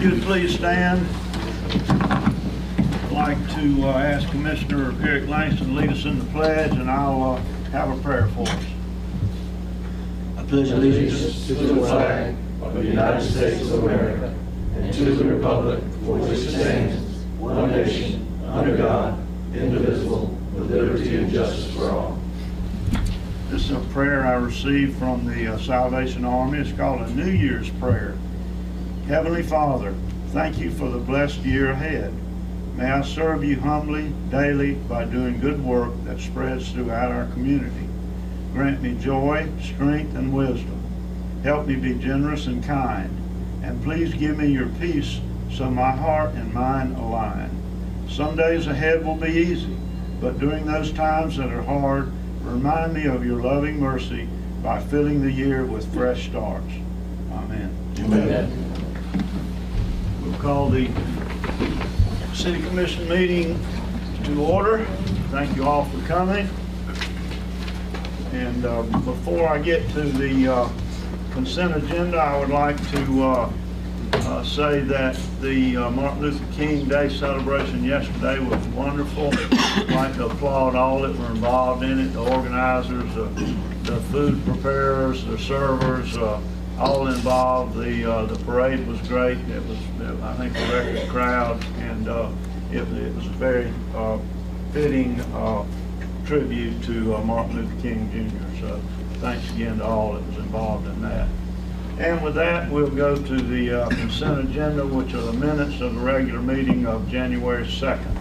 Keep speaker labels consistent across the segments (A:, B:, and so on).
A: You'd please stand. I'd like to ask Commissioner Eric Langston to lead us in the pledge, and I'll have a prayer for us.
B: I pledge allegiance to the flag of the United States of America and to the republic for which it stands, one nation, under God, indivisible, with liberty and justice for all.
A: This is a prayer I received from the Salvation Army. It's called a New Year's prayer. Heavenly Father, thank you for the blessed year ahead. May I serve you humbly, daily, by doing good work that spreads throughout our community. Grant me joy, strength, and wisdom. Help me be generous and kind. And please give me your peace so my heart and mind align. Some days ahead will be easy, but during those times that are hard, remind me of your loving mercy by filling the year with fresh starts. Amen.
B: Amen.
A: We'll call the City Commission meeting to order. Thank you all for coming. And before I get to the consent agenda, I would like to say that the Martin Luther King Day celebration yesterday was wonderful. I'd like to applaud all that were involved in it, the organizers, the food preparers, the servers, all involved. The parade was great. It was, I think, a record crowd, and it was a very fitting tribute to Martin Luther King Jr. So thanks again to all that was involved in that. And with that, we'll go to the consent agenda, which are the minutes of the regular meeting of January 2nd.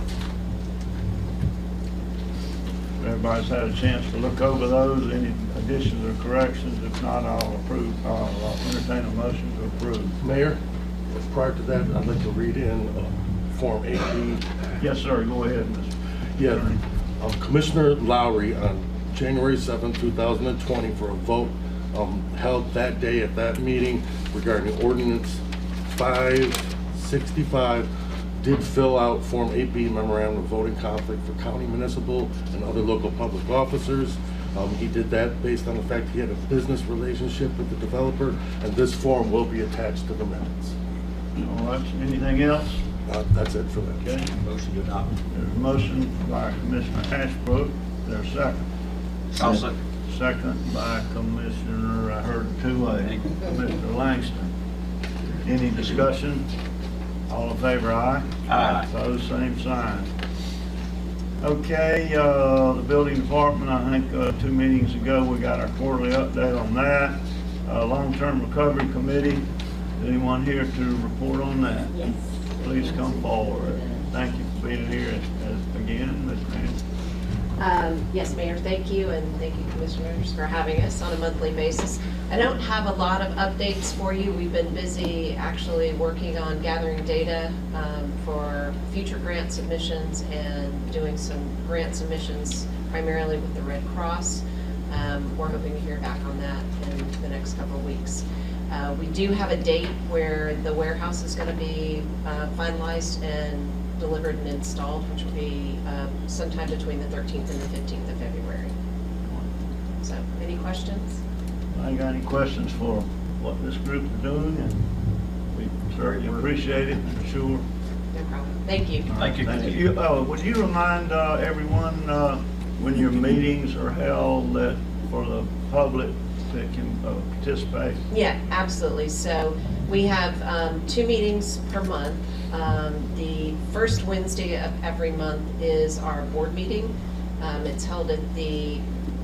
A: Everybody's had a chance to look over those. Any additions or corrections? If not, I'll entertain a motion to approve.
C: Mayor, prior to that, I'd like to read in Form 8B.
A: Yes, sir. Go ahead, Mr.
C: Yeah, Commissioner Lowry on January 7, 2020 for a vote held that day at that meeting regarding Ordinance 565 did fill out Form 8B memorandum of voting conflict for county, municipal, and other local public officers. He did that based on the fact he had a business relationship with the developer, and this form will be attached to the minutes.
A: All right. Anything else?
C: That's it for that.
A: Okay.
B: Motion to adopt.
A: There's a motion by Commissioner Ashbrook. There's a second.
B: I'll second.
A: Second by Commissioner, I heard two-way, Commissioner Langston. Any discussion? All in favor, aye?
B: Aye.
A: Opposed, same sign. Okay, the building department, I think 2 meetings ago, we got our quarterly update on that. Long-term recovery committee, anyone here to report on that?
D: Yes.
A: Please come forward. Thank you for being here again, Ms. Grant.
D: Yes, Mayor, thank you, and thank you, Commissioners, for having us on a monthly basis. I don't have a lot of updates for you. We've been busy actually working on gathering data for future grant submissions and doing some grant submissions primarily with the Red Cross. We're hoping to hear back on that in the next couple of weeks. We do have a date where the warehouse is going to be finalized and delivered and installed, which will be sometime between the 13th and the 15th of February. So, any questions?
A: I got any questions for what this group is doing, and we certainly appreciate it, for sure.
D: No problem. Thank you.
B: Thank you.
A: Thank you. Would you remind everyone when your meetings are held that for the public that can participate?
D: Yeah, absolutely. So we have 2 meetings per month. The first Wednesday of every month is our board meeting. It's held at the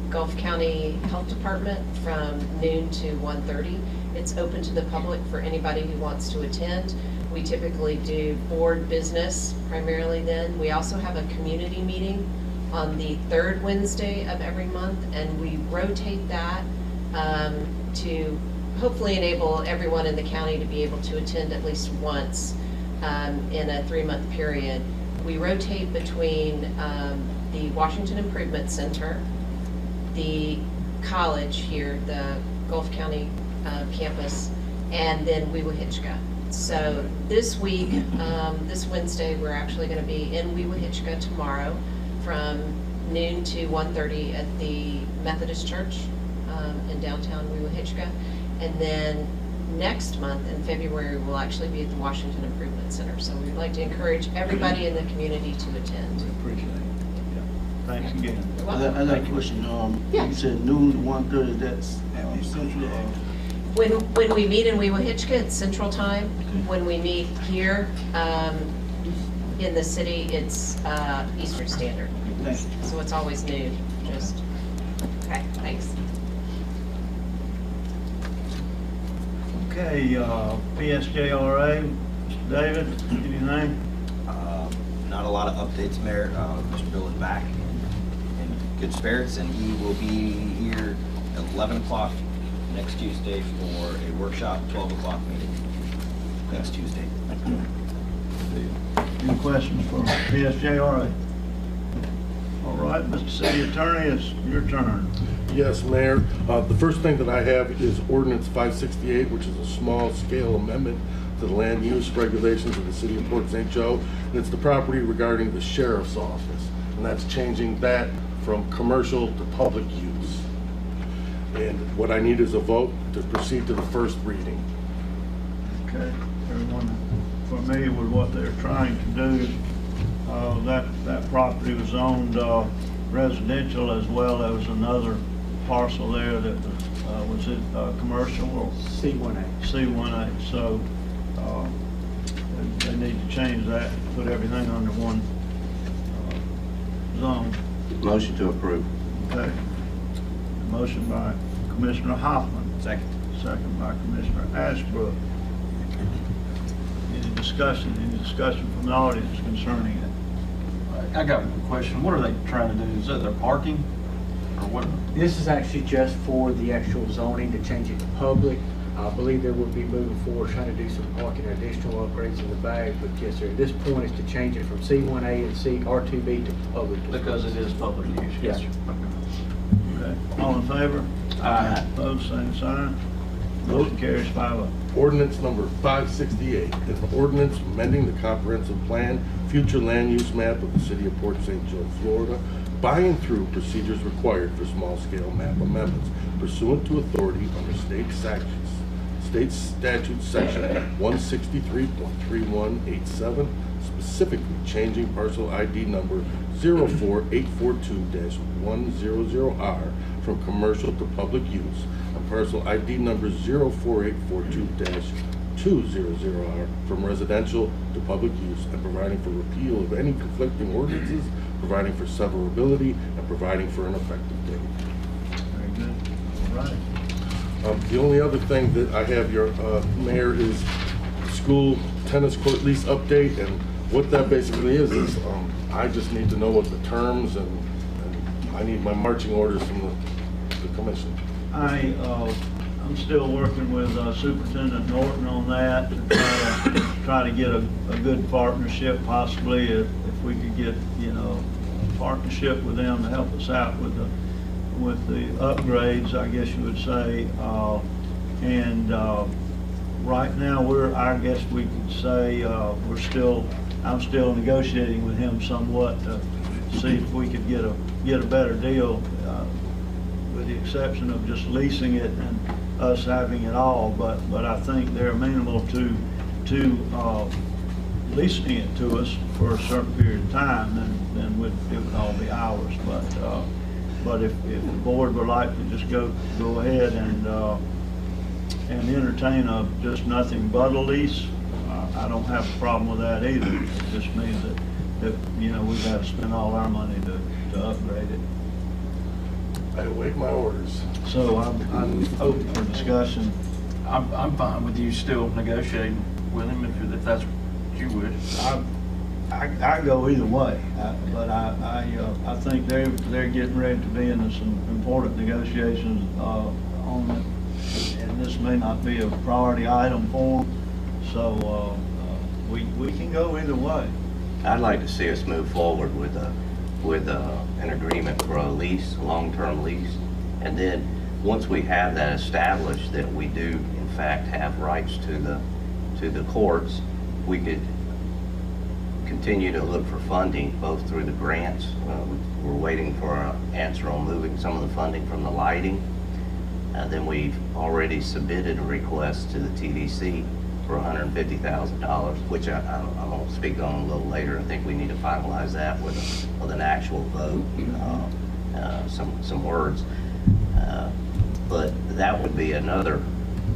D: Gulf County Health Department from noon to 1:30. It's open to the public for anybody who wants to attend. We typically do board business primarily then. We also have a community meeting on the 3rd Wednesday of every month, and we rotate that to hopefully enable everyone in the county to be able to attend at least once in a 3-month period. We rotate between the Washington Improvement Center, the college here, the Gulf County campus, and then Weewahitchka. So this week, this Wednesday, we're actually going to be in Weewahitchka tomorrow from noon to 1:30 at the Methodist Church in downtown Weewahitchka. And then next month, in February, will actually be at the Washington Improvement Center. So we'd like to encourage everybody in the community to attend.
A: Appreciate it. Yeah. Thanks again.
D: You're
B: I
D: welcome.
B: got a question.
D: Yeah.
B: You said noon to 1:30, that's central,
D: When we meet in Weewha Hitchcock, it's Central Time. When we meet here in the city, it's Eastern Standard.
B: thanks.
D: So it's always noon, just, okay, thanks.
A: Okay, PSJRA, Mr. David, anything?
E: Not a lot of updates, Mayor. Mr. Bill is back in good spirits, and he will be here at 11 o'clock next Tuesday for a workshop, 12 o'clock meeting next Tuesday.
A: Any questions for PSJRA? All right, Mr. City Attorney, it's your turn.
C: Yes, Mayor. The first thing that I have is Ordinance 568, which is a small-scale amendment to the land use regulations of the City of Port St. Joe. And it's the property regarding the sheriff's office. And that's changing that from commercial to public use. And what I need is a vote to proceed to the first reading.
A: Okay, everyone familiar with what they're trying to do? That property was owned residential, as well as another parcel there that was it commercial or
F: C1A.
A: C1A. So they need to change that, put everything under one zone.
B: Motion to approve.
A: Okay. Motion by Commissioner Hoffman,
E: Second.
A: second by Commissioner Ashbrook. Any discussion from the audience concerning it?
G: I got a question. What are they trying to do? Is that their parking or what?
F: This is actually just for the actual zoning to change it to public. I believe they will be moving forward, trying to do some parking and additional upgrades in the back, but yes, sir, at this point is to change it from C1A and R2B to public.
G: Because it is public use.
F: Yes, sir.
A: Okay. All in favor?
G: Aye.
A: Opposed, same sign. Motion carries 5-0.
C: Ordinance number 568 is an ordinance amending the comprehensive plan, future land use map of the City of Port St. Joe, Florida, by and through procedures required for small-scale map amendments pursuant to authority under state statute section 163.3187, specifically changing parcel ID number 04842-100R from commercial to public use, and parcel ID number 04842-200R from residential to public use, and providing for repeal of any conflicting ordinances, providing for severability, and providing for an effective date.
A: Very good. All right.
C: The only other thing that I have, your Mayor, is school tennis court lease update, and what that basically is I just need to know what the terms and I need my marching orders from the commission.
A: I'm still working with Superintendent Norton on that to try to get a good partnership, possibly if we could get, a partnership with them to help us out with the upgrades, I guess you would say. Right now I guess we could say I'm still negotiating with him somewhat to see if we could get a better deal, with the exception of just leasing it and us having it all. But I think they're amenable to leasing it to us for a certain period of time, then it would all be ours. But if the board would like to just go ahead and entertain just nothing but a lease, I don't have a problem with that either. It just means that we've got to spend all our money to upgrade it.
C: I await my orders.
A: So I'm open for discussion.
G: I'm fine with you still negotiating with him if that's what you wish.
A: I go either way, but I think they're getting ready to be in some important negotiations on it, and this may not be a priority item for them, so we can go either way.
H: I'd like to see us move forward with an agreement for a lease, a long-term lease, and then once we have that established, that we do in fact have rights to the courts, we could continue to look for funding both through the grants. We're waiting for an answer on moving some of the funding from the lighting then we've already submitted a request to the TDC for $150,000, which I'm going to speak on a little later. I think we need to finalize that with an actual vote, some words. But that would be another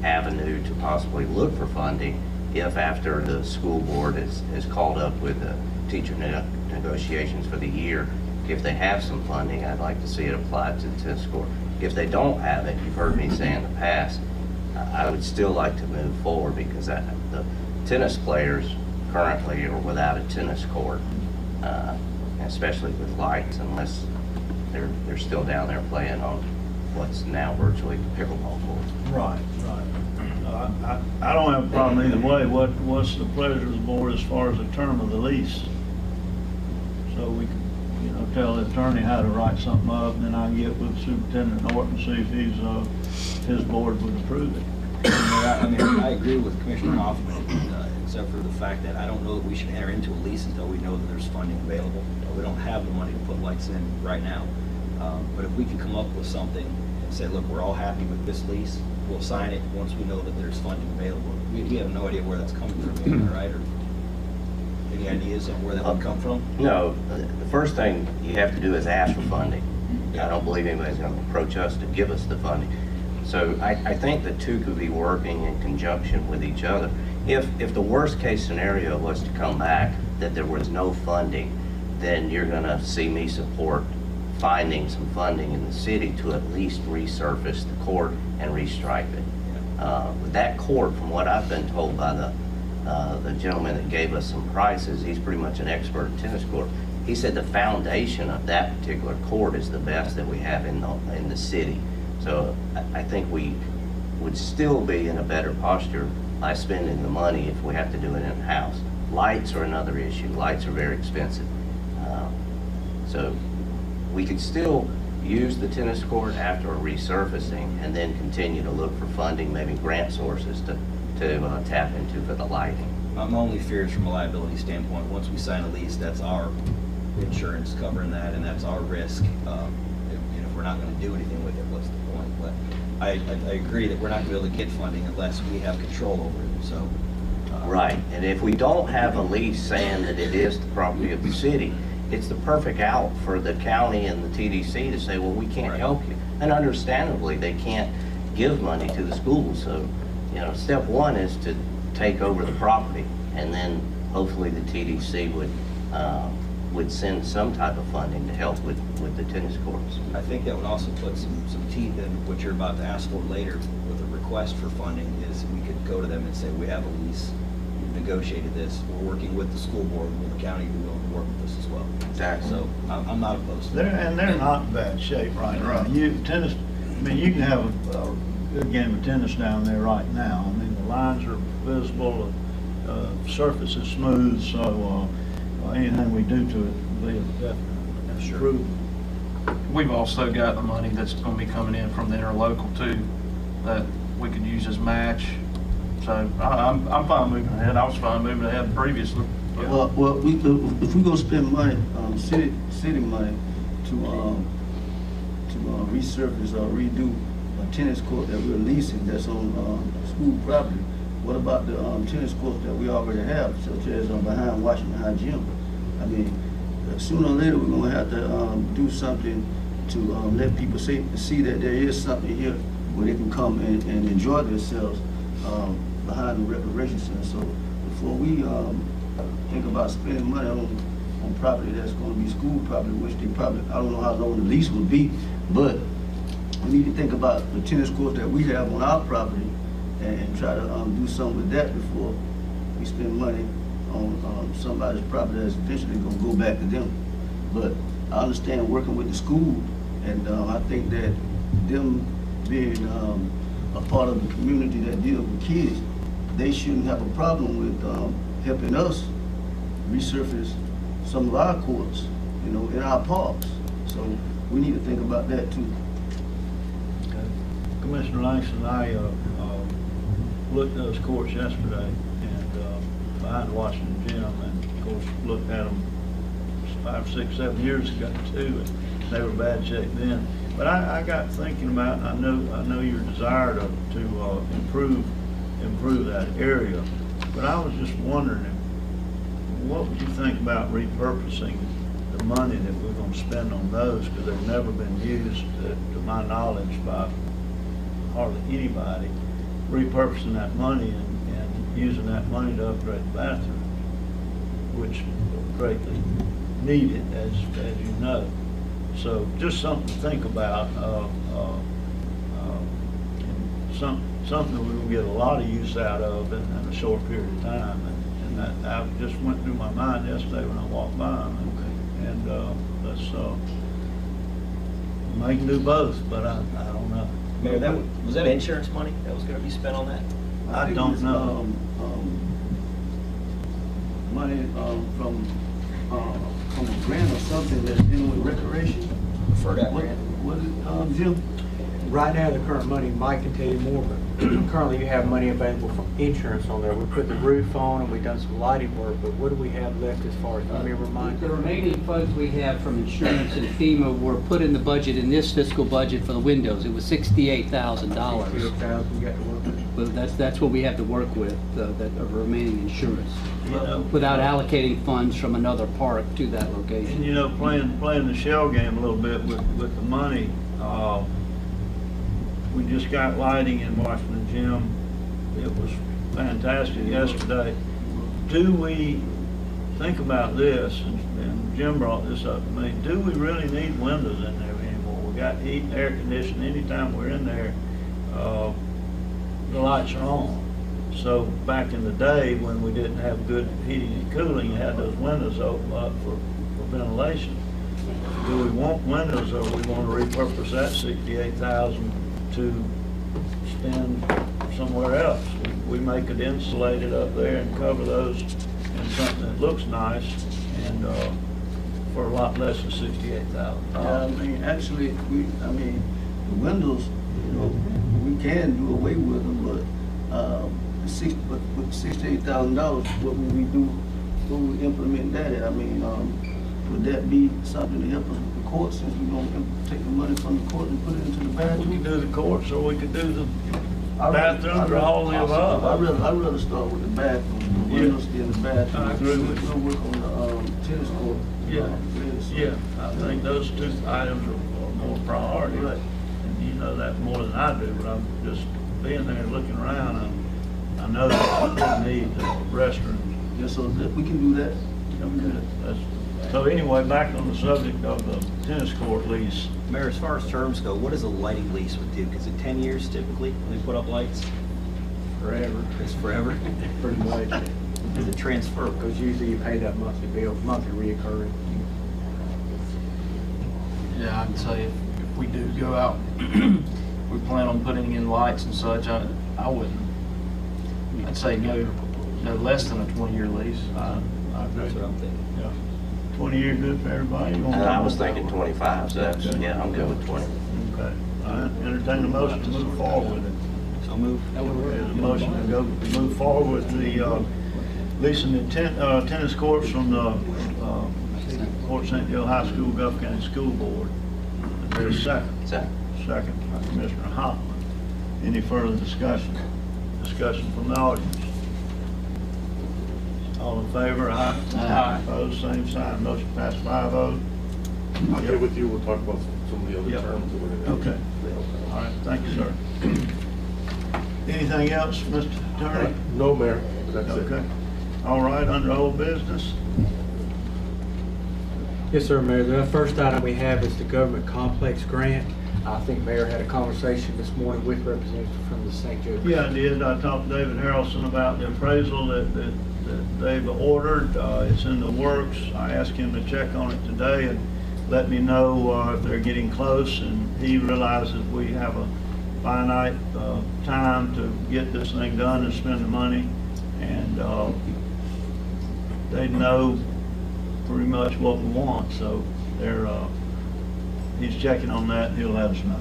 H: avenue to possibly look for funding if after the school board is called up with the teacher negotiations for the year, if they have some funding, I'd like to see it applied to the tennis court. If they don't have it, you've heard me say in the past, I would still like to move forward because the tennis players currently are without a tennis court, especially with lights, unless they're still down there playing on what's now virtually the pickleball court.
A: Right, right. I don't have a problem either way. What's the pleasure of the board as far as the term of the lease? So we can, tell the attorney how to write something up, and then I can get with Superintendent Norton and see if his board would approve it.
E: I agree with Commissioner Hoffman, except for the fact that I don't know that we should enter into a lease until we know that there's funding available. We don't have the money to put lights in right now. But if we can come up with something and say, look, we're all happy with this lease, we'll sign it once we know that there's funding available. We have no idea where that's coming from, right? Or any ideas on where that would come from?
H: No, the first thing you have to do is ask for funding. I don't believe anybody's going to approach us to give us the funding. So I think the two could be working in conjunction with each other. If the worst case scenario was to come back that there was no funding, then you're going to see me support finding some funding in the city to at least resurface the court and restripe it. With that court, from what I've been told by the gentleman that gave us some prices, he's pretty much an expert in tennis court. He said the foundation of that particular court is the best that we have in the city. So I think we would still be in a better posture by spending the money if we have to do it in-house. Lights are another issue. Lights are very expensive. So we could still use the tennis court after a resurfacing and then continue to look for funding, maybe grant sources to tap into for the lighting.
E: My only fear is from a liability standpoint. Once we sign a lease, that's our insurance covering that, and that's our risk. If we're not going to do anything with it, what's the point? But I agree that we're not going to be able to get funding unless we have control over it. So.
H: Right, and if we don't have a lease saying that it is the property of the city, it's the perfect out for the county and the TDC to say, well, we can't help you. And understandably, they can't give money to the schools. So, step one is to take over the property, and then hopefully the TDC would send some type of funding to help with the tennis courts.
E: I think that would also put some teeth in what you're about to ask for later with a request for funding. Is we could go to them and say, we have a lease, we've negotiated this, we're working with the school board, will the county be willing to work with us as well?
H: Exactly.
E: So I'm not opposed to that.
A: They're not in bad shape right now. You can have a good game of tennis down there right now. I mean, the lines are visible, the surface is smooth, so anything we do to it will be a definite improvement.
G: We've also got the money that's going to be coming in from the interlocal too, that we could use as match. So I'm fine moving ahead. I was fine moving ahead previously.
B: Well, if we gonna spend money, city money to resurface or redo a tennis court that we're leasing that's on school property, what about the tennis courts that we already have, such as behind Washington High Gym? I mean, sooner or later we're gonna have to do something to let people see that there is something here where they can come and enjoy themselves behind the recreation center. So before we think about spending money on property that's going to be school property, which they probably, I don't know how long the lease will be, but we need to think about the tennis courts that we have on our property and try to do something with that before we spend money on somebody's property that's eventually going to go back to them. But I understand working with the school, and I think that them being a part of the community that deals with kids, they shouldn't have a problem with helping us resurface some of our courts, in our parks. So we need to think about that too.
A: Commissioner Langston, I looked at those courts yesterday, and behind Washington Gym, and of course looked at them 5, 6, 7 years ago too. they were bad shape then. But I got thinking about, I know your desire to improve that area. But I was just wondering, what would you think about repurposing the money that we're gonna spend on those? Because they've never been used, to my knowledge, by hardly anybody. Repurposing that money and using that money to upgrade the bathroom, which greatly needed, as you know. So just something to think about, something that we will get a lot of use out of in a short period of time. And that I just went through my mind yesterday when I walked by them. And let's, we can do both, but I don't know.
E: Mayor, was that insurance money that was gonna be spent on that?
A: I don't know.
B: Money from a grant or something that's dealing with recreation.
E: For that grant?
B: What is it, Jim?
F: Right now, the current money, Mike can tell you more, but currently you have money available from insurance on there. We put the roof on and we've done some lighting work, but what do we have left as far as, you remember, Mike?
I: The remaining funds we have from insurance and FEMA were put in the budget, in this fiscal budget for the windows. It was $68,000.
F: $68,000 we got to work with.
I: But that's what we have to work with, that of remaining insurance,
A: You know,
I: without allocating funds from another park to that
A: And
I: location.
A: you know, playing the shell game a little bit with the money, we just got lighting in Washington Gym. It was fantastic yesterday. Do we think about this, and Jim brought this up to me, do we really need windows in there anymore? We got heat and air conditioning. Anytime we're in there, the lights are on. So back in the day when we didn't have good heating and cooling, you had those windows open up for ventilation. Do we want windows, or we want to repurpose that 68,000 to spend somewhere else? We make it insulated up there and cover those in something that looks nice, and for a lot less than 68,000.
B: I mean, actually, the windows, you know, we can do away with them, but with $68,000, what would we do? What would we implement that at? I mean, would that be something to help us with the courts, since we're gonna take the money from the court and put it into the
A: We
B: bathroom?
A: could do the courts, or we could do the bathrooms, or all of the above.
B: I'd rather start with the bathroom, the
A: Yeah.
B: windows in the bathroom.
A: I agree with you.
B: We'll work on the tennis court.
A: Yeah.
B: later.
A: Yeah, I think those two items are more priority.
B: Right.
A: And you know that more than I do, but I'm just being there looking around, I know that we need the restrooms.
B: Yeah, so that we can do that.
A: So anyway, back on the subject of the tennis court lease.
E: Mayor, as far as terms go, what does a lighting lease would do? Because it's 10 years typically when they put up lights?
F: Forever,
E: It's forever?
F: pretty much.
E: Is it transferable?
F: Because usually you pay that monthly bill, monthly reoccurring.
G: Yeah, I'd say if we do go out, we plan on putting in lights and such, I wouldn't. I'd say no less than a 20-year lease.
A: I agree.
E: That's what I'm thinking.
A: Yeah. 20 years good for everybody? You wanna-
H: I was thinking 25, so that's, yeah, I'm good with 20.
A: Okay. I entertain the motion to move forward with it.
E: So move.
A: There's a motion to move forward with the leasing the tennis courts from the Port St. Joe High School, Gulf County School Board. There's a second. Second by Commissioner Hoffman. Any further discussion? Discussion from the audience. All in favor, aye?
G: Aye.
A: Opposed, same sign. Motion passed 5-0.
C: I'll get with you, we'll talk about some of the other
A: Yep.
C: terms. that we're gonna do.
A: Okay. All right, thank you, sir. Anything else, Mr. Attorney?
C: No, Mayor, that's it.
A: Okay. All right, under old business.
F: Yes, sir, Mayor. The first item we have is the government complex grant. I think Mayor had a conversation this morning with representatives from the St. Joe.
A: Yeah, I did. I talked to David Harrelson about the appraisal that they've ordered. It's in the works. I asked him to check on it today and let me know if they're getting close, and he realizes we have a finite time to get this thing done and spend the money, and they know pretty much what we want, so they're he's checking on that, and he'll let us know.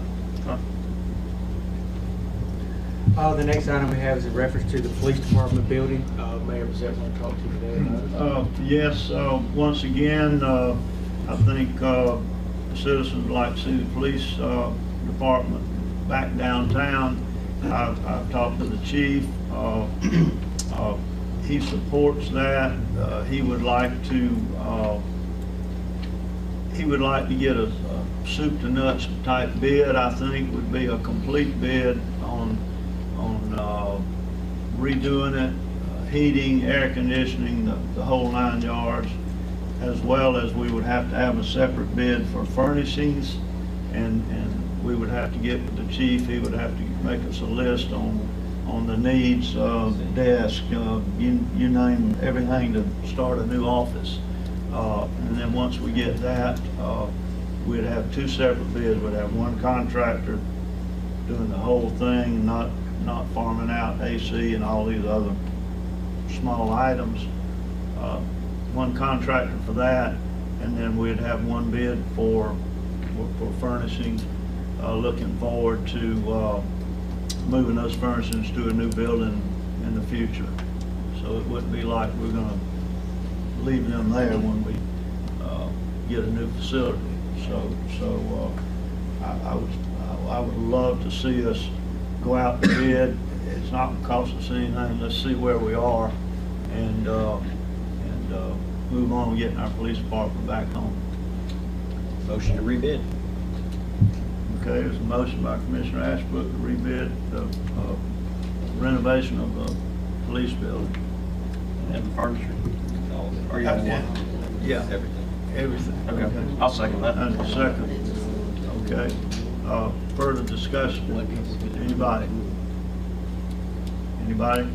F: The next item we have is a reference to the police department building. Mayor, was that want to talk to you today about it?
A: Yes, once again, I think the citizens would like to see the police department back downtown. I've talked to the chief. He supports that. He would like to get a soup to nuts type bid. I think would be a complete bid on redoing it, heating, air conditioning, the whole 9 yards, as well as we would have to have a separate bid for furnishings, and we would have to get with the chief. He would have to make us a list on the needs, desk, you name everything to start a new office. And then once we get that, we'd have 2 separate bids. We'd have one contractor doing the whole thing, not farming out AC and all these other small items. One contractor for that, and then we'd have one bid for furnishings. Looking forward to moving those furnishings to a new building in the future. So it wouldn't be like we're gonna leave them there when we get a new facility. So I would love to see us go out to bid. It's not gonna cost us anything. Let's see where we are and move on with getting our police department back home.
E: Motion to rebid.
A: Okay, there's a motion by Commissioner Ashbrook to rebid the renovation of the police building.
G: And the furniture.
E: All of it.
G: Or you have one?
A: Yeah,
E: Everything.
A: everything.
G: Okay, I'll second that.
A: And a second. Okay, further discussion? Anybody? Anybody?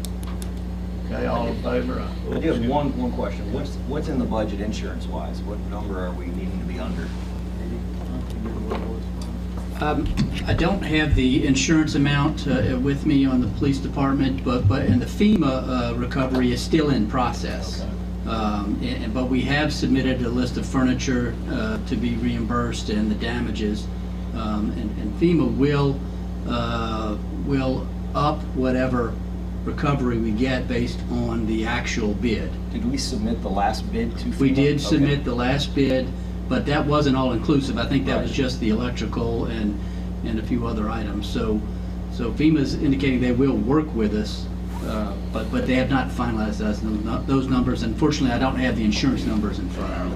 A: Okay, all in favor?
E: I do have one question. What's in the budget insurance-wise? What number are we needing to be under?
I: I don't have the insurance amount with me on the police department, but and the FEMA recovery is still in process. But we have submitted a list of furniture to be reimbursed and the damages. And FEMA will up whatever recovery we get based on the actual bid.
E: Did we submit the last bid to FEMA?
I: We did
E: Okay.
I: submit the last bid, but that wasn't all inclusive. I think that was
E: Right.
I: just the electrical and a few other items. So FEMA's indicating they will work with us, but they have not finalized those numbers. Unfortunately, I don't have the insurance numbers in front of me.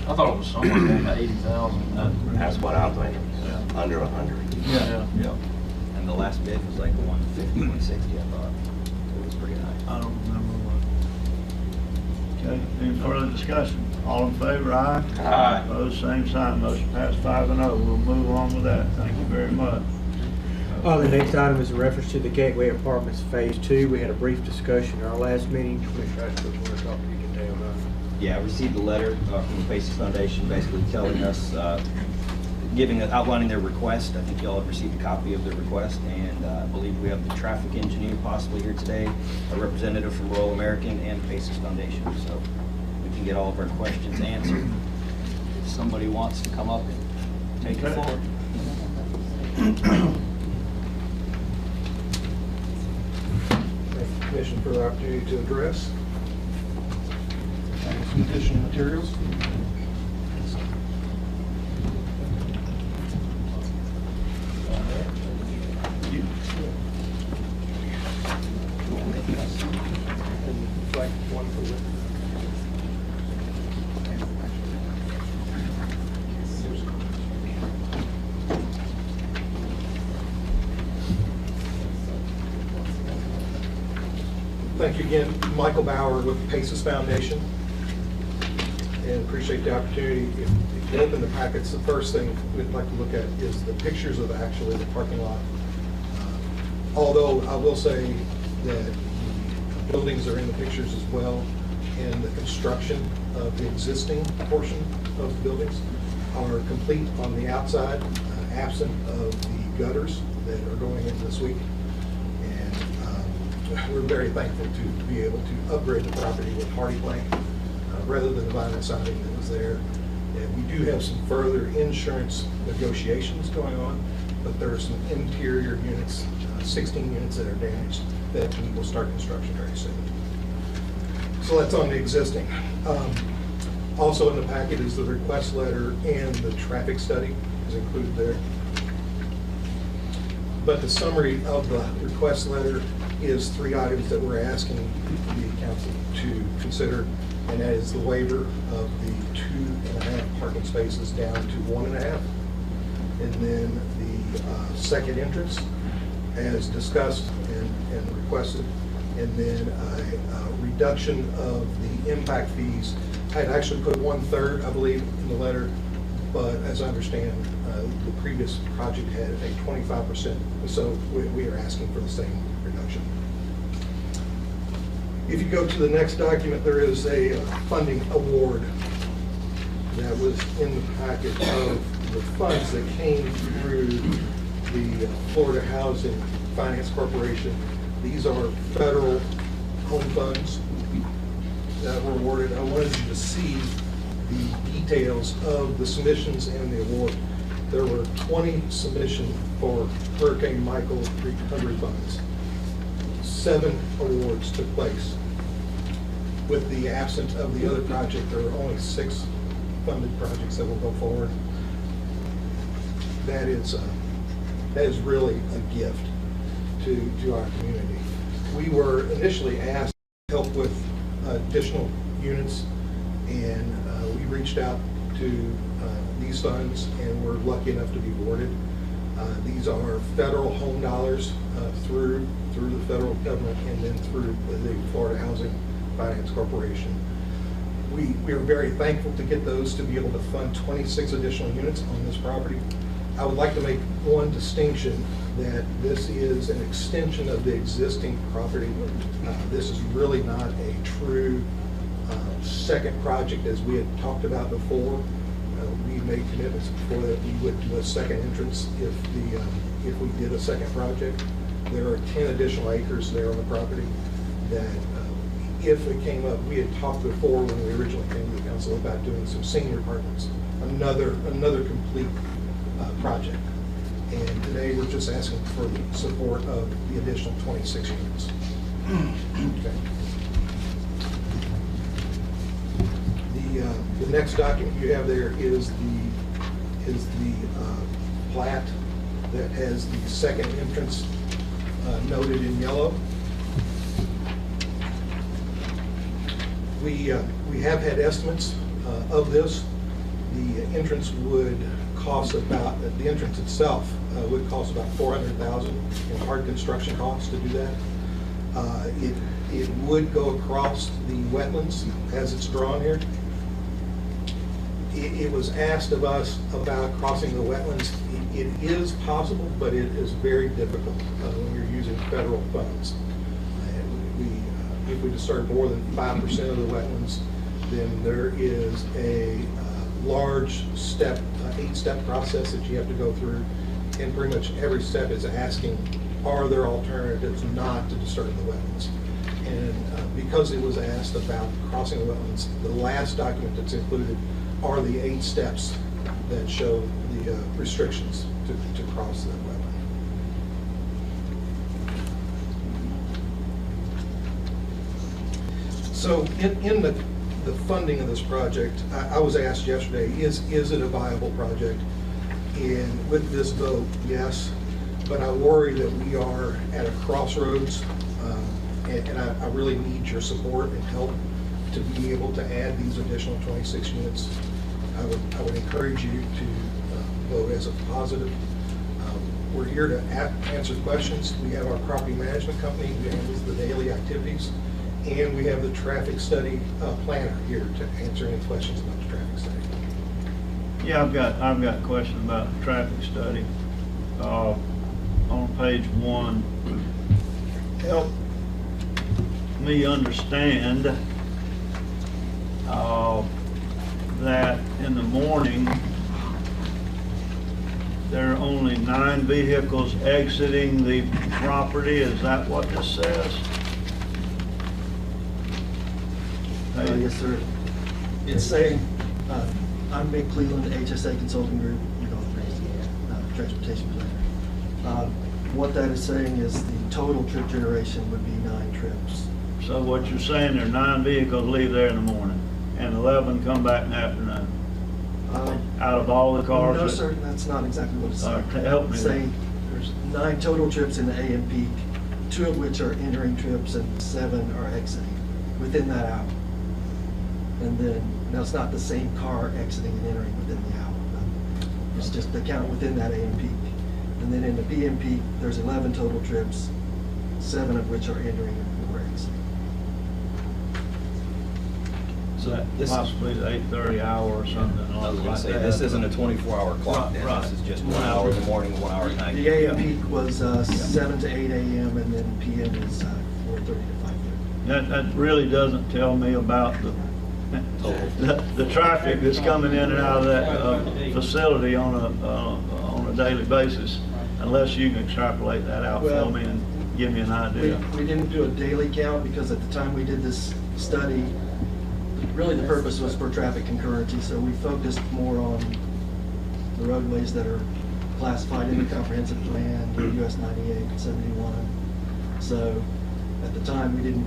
G: I thought it was somewhere like 80,000.
H: That's what I'm thinking, under 100.
A: Yeah.
E: And the last bid was like 150, 160, I thought. It was pretty high.
A: I don't remember what. Okay, any further discussion? All in favor, aye?
E: Aye.
A: Opposed, same sign, motion passed 5-0. We'll move on with that, thank you very much.
F: The next item is a reference to the Gateway Apartments Phase 2. We had a brief discussion in our last meeting. Commissioner Ashbrook, you want to talk to you today about it?
E: Yeah, I received a letter from the Paces Foundation basically telling us, outlining their request. I think y'all have received a copy of their request, and I believe we have the traffic engineer possibly here today, a representative from Royal American and Paces Foundation, so we can get all of our questions answered. If somebody wants to come up and take it
A: Okay.
E: forward.
J: Thank you, Commission, for the opportunity to address. Some additional materials. And like one for the- Thank you again, Michael Bauer with the Paces Foundation, and appreciate the opportunity. If you open the packets, the first thing we'd like to look at is the pictures of actually the parking lot. Although I will say that the buildings are in the pictures as well, and the construction of the existing portion of the buildings are complete on the outside, absent of the gutters that are going in this week. We're very thankful to be able to upgrade the property with hardy plank rather than the vinyl siding that was there. And we do have some further insurance negotiations going on, but there are some interior units, 16 units that are damaged, that we will start construction very soon. So that's on the existing. Also in the packet is the request letter, and the traffic study is included there. But the summary of the request letter is 3 items that we're asking the council to consider, and that is the waiver of the 2.5 parking spaces down to 1.5, and then the second entrance as discussed and requested, and then a reduction of the impact fees. I had actually put 1/3, I believe, in the letter, but as I understand, the previous project had a 25%, so we are asking for the same reduction. If you go to the next document, there is a funding award that was in the packet of the funds that came through the Florida Housing Finance Corporation. These are federal home funds that were awarded. I wanted you to see the details of the submissions and the award. There were 20 submissions for Hurricane Michael recovery funds. 7 awards took place. With the absence of the other project, there are only 6 funded projects that will go forward. That is really a gift to our community. We were initially asked to help with additional units, and we reached out to these funds and were lucky enough to be awarded. These are federal home dollars through the federal government and then through the Florida Housing Finance Corporation. We are very thankful to get those to be able to fund 26 additional units on this property. I would like to make one distinction, that this is an extension of the existing property. This is really not a true second project as we had talked about before. We made commitments before that we would do a second entrance if we did a second project. There are 10 additional acres there on the property that if it came up, we had talked before when we originally came to the council about doing some senior apartments, another complete project. And today we're just asking for the support of the additional 26 units. Okay. The next document you have there is the plat that has the second entrance noted in yellow. We have had estimates of this. The entrance would cost about, the entrance itself would cost about $400,000 in hard construction costs to do that. It would go across the wetlands as it's drawn here. It was asked of us about crossing the wetlands. It is possible, but it is very difficult when you're using federal funds. If we disturb more than 5% of the wetlands, then there is a large step, 8-step process that you have to go through. And pretty much every step is asking, are there alternatives not to disturb the wetlands? And because it was asked about crossing the wetlands, the last document that's included are the 8 steps that show the restrictions to cross that wetland. So in the funding of this project, I was asked yesterday, is it a viable project? And with this vote, yes, but I worry that we are at a crossroads, and I really need your support and help to be able to add these additional 26 units. I would encourage you to vote as a positive. We're here to answer questions. We have our property management company who handles the daily activities, and we have the traffic study planner here to answer any questions about the traffic study.
A: Yeah, I've got questions about the traffic study. On page 1, help me understand that in the morning there are only 9 vehicles exiting the property. Is that what this says?
B: Yes, sir. It's saying, I'm Mick Cleveland, HSA Consulting Group, transportation planner. What that is saying is the total trip generation would be 9 trips.
A: So what you're saying, there are 9 vehicles leave there in the morning? and 11 come back in the afternoon?
B: Uh,
A: Out of all the cars?
B: No,
A: that-
B: sir, that's not exactly what it's
A: All
B: saying.
A: right, help me.
B: Saying there's 9 total trips in the AM peak, 2 of which are entering trips and 7 are exiting within that hour. And then, now it's not the same car exiting and entering within the hour, but it's just the count within that AM peak. And then in the PM peak, there's 11 total trips, 7 of which are entering and 4 exiting.
A: So that possibly the 8:30 hour or something
E: I was
A: like
E: gonna say,
A: that.
E: this isn't a 24-hour clock then,
A: Right.
E: this is just 1 hour in the morning, 1 hour at night.
B: The AM peak was 7 to 8 AM, and then PM is 4:30 to 5:30.
A: That really doesn't tell me about the traffic that's coming in and out of that facility on a daily basis, unless you can extrapolate that out for
B: Well,
A: me and give me an
B: We
A: idea.
B: didn't do a daily count because at the time we did this study, really the purpose was for traffic concurrency, so we focused more on the roadways that are classified in the comprehensive plan, US 98 and 71. So at the time, we didn't,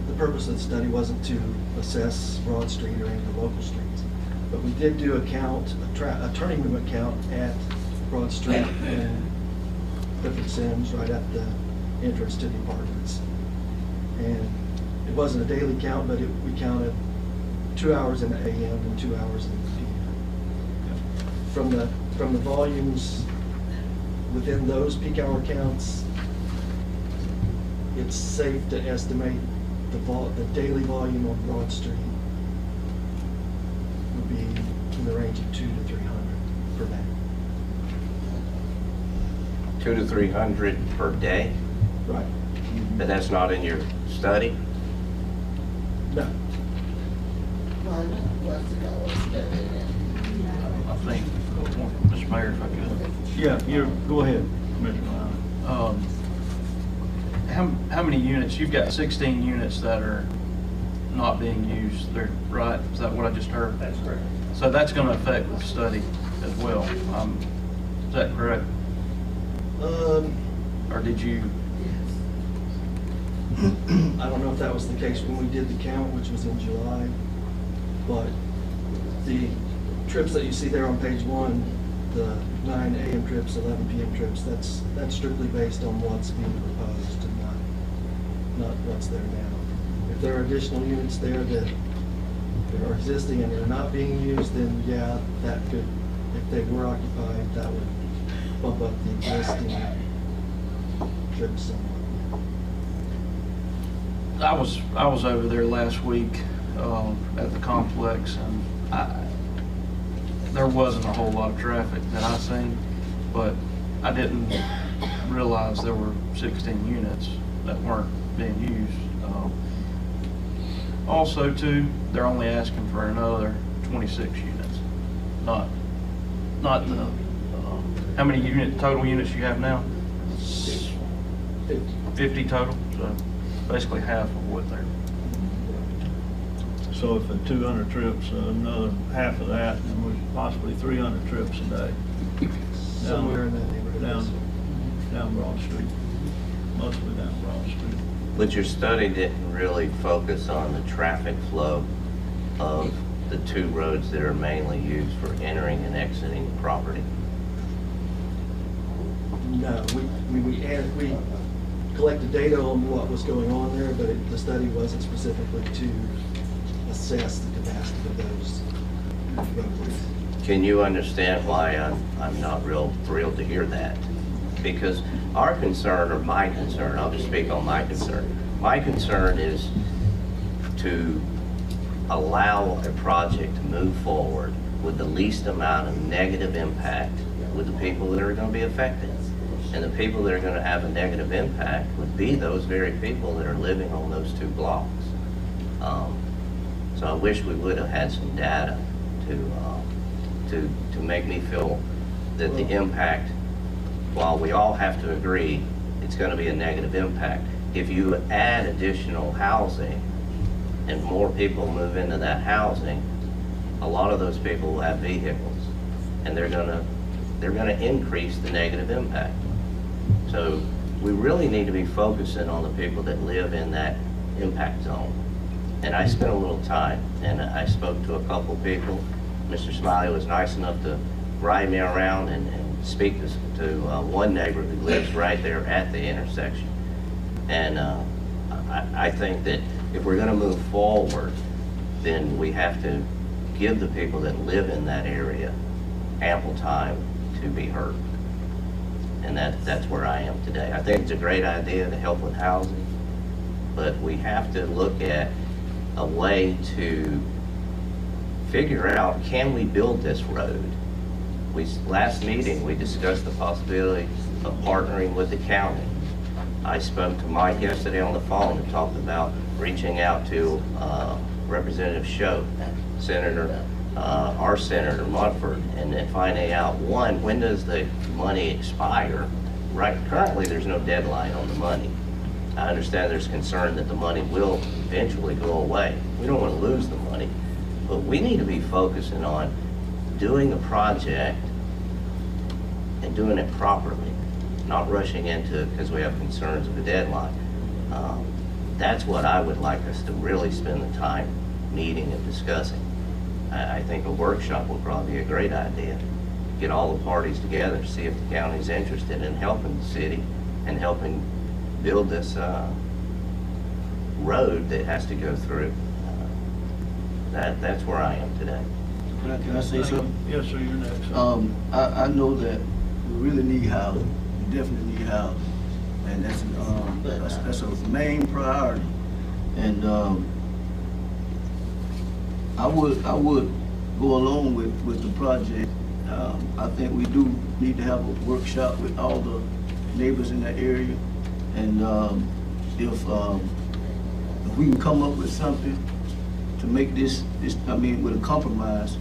B: the purpose of the study wasn't to assess Broad Street or any of the local streets. But we did do a count, a turning movement count at Broad Street and Clifford Sims right at the entrance to the apartments. And it wasn't a daily count, but we counted 2 hours in the AM and 2 hours in the PM. From the volumes within those peak hour counts, it's safe to estimate the daily volume on Broad Street would be in the range of 200 to 300 per day.
H: 200 to 300 per day,
B: Right.
H: but that's not in your study?
B: No.
G: I think, Mr. Mayor, if I could.
A: Yeah, go ahead, Commissioner Ryan.
G: How many units, you've got 16 units that are not being used, they're, right? Is that what I just heard?
B: That's correct.
G: So that's gonna affect the study as well. Is that correct? Or did you,
B: I don't know if that was the case when we did the count, which was in July, but the trips that you see there on page 1, the 9 AM trips, 11 PM trips, that's strictly based on what's being proposed and not what's there now. If there are additional units there that are existing and are not being used, then yeah, that could, if they were occupied, that would bump up the existing trips somewhat.
G: I was over there last week at the complex, and there wasn't a whole lot of traffic that I seen, but I didn't realize there were 16 units that weren't being used. Also, too, they're only asking for another 26 units, not the how many total units you have now? 50 total, so basically half of what they're.
A: So if the 200 trips, another half of that, and we possibly 300 trips a day.
B: Somewhere in that neighborhood.
A: Down Broad Street, mostly down Broad Street.
H: But your study didn't really focus on the traffic flow of the 2 roads that are mainly used for entering and exiting the property.
B: No, we collected data on what was going on there, but the study wasn't specifically to assess the capacity of those roadways.
H: Can you understand why I'm not real thrilled to hear that? Because our concern, or my concern, I'll just speak on my concern. My concern is to allow a project to move forward with the least amount of negative impact with the people that are going to be affected. And the people that are going to have a negative impact would be those very people that are living on those 2 blocks. So I wish we would have had some data to make me feel that the impact, while we all have to agree it's going to be a negative impact, if you add additional housing and more people move into that housing, a lot of those people will have vehicles, and they're going to increase the negative impact. So we really need to be focusing on the people that live in that impact zone. And I spent a little time, and I spoke to a couple people. Mr. Smiley was nice enough to ride me around and speak to one neighbor who lives right there at the intersection. And I think that if we're going to move forward, then we have to give the people that live in that area ample time to be heard. And that's where I am today. I think it's a great idea to help with housing, but we have to look at a way to figure out, can we build this road? Last meeting, we discussed the possibility of partnering with the county. I spoke to Mike yesterday on the phone and talked about reaching out to Representative Show, our Senator Mudford, and then finding out, one, when does the money expire? Right, currently there's no deadline on the money. I understand there's concern that the money will eventually go away. We don't want to lose the money, but we need to be focusing on doing the project and doing it properly, not rushing into it because we have concerns of a deadline. That's what I would like us to really spend the time meeting and discussing. I think a workshop would probably be a great idea. Get all the parties together, see if the county's interested in helping the city and helping build this road that has to go through. That's where I am today.
B: Can I say something?
A: Yes, sir, you're next.
B: I know that we really need housing. We definitely need housing, and that's a main priority. And I would go along with the project. I think we do need to have a workshop with all the neighbors in that area, and if we can come up with something to make this with a compromise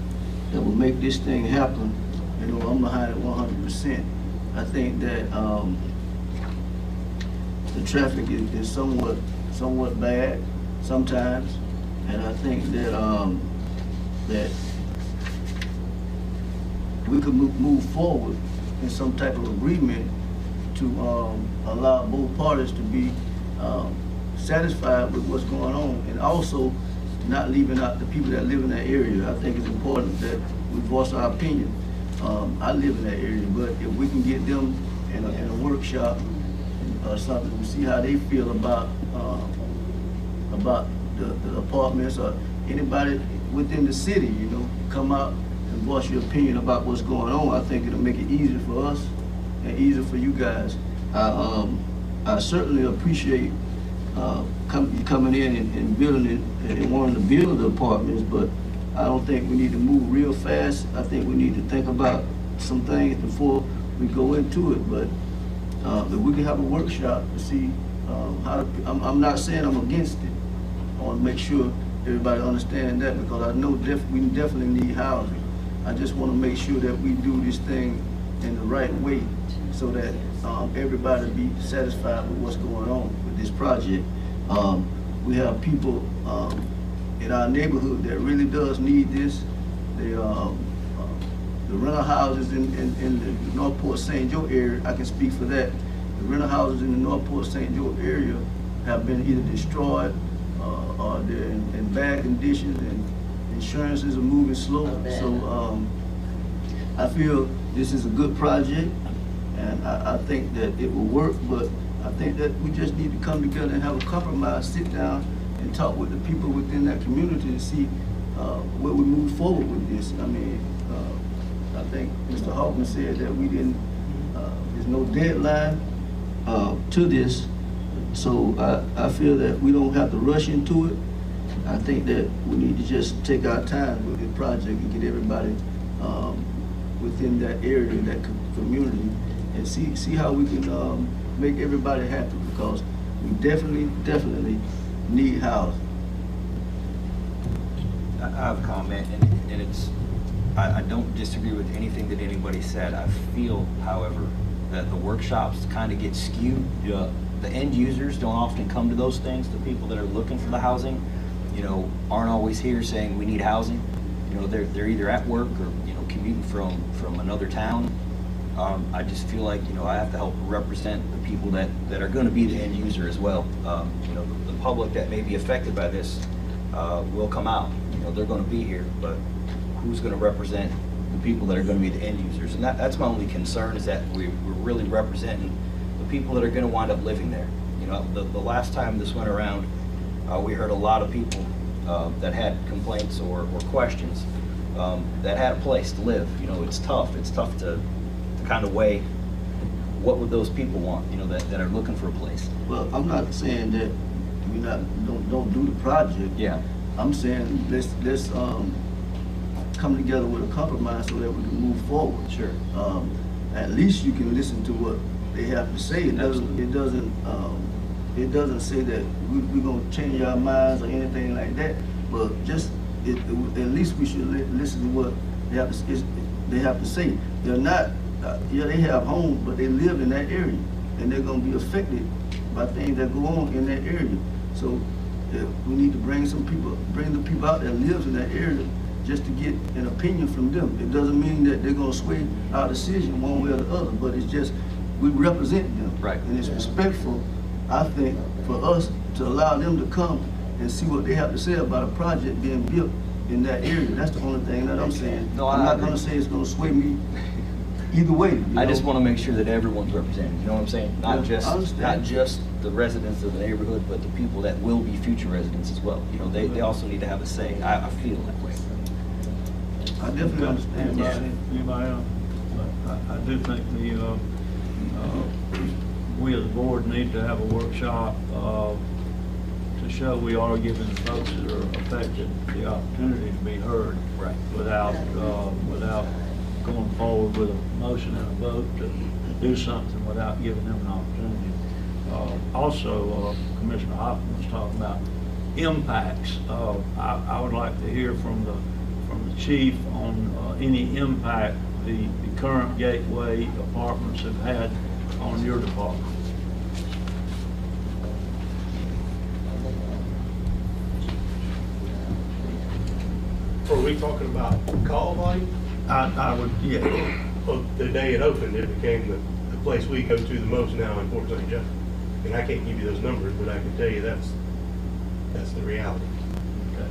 B: that will make this thing happen, you know, I'm behind it 100%. I think that the traffic is somewhat bad sometimes, and I think that that we could move forward in some type of agreement to allow both parties to be satisfied with what's going on, and also not leaving out the people that live in that area. I think it's important that we voice our opinion. I live in that area, but if we can get them in a workshop or something, to see how they feel about the apartments, or anybody within the city, you know, come out and voice your opinion about what's going on. I think it'll make it easier for us and easier for you guys. I certainly appreciate coming in and building it and wanting to build the apartments, but I don't think we need to move real fast. I think we need to think about some things before we go into it. But if we can have a workshop to see how to, I'm not saying I'm against it. I want to make sure everybody understands that, because I know we definitely need housing. I just want to make sure that we do this thing in the right way so that everybody be satisfied with what's going on with this project. We have people in our neighborhood that really does need this. The rental houses in the Northport St. Joe area, I can speak for that. The rental houses in the Northport St. Joe area have been either destroyed or they're in bad conditions, and insurances are moving slow. So I feel this is a good project, and I think that it will work, but I think that we just need to come together and have a compromise, sit down and talk with the people within that community and see where we move forward with this. I mean, I think Mr. Hoffman said that we didn't, there's no deadline to this. So I feel that we don't have to rush into it. I think that we need to just take our time with the project and get everybody within that area, that community, and see how we can make everybody happy, because we definitely need housing.
E: I have a comment, and it's, I don't disagree with anything that anybody said. I feel, however, that the workshops kind of get skewed. The end users don't often come to those things. The people that are looking for the housing, you know, aren't always here saying we need housing. You know, they're either at work or, you know, commuting from another town. I just feel like, you know, I have to help represent the people that are going to be the end user as well. You know, the public that may be affected by this. will come out. You know, they're gonna be here, but who's gonna represent the people that are gonna be the end users? And that's my only concern, is that we're really representing the people that are gonna wind up living there. You know, the last time this went around, we heard a lot of people that had complaints or questions that had a place to live. You know, it's tough to kind of weigh what would those people want, you know, that are looking for a place.
B: Well, I'm not saying that we don't do the project.
E: Yeah.
B: I'm saying let's come together with a compromise so that we can move forward.
E: Sure.
B: At least you can listen to what they have to say. It doesn't say that we're gonna change our minds or anything like that. But just at least we should listen to what they have to say. They're not. They have homes, but they live in that area, and they're gonna be affected by things that go on in that area. So we need to bring the people out that lives in that area just to get an opinion from them. It doesn't mean that they're gonna sway our decision one way or the other, but it's just we represent them.
E: Right.
B: And it's respectful, I think, for us to allow them to come and see what they have to say about a project being built in that area. That's the only thing that I'm saying.
E: No,
B: I'm
E: I
B: not
E: agree.
B: gonna say it's gonna sway me either way. You
E: I just
B: know?
E: want to make sure that everyone's represented, you know what I'm saying?
B: Yeah, I understand.
E: Not just the residents of the neighborhood, but the people that will be future residents as well. You know, they also need to have a say. I feel that way.
B: I definitely understand.
A: Anybody else? I do think we as a board need to have a workshop to show we are giving the folks that are affected the opportunity to be heard.
E: Right.
A: Without going forward with a motion and a vote to do something without giving them an opportunity. Also, Commissioner Hoffman was talking about impacts. I would like to hear from the chief on any impact the current Gateway apartments have had on your department.
K: Are we talking about call volume?
A: I would, yeah.
K: Well, the day it opened, it became the place we go to the most now in Fort St. Joe. And I can't give you those numbers, but I can tell you that's the reality.
A: Okay.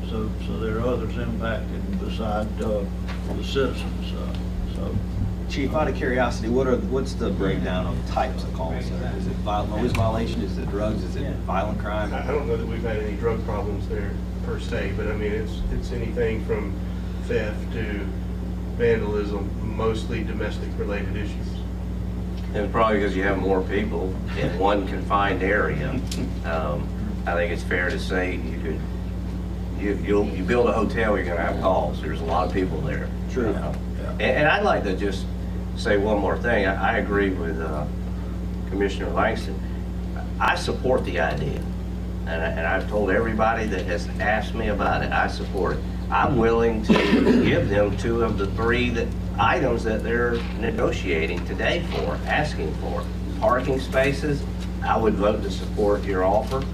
A: So there are others impacted beside the citizens. So
E: Chief, out of curiosity, what's the breakdown of types of calls? Is it noise violation? Is it drugs? Is it violent crime?
K: I don't know that we've had any drug problems there per se, but I mean, it's anything from theft to vandalism, mostly domestic related issues.
H: And probably because you have more people in one confined area, I think it's fair to say you build a hotel, you're gonna have calls. There's a lot of people there.
E: True.
H: You know? And I'd like to just say one more thing. I agree with Commissioner Langston. I support the idea. And I've told everybody that has asked me about it, I support it. I'm willing to give them 2 of the 3 items that they're negotiating today for, asking for. Parking spaces, I would vote to support your offer.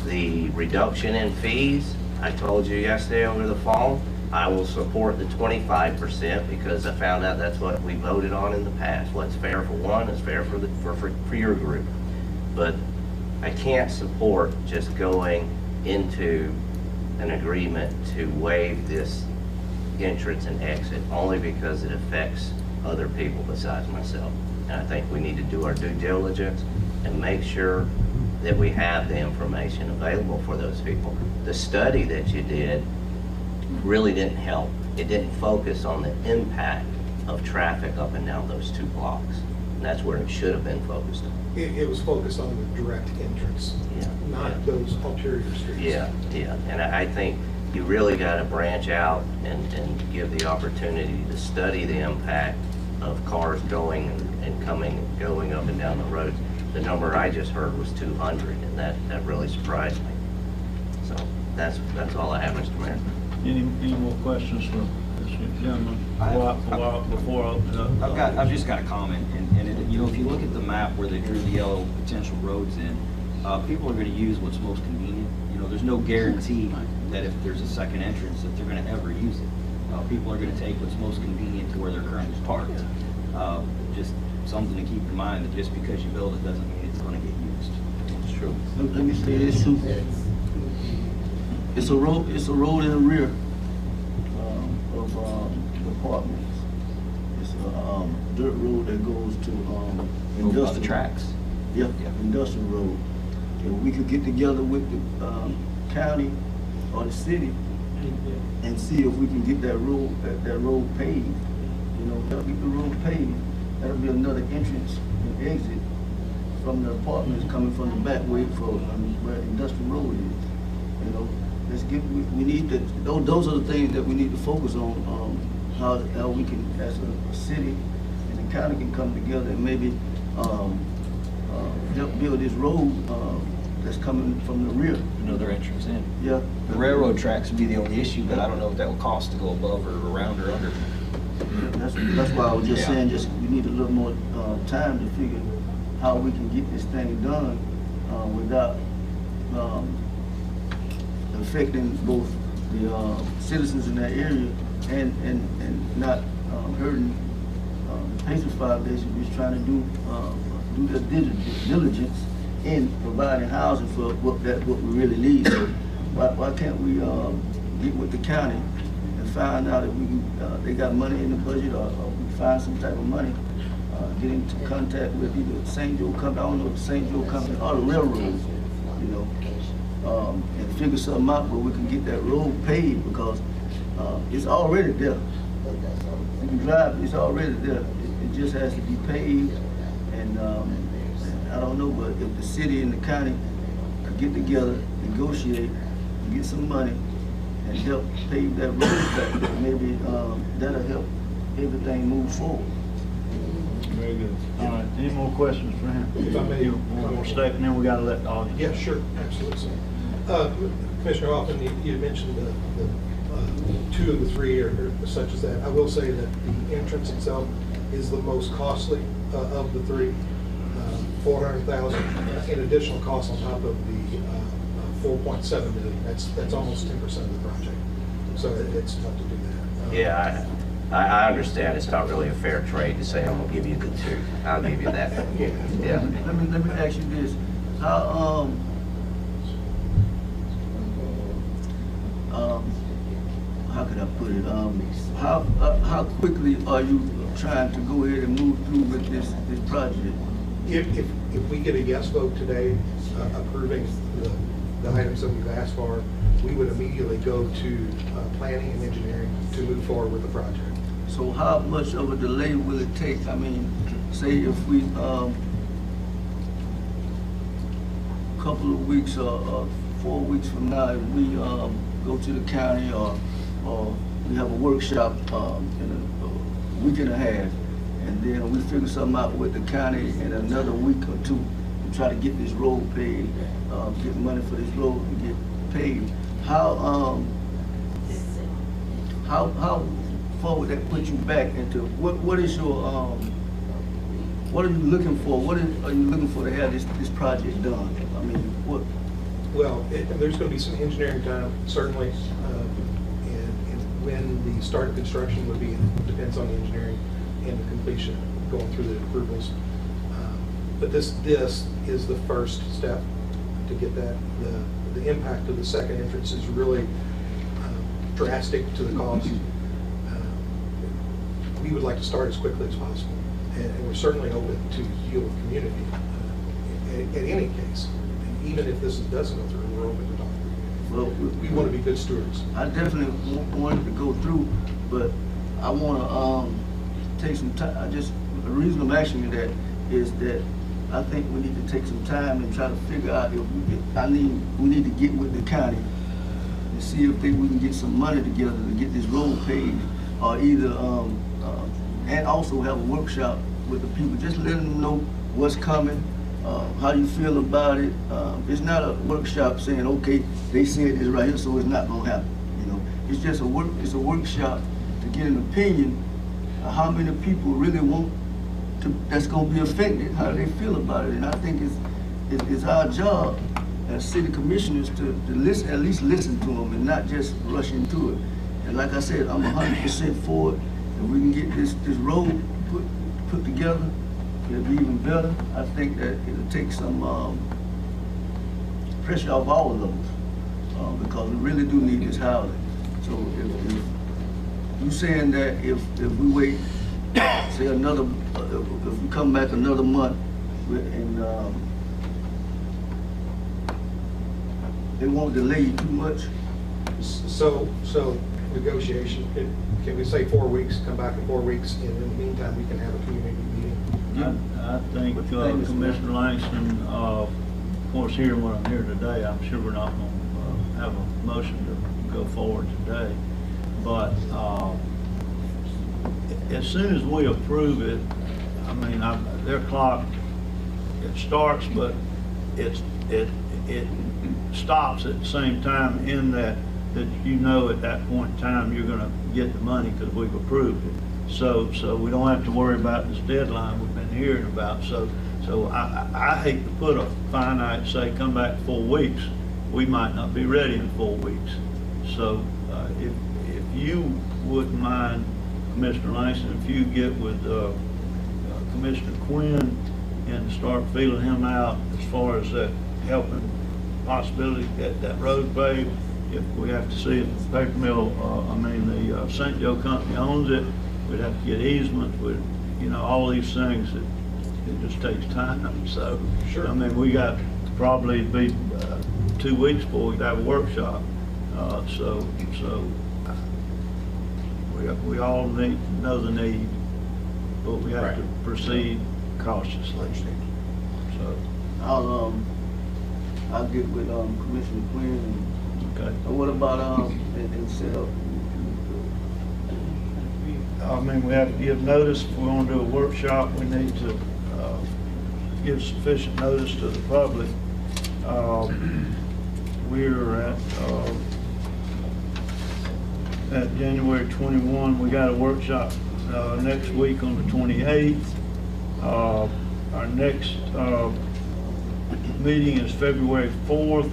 H: The reduction in fees, I told you yesterday over the phone, I will support the 25% because I found out that's what we voted on in the past. What's fair for one is fair for your group. But I can't support just going into an agreement to waive this entrance and exit only because it affects other people besides myself. And I think we need to do our due diligence and make sure that we have the information available for those people. The study that you did really didn't help. It didn't focus on the impact of traffic up and down those 2 blocks. And that's where it should have been focused on.
K: It was focused on the direct entrance, not those ulterior streets.
H: Yeah. And I think you really got to branch out and give the opportunity to study the impact of cars going and coming and going up and down the roads. The number I just heard was 200, and that really surprised me. So that's all I have, Mr. Mayor.
A: any more questions for this gentleman before I open it up?
E: I've just got a comment, and it, you know, if you look at the map where they drew the yellow potential roads in, people are going to use what's most convenient. You know, there's no guarantee that if there's a second entrance that they're going to ever use it. People are going to take what's most convenient to where they're currently parked. Just something to keep in mind, that just because you build it doesn't mean it's going to get used.
H: It's true.
B: Let me say this too. It's a road in the rear of the apartments. It's a dirt road that goes to
E: By
B: industrial.
E: the tracks.
B: Yeah,
E: Yeah.
B: industrial road. If we could get together with the county or the city and see if we can get that road paved. You know, get the road paved, that'll be another entrance and exit from the apartments coming from the back way for where the industrial road is. You know, we need to, those are the things that we need to focus on, how we can, as a city and the county can come together and maybe help build this road that's coming from the rear.
E: Another entrance in.
B: Yeah.
E: The railroad tracks would be the only issue, but I don't know what that will cost to go above or around or under.
B: That's why I was just
E: Yeah.
B: saying, we need a little more time to figure how we can get this thing done without affecting both the citizens in that area and not hurting the Pacer Foundation, which is trying to do their diligence in providing housing for what we really need. So why can't we get with the county and find out if we can, they got money in the budget, or we find some type of money, get into contact with either St. Joe Company, I don't know if St. Joe Company or the railroad, you know, and figure something out where we can get that road paved, because it's already there. You can drive, it's already there. It just has to be paved, and I don't know, but if the city and the county could get together, negotiate, and get some money, and help pave that road back, maybe that'll help everything move forward.
A: Very good. All right, any more questions for him?
J: If I may-
A: One more statement, then we gotta let the audience.
J: Yeah, sure, absolutely. Commissioner Hoffman, you had mentioned the 2 of the 3 are such as that. I will say that the entrance itself is the most costly of the 3. $400,000 in additional costs on top of the $4.7 million. That's almost 10% of the project. So it's tough to do that.
H: Yeah, I understand it's not really a fair trade to say I'm gonna give you the 2. I'll give you that. Yeah.
B: Let me ask you this: how could I put it? How quickly are you trying to go ahead and move through with this project?
J: If we get a yes vote today approving the items that we've asked for, we would immediately go to planning and engineering to move forward with the project.
B: So how much of a delay will it take? I mean, say if we, couple of weeks or 4 weeks from now, if we go to the county or we have a workshop in a week and a half, and then we figure something out with the county in another week or 2 to try to get this road paved, get money for this road to get paved. How far would that put you back into, what is your, what are you looking for? What are you looking for to have this project done? I mean, what?
J: Well, there's going to be some engineering time, certainly, and when the start of construction would be, depends on the engineering and the completion, going through the approvals. But this is the first step to get that. The impact of the second entrance is really drastic to the cost. We would like to start as quickly as possible, and we're certainly open to deal with community in any case. And even if this doesn't go through, we're open to talk.
B: Well,
J: We want to be good stewards.
B: I definitely wanted to go through, but I want to take some time. The reason I'm asking you that is that I think we need to take some time and try to figure out if we need to get with the county and see if we can get some money together to get this road paved, or either and also have a workshop with the people, just letting them know what's coming, how you feel about it. It's not a workshop saying, okay, they said this right here, so it's not gonna happen. You know, it's just a workshop to get an opinion of how many people really want to, that's gonna be affected, how they feel about it. And I think it's our job as city commissioners to listen, at least listen to them and not just rush into it. And like I said, I'm 100% for it. If we can get this road put together, it'll be even better. I think that it'll take some pressure off all of those. because we really do need this housing. So if you saying that if we wait, say another, if we come back another month and they won't delay you too much?
J: So negotiation, can we say 4 weeks, come back in 4 weeks, and in the meantime, we can have a community meeting?
A: I think Commissioner Langston, of course, hearing what I'm hearing today, I'm sure we're not going to have a motion to go forward today. But as soon as we approve it, I mean, their clock, it starts, but it stops at the same time in that you know at that point in time you're going to get the money because we've approved it. So we don't have to worry about this deadline we've been hearing about. So I hate to put a finite, say, come back 4 weeks. We might not be ready in 4 weeks. So if you wouldn't mind, Commissioner Langston, if you get with Commissioner Quinn and start feeling him out as far as that helping possibility get that road paved. If we have to see if the paper mill, the St. Joe company owns it, we'd have to get easements with, all these things that it just takes time. So,
J: Sure.
A: I mean, we got probably be 2 weeks before we have a workshop. So we all know the need, but we have to proceed cautiously. So,
B: I'll get with Commissioner Quinn.
A: okay.
B: And what about and set up?
A: I mean, we have to give notice. If we want to do a workshop, we need to give sufficient notice to the public. We're at January 21. We got a workshop next week on the 28th. Our next meeting is February 4th.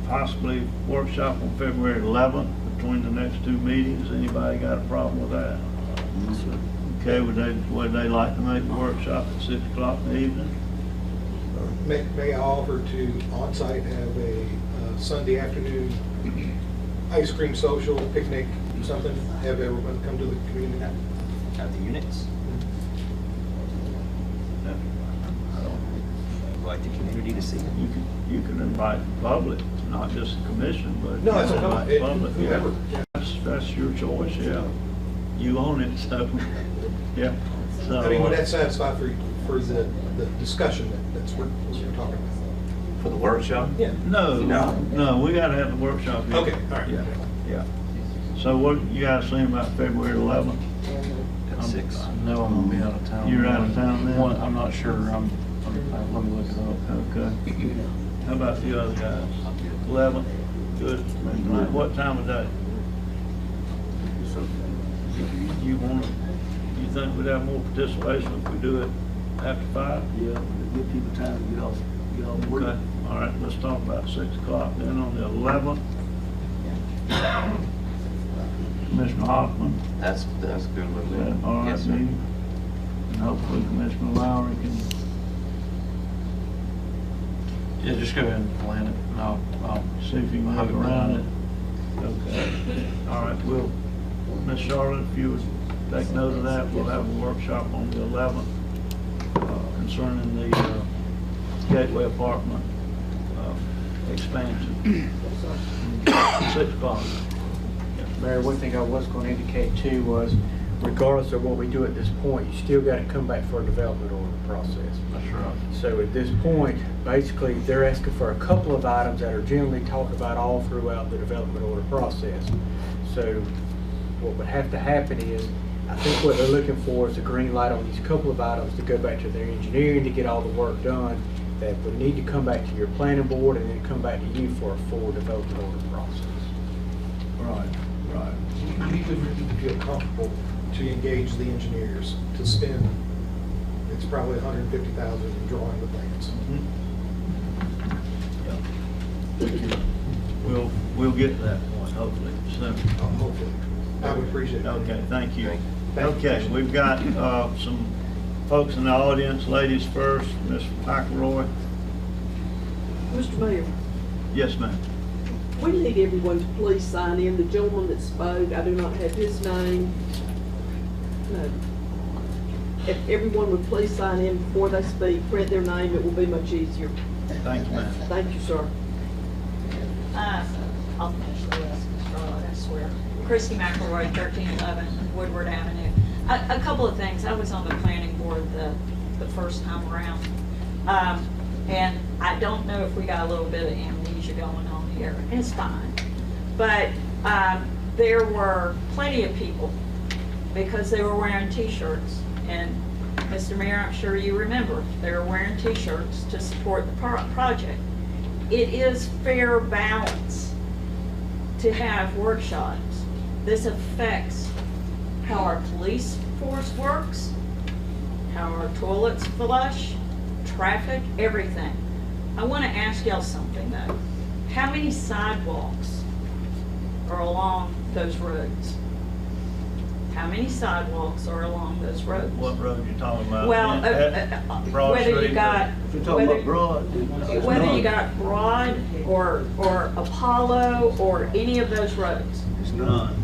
A: Possibly workshop on February 11th between the next 2 meetings. Anybody got a problem with that? Okay, would they like to make the workshop at 6 o'clock in the evening?
J: May I offer to on-site have a Sunday afternoon ice cream social, picnic, something, have everyone come to the community?
E: At the units, like the community to see it.
A: You can invite the public, not just the commission, but
J: No,
A: you
J: it's
A: can
J: okay.
A: invite the public.
J: Whoever.
A: That's your choice, yeah. You own it, so, yeah. So,
J: I mean, would that satisfy for the discussion that's what we're talking about?
H: For the workshop?
J: Yeah.
A: No, we gotta have the workshop here.
J: Okay, all right.
A: Yeah. So what, you guys saying about February 11th?
E: At 6.
G: No, I'm gonna be out of town.
A: You're out of town then?
G: I'm not sure. Let me look it up.
A: Okay. How about the other guys? 11th? Good. What time of day? You think we'd have more participation if we do it after 5?
B: Yeah, give people time to get off work.
A: Okay, all right, let's talk about 6 o'clock then on the 11th. Commissioner Hoffman,
H: That's good with
A: is
H: me.
A: that all right
H: Yes,
A: with
H: sir.
A: you? And hopefully Commissioner Lowry can,
G: Yeah, just go ahead and plan it. And I'll
A: see if you can
G: hug
A: move
G: it
A: around
G: down.
A: it. Okay, all right, Miss Charlotte, if you would take note of that, we'll have a workshop on the 11th concerning the Gateway Apartment expansion. 6 o'clock.
F: Mayor, one thing I was going to indicate too was, regardless of what we do at this point, you still got to come back for a development order process.
G: That's right.
F: So at this point, basically, they're asking for a couple of items that are generally talked about all throughout the development order process. So what would have to happen is, I think what they're looking for is a green light on these couple of items to go back to their engineering to get all the work done, that would need to come back to your planning board and then come back to you for a full development order process.
A: Right.
J: We would feel comfortable to engage the engineers to spend, it's probably $150,000 in drawing the plans.
A: We'll get to that point hopefully soon.
J: Hopefully. I would appreciate it.
A: Okay, thank you.
J: Thank you.
A: Okay, we've got some folks in the audience. Ladies first, Ms. McElroy.
L: Mr. Mayor,
A: Yes, ma'am.
L: we need everyone to please sign in. The gentleman that spoke, I do not have his name. No. If everyone would please sign in before they speak, print their name, it will be much easier.
A: Thank you, ma'am.
L: Thank you, sir.
M: I'll finish the list, Mr. Rowland, I swear. Christy McElroy, 1311 Woodward Avenue. A couple of things. I was on the planning board the first time around. And I don't know if we got a little bit of amnesia going on here. It's fine. But there were plenty of people because they were wearing T-shirts. And Mr. Mayor, I'm sure you remember, they were wearing T-shirts to support the project. It is fair balance to have workshops. This affects how our police force works, how our toilets flush, traffic, everything. I want to ask y'all something though. How many sidewalks are along those roads? How many sidewalks are along those roads?
A: What road you talking about?
M: Well,
A: Broad
M: whether
A: Street
M: you got,
B: If you're talking about Broad,
M: whether you got Broad or Apollo or any of those roads.
A: It's none.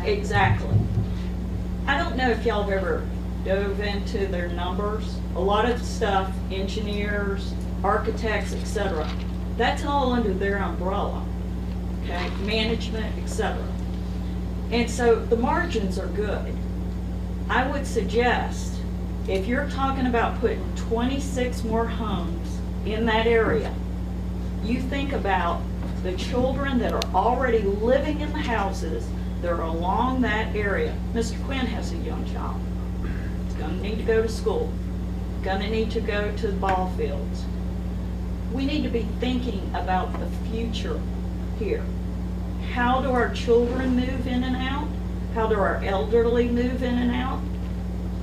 M: Exactly. I don't know if y'all have ever dove into their numbers. A lot of stuff, engineers, architects, etc., that's all under their umbrella, okay? Management, etc. And so the margins are good. I would suggest, if you're talking about putting 26 more homes in that area, you think about the children that are already living in the houses that are along that area. Mr. Quinn has a young child. He's gonna need to go to school, gonna need to go to the ball fields. We need to be thinking about the future here. How do our children move in and out? How do our elderly move in and out?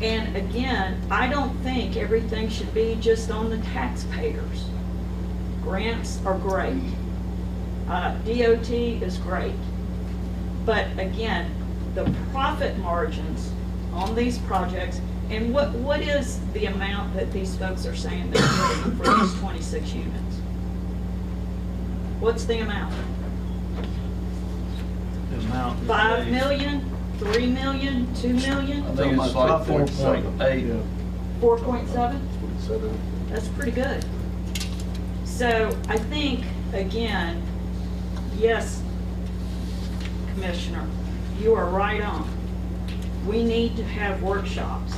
M: And again, I don't think everything should be just on the taxpayers. Grants are great. DOT is great. But again, the profit margins on these projects, and what is the amount that these folks are saying they're getting for these 26 units? What's the amount?
A: The amount.
M: 5 million, 3 million, 2 million,
G: I think it's like 4.8.
M: 4.7? That's pretty good. So I think, again, yes, Commissioner, you are right on. We need to have workshops.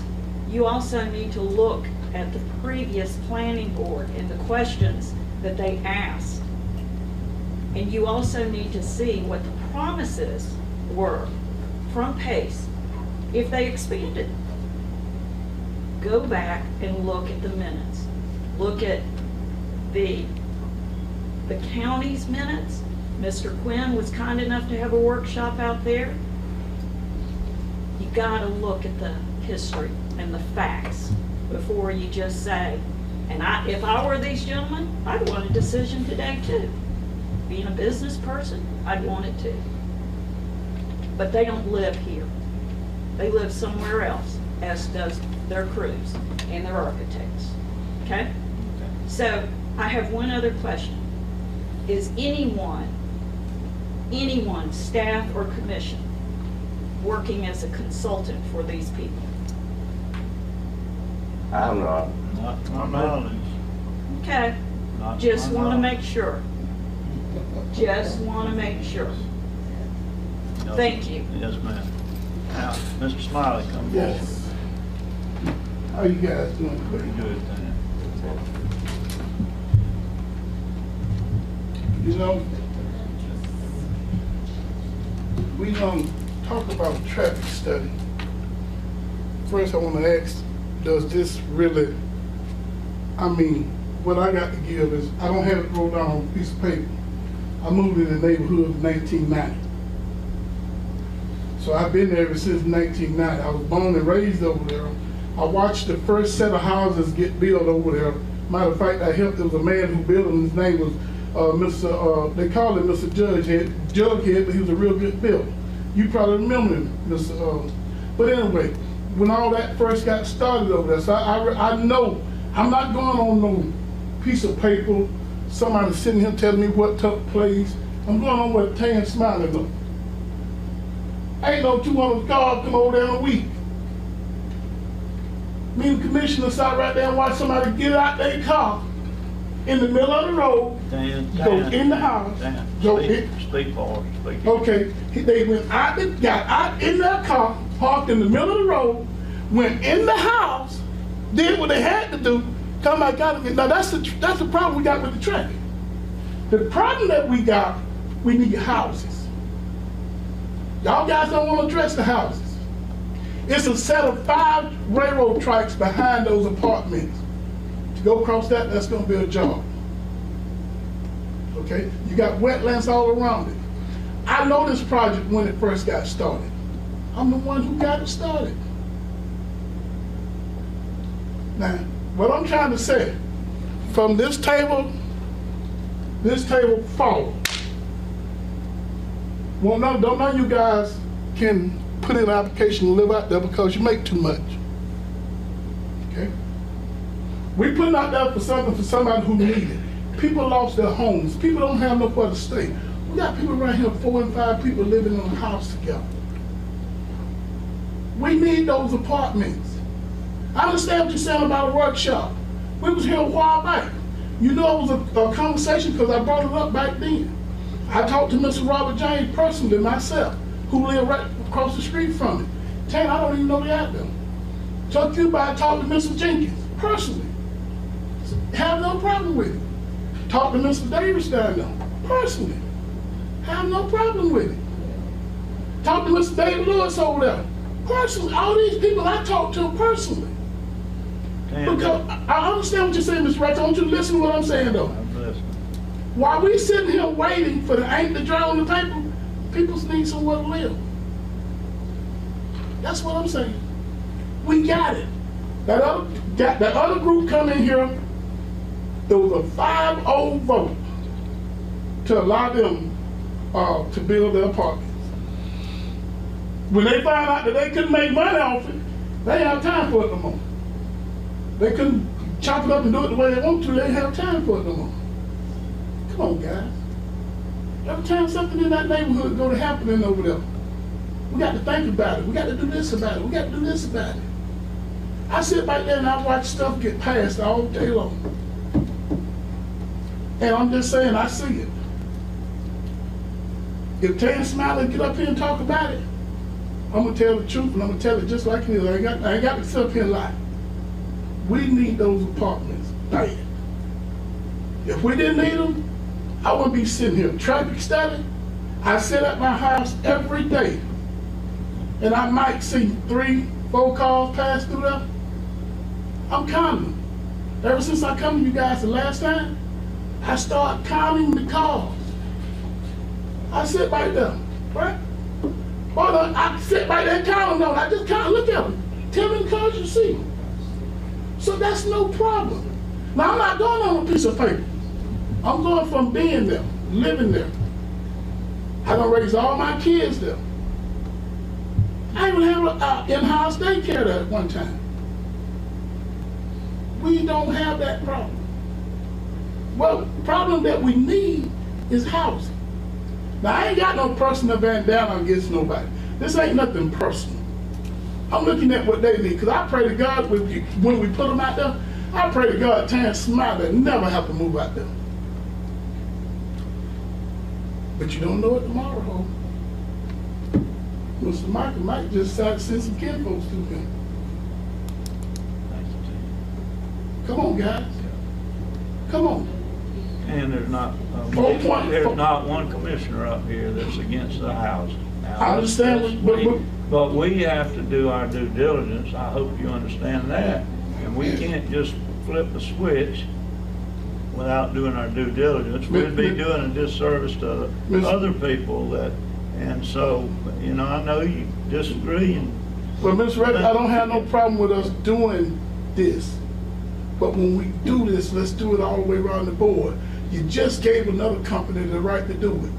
M: You also need to look at the previous planning board and the questions that they asked. And you also need to see what the promises were from PACE if they expanded. Go back and look at the minutes. Look at the county's minutes. Mr. Quinn was kind enough to have a workshop out there. You gotta look at the history and the facts before you just say, and if I were these gentlemen, I'd want a decision today too. Being a business person, I'd want it too. But they don't live here. They live somewhere else, as does their crews and their architects, okay? So I have one other question. Is anyone, staff or commission, working as a consultant for these people?
H: I'm not.
A: Not to my knowledge.
M: Okay,
A: Not to
M: just
A: my
M: want to
A: knowledge.
M: make sure. Just want to make sure.
A: No.
M: Thank you.
A: Yes, ma'am. Now, Mr. Smiley, come forward.
N: Yes. How you guys doing?
A: Pretty good, then.
N: You know, we talk about traffic study. First, I want to ask, does this really, what I got to give is, I don't have it wrote down on a piece of paper. I moved in the neighborhood in 1990. So I've been there ever since 1990. I was born and raised over there. I watched the first set of houses get built over there. Matter of fact, I helped, there was a man who built them. His name was they called him Mr. Jughead, but he was a real good builder. You probably remember him, Mr. But anyway, when all that first got started over there, so I know, I'm not going on no piece of paper, somebody sitting here telling me what took place. I'm going on with Tan Smiley though. Ain't no 200 cars come over there in a week. Me and the commissioner sat right there and watched somebody get out their car in the middle of the road, go in the house, go in.
A: Speak for it, speak.
N: Okay, they went out, got out in their car, parked in the middle of the road, went in the house, did what they had to do, come back out again. Now that's the problem we got with the traffic. The problem that we got, we need houses. Y'all guys don't want to address the houses. It's a set of 5 railroad tracks behind those apartments. To go across that, that's gonna be a job. Okay, you got wetlands all around it. I know this project when it first got started. I'm the one who got it started. Now, what I'm trying to say, from this table forward, well, no, don't none of you guys can put in an application and live out there because you make too much. Okay? We putting out there for something for somebody who needs it. People lost their homes. People don't have nowhere to stay. We got people right here, 4 and 5 people living in a house together. We need those apartments. I understand what you're saying about a workshop. We was here a while back. You know it was a conversation because I brought it up back then. I talked to Mr. Robert James personally myself, who lived right across the street from me. Tan, I don't even know the out there. Talked to you about talking to Mr. Jenkins personally. Have no problem with it. Talked to Mr. Davis down there personally. Have no problem with it. Talked to Mr. David Lewis over there personally. All these people I talked to personally. Because I understand what you're saying, Mr. Rex. I want you to listen to what I'm saying though.
A: I'm listening.
N: While we sitting here waiting for the ink to dry on the paper, people need somewhere to live. That's what I'm saying. We got it. That other group come in here, there was a 5-0 vote to allow them to build their apartments. When they found out that they couldn't make money off it, they didn't have time for it no more. They couldn't chop it up and do it the way they want to, they didn't have time for it no more. Come on, guys. Every time something in that neighborhood go to happening over there, we got to think about it. We got to do this about it. We got to do this about it. I sit back there and I watch stuff get passed all day long. And I'm just saying, I see it. If Tan Smiley get up here and talk about it, I'm gonna tell the truth and I'm gonna tell it just like it is. I ain't got to sit up here and lie. We need those apartments bad. If we didn't need them, I wouldn't be sitting here. Traffic study, I sit at my house every day and I might see 3-4 cars pass through there. I'm counting. Ever since I come to you guys the last time, I start counting the cars. I sit right there, right? Well, I sit right there and count them. I just count, look at them. Tell me the cars you see. So that's no problem. Now, I'm not going on a piece of paper. I'm going from being there, living there. I done raised all my kids there. I even have an in-house daycare there at one time. We don't have that problem. Well, the problem that we need is housing. Now, I ain't got no personal bandana against nobody. This ain't nothing personal. I'm looking at what they need, because I pray to God, when we put them out there, I pray to God Tan Smiley never have to move out there. But you don't know it tomorrow, ho. Mr. Michael might just decide to send some kinfolks to him. Come on, guys. Come on.
A: And there's not one commissioner up here that's against the housing. Now,
N: I understand,
A: but we have to do our due diligence. I hope you understand that. And we can't just flip the switch without doing our due diligence. We'd be doing a disservice to other people and so, you know, I know you disagree.
N: But Ms. Reddick, I don't have no problem with us doing this. But when we do this, let's do it all the way around the board. You just gave another company the right to do it.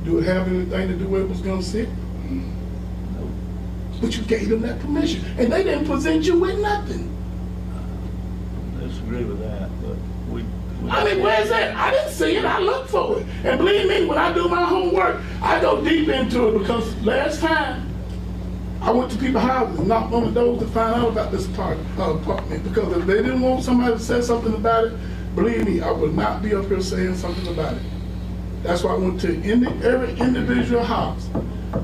N: Do it have anything to do with it was gonna sit? No. But you gave them that permission. And they didn't present you with nothing.
A: disagree with that, but we.
N: I mean, where's that? I didn't see it, I looked for it. And believe me, when I do my homework, I go deep into it, because last time, I went to people's houses and knocked on the doors to find out about this apartment, because if they didn't want somebody to say something about it, believe me, I would not be up here saying something about it. That's why I went to every individual house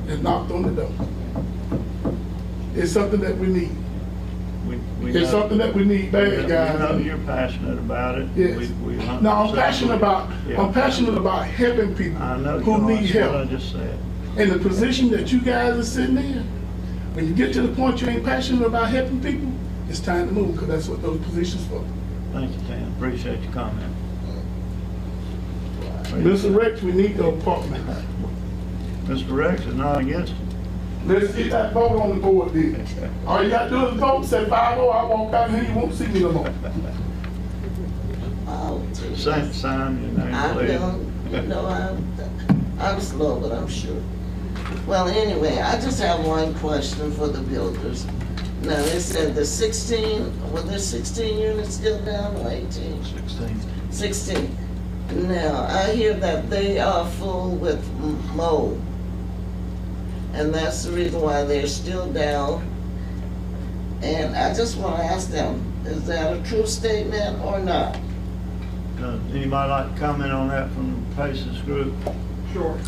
N: and knocked on the door. It's something that we need. It's something that we need bad, guys.
A: We know you're passionate about it.
N: Yes. No, I'm passionate about helping people
A: I know
N: who need
A: that's what I
N: help.
A: just said.
N: And the position that you guys are sitting in, when you get to the point you ain't passionate about helping people, it's time to move, because that's what those positions for.
A: Thank you, Tam. Appreciate your comment.
N: Mr. Rex, we need the apartment.
A: Mr. Rex is not against it.
N: Let's get that vote on the board then. All you gotta do is vote, say 5-0, I walk out here, you won't see me no more.
A: Sign your name,
O: I'm
A: please.
O: done. You know, I'm slow, but I'm sure. Well, anyway, I just have one question for the builders. Now, they said the 16, were there 16 units still down or 18?
A: 16.
O: 16. Now, I hear that they are full with mold. And that's the reason why they're still down. And I just want to ask them, is that a true statement or not?
A: Anybody like to comment on that from the Paces group?
J: Sure.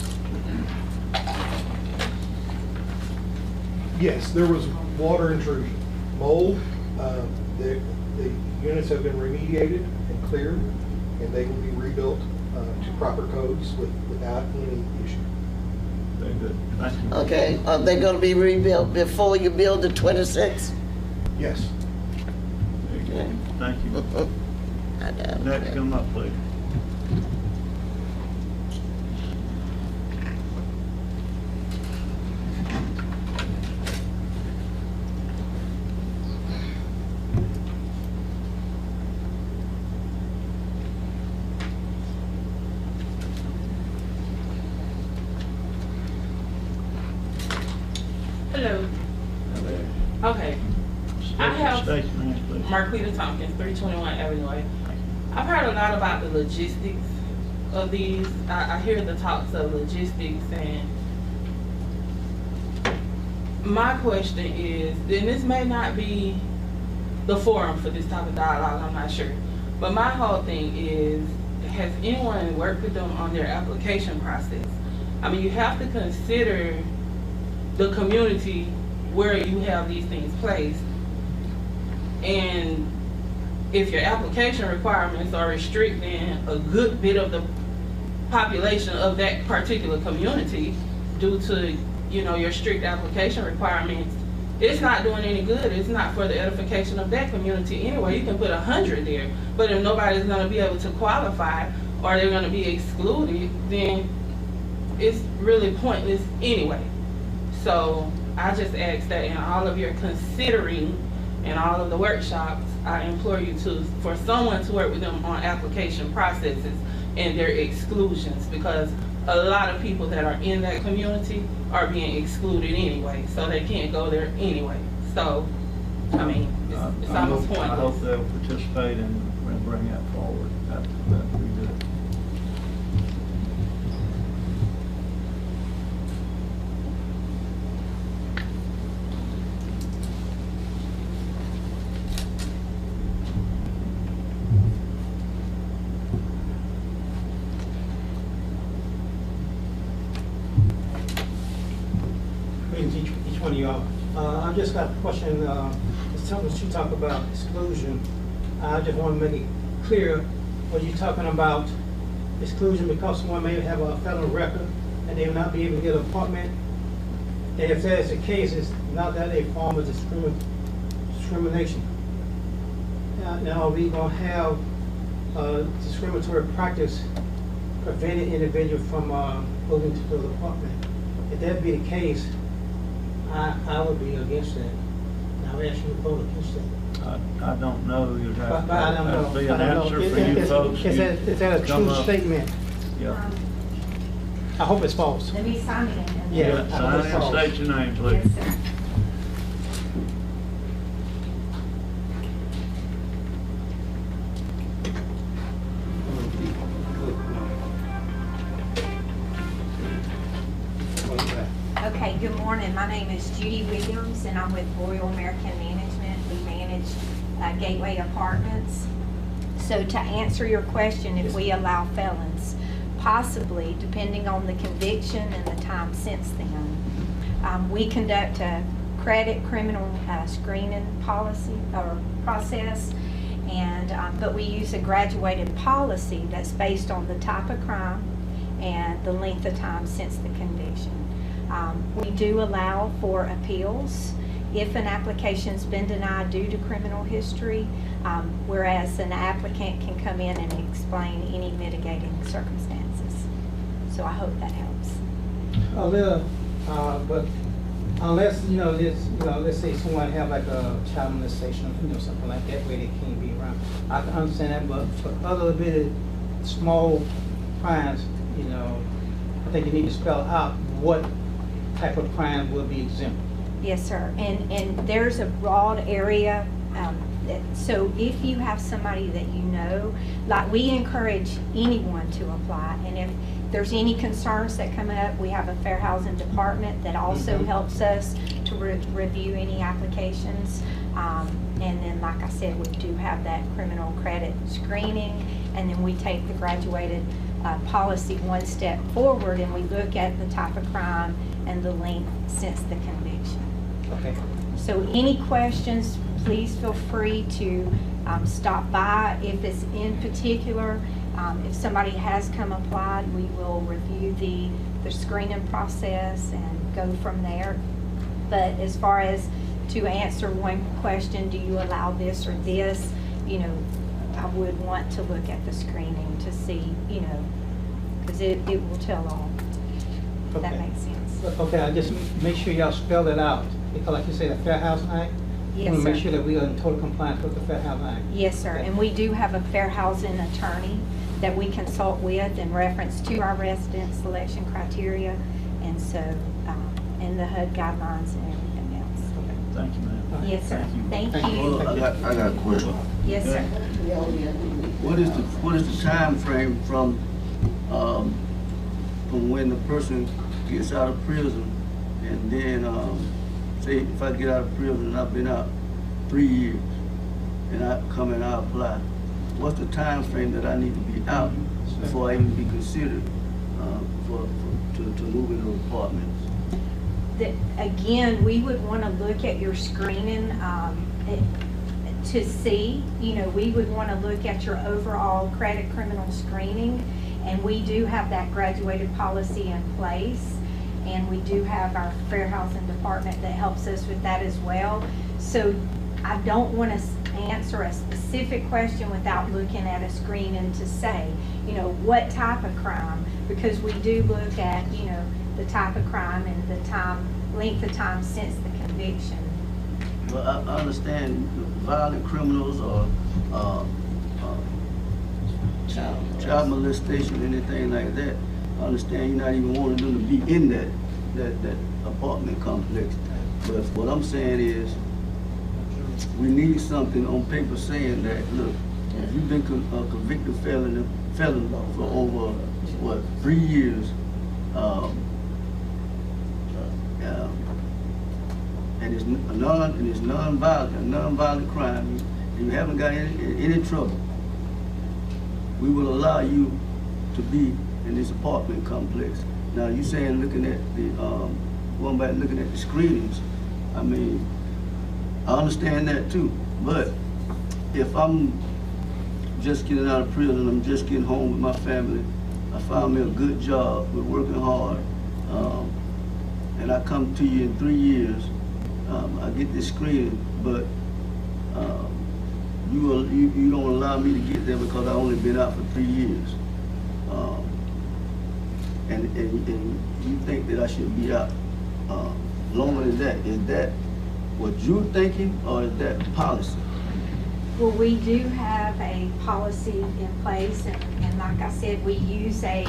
J: Yes, there was water intrusion. Mold, the units have been remediated and cleared, and they will be rebuilt to proper codes without any issue.
A: Very good. Thank you.
O: Okay, are they going to be rebuilt before you build the 26?
J: Yes.
A: Very good. Thank you.
O: I know.
A: Next, come up, please.
P: Hello. Okay. I have
A: State your name, please.
P: Marquita Tompkins, 321 Avenue. I've heard a lot about the logistics of these. I hear the talks of logistics, and my question is, and this may not be the forum for this type of dialogue, I'm not sure, but my whole thing is, has anyone worked with them on their application process? I mean, you have to consider the community where you have these things placed. And if your application requirements are restricting a good bit of the population of that particular community due to, you know, your strict application requirements, it's not doing any good. It's not for the edification of that community anyway. You can put 100 there, but if nobody's gonna be able to qualify or they're gonna be excluded, then it's really pointless anyway. So I just ask that in all of your considering and all of the workshops, I implore you for someone to work with them on application processes and their exclusions, because a lot of people that are in that community are being excluded anyway, so they can't go there anyway. So, I mean, it's almost pointless.
A: I hope they'll participate and bring that forward. That'd be good.
Q: Each one of y'all. I just got a question. It's something that you talk about exclusion. I just want to make it clear. When you're talking about exclusion because someone may have a federal record and they will not be able to get an apartment, and if that is the case, it's not that a form of discrimination. Now, are we going to have discriminatory practice preventing individual from moving to the apartment? If that be the case, I would be against that. And I would ask you to vote against that.
A: I don't know. You'd have
Q: But I don't know.
A: to be an
Q: I don't know.
A: answer for you folks.
Q: Is that a
A: Come
Q: true
A: up.
Q: statement?
A: Yeah.
Q: I hope it's false.
R: Let me sign it.
Q: Yeah, I hope
A: Sign
Q: it's
A: and
Q: false.
A: state your name, please.
R: Yes, sir. Good morning. My name is Judy Williams, and I'm with Royal American Management. We manage Gateway Apartments. So to answer your question, if we allow felons, possibly, depending on the conviction and the time since then, we conduct a credit criminal screening policy or process, and but we use a graduated policy that's based on the type of crime and the length of time since the conviction. We do allow for appeals if an application's been denied due to criminal history, whereas an applicant can come in and explain any mitigating circumstances. So I hope that helps.
Q: But unless, this, let's say someone have like a child molestation, something like that where they can't be around. I can understand that, but for other bit of small crimes, I think you need to spell out what type of crime will be exempt.
R: Yes, sir. And there's a broad area. So if you have somebody that you know, like we encourage anyone to apply, and if there's any concerns that come up, we have a fair housing department that also helps us to review any applications. And then, like I said, we do have that criminal credit screening, and then we take the graduated policy one step forward, and we look at the type of crime and the length since the conviction.
Q: Okay.
R: So any questions, please feel free to stop by. If it's in particular, if somebody has come applied, we will review the screening process and go from there. But as far as to answer one question, do you allow this or this, I would want to look at the screening to see, because it will tell all. If that makes sense.
Q: Okay, I just make sure y'all spell it out, because like you say, the Fair Housing Act,
R: Yes,
Q: we want to make
R: sir.
Q: sure that we are in total compliance with the Fair Housing Act.
R: Yes, sir. And we do have a fair housing attorney that we consult with in reference to our resident selection criteria, and so, and the HUD guidelines and everything else.
G: Thank you, ma'am.
R: Yes, sir. Thank you.
B: Well, I got a question.
R: Yes, sir.
B: What is the time frame from when the person gets out of prison, and then say if I get out of prison and I've been out 3 years and I come and I apply, what's the time frame that I need to be out before I even be considered to move into apartments?
R: Again, we would want to look at your screening to see, we would want to look at your overall credit criminal screening, and we do have that graduated policy in place, and we do have our fair housing department that helps us with that as well. So I don't want to answer a specific question without looking at a screening to say, what type of crime, because we do look at, the type of crime and the length of time since the conviction.
B: Well, I understand violent criminals or child molestation, anything like that. I understand you're not even wanting them to be in that apartment complex. But what I'm saying is, we need something on paper saying that, look, if you've been a convicted felon for over, 3 years, and it's non-violent crime, you haven't got any trouble, we will allow you to be in this apartment complex. Now, you saying looking at the screenings, I mean, I understand that too, but if I'm just getting out of prison, I'm just getting home with my family, I found me a good job, we're working hard, and I come to you in 3 years, I get this screening, but you don't allow me to get there because I've only been out for 3 years. And you think that I should be out longer than that. Is that what you're thinking, or is that policy?
R: Well, we do have a policy in place, and like I said, we use a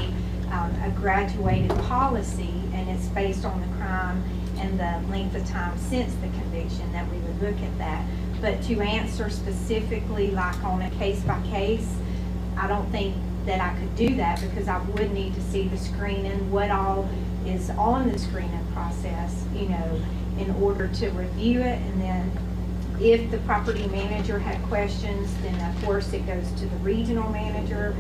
R: graduated policy, and it's based on the crime and the length of time since the conviction that we would look at that. But to answer specifically, like on a case by case, I don't think that I could do that, because I would need to see the screening, what all is on the screening process, you know, in order to review it. And then if the property manager had questions, then of course it goes to the regional manager.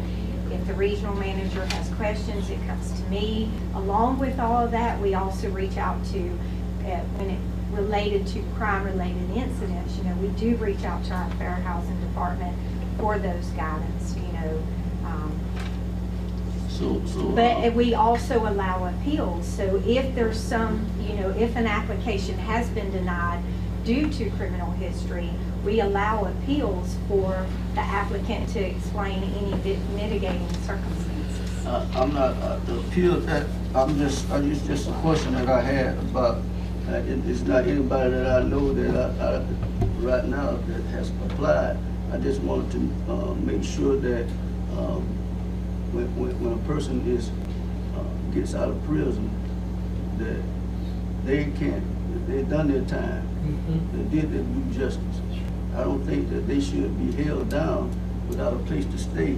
R: If the regional manager has questions, it comes to me. Along with all of that, we also reach out to, when it related to crime-related incidents, you know, we do reach out to our Fair Housing Department for those guidance, you know. But we also allow appeals. So if there's some, you know, if an application has been denied due to criminal history, we allow appeals for the applicant to explain any mitigating circumstances.
B: I'm not, the appeal that, it's just a question that I had about, it's not anybody that I know that I right now that has applied. I just wanted to make sure that when a person gets out of prison, that they've done their time. They did their due justice. I don't think that they should be held down without a place to stay.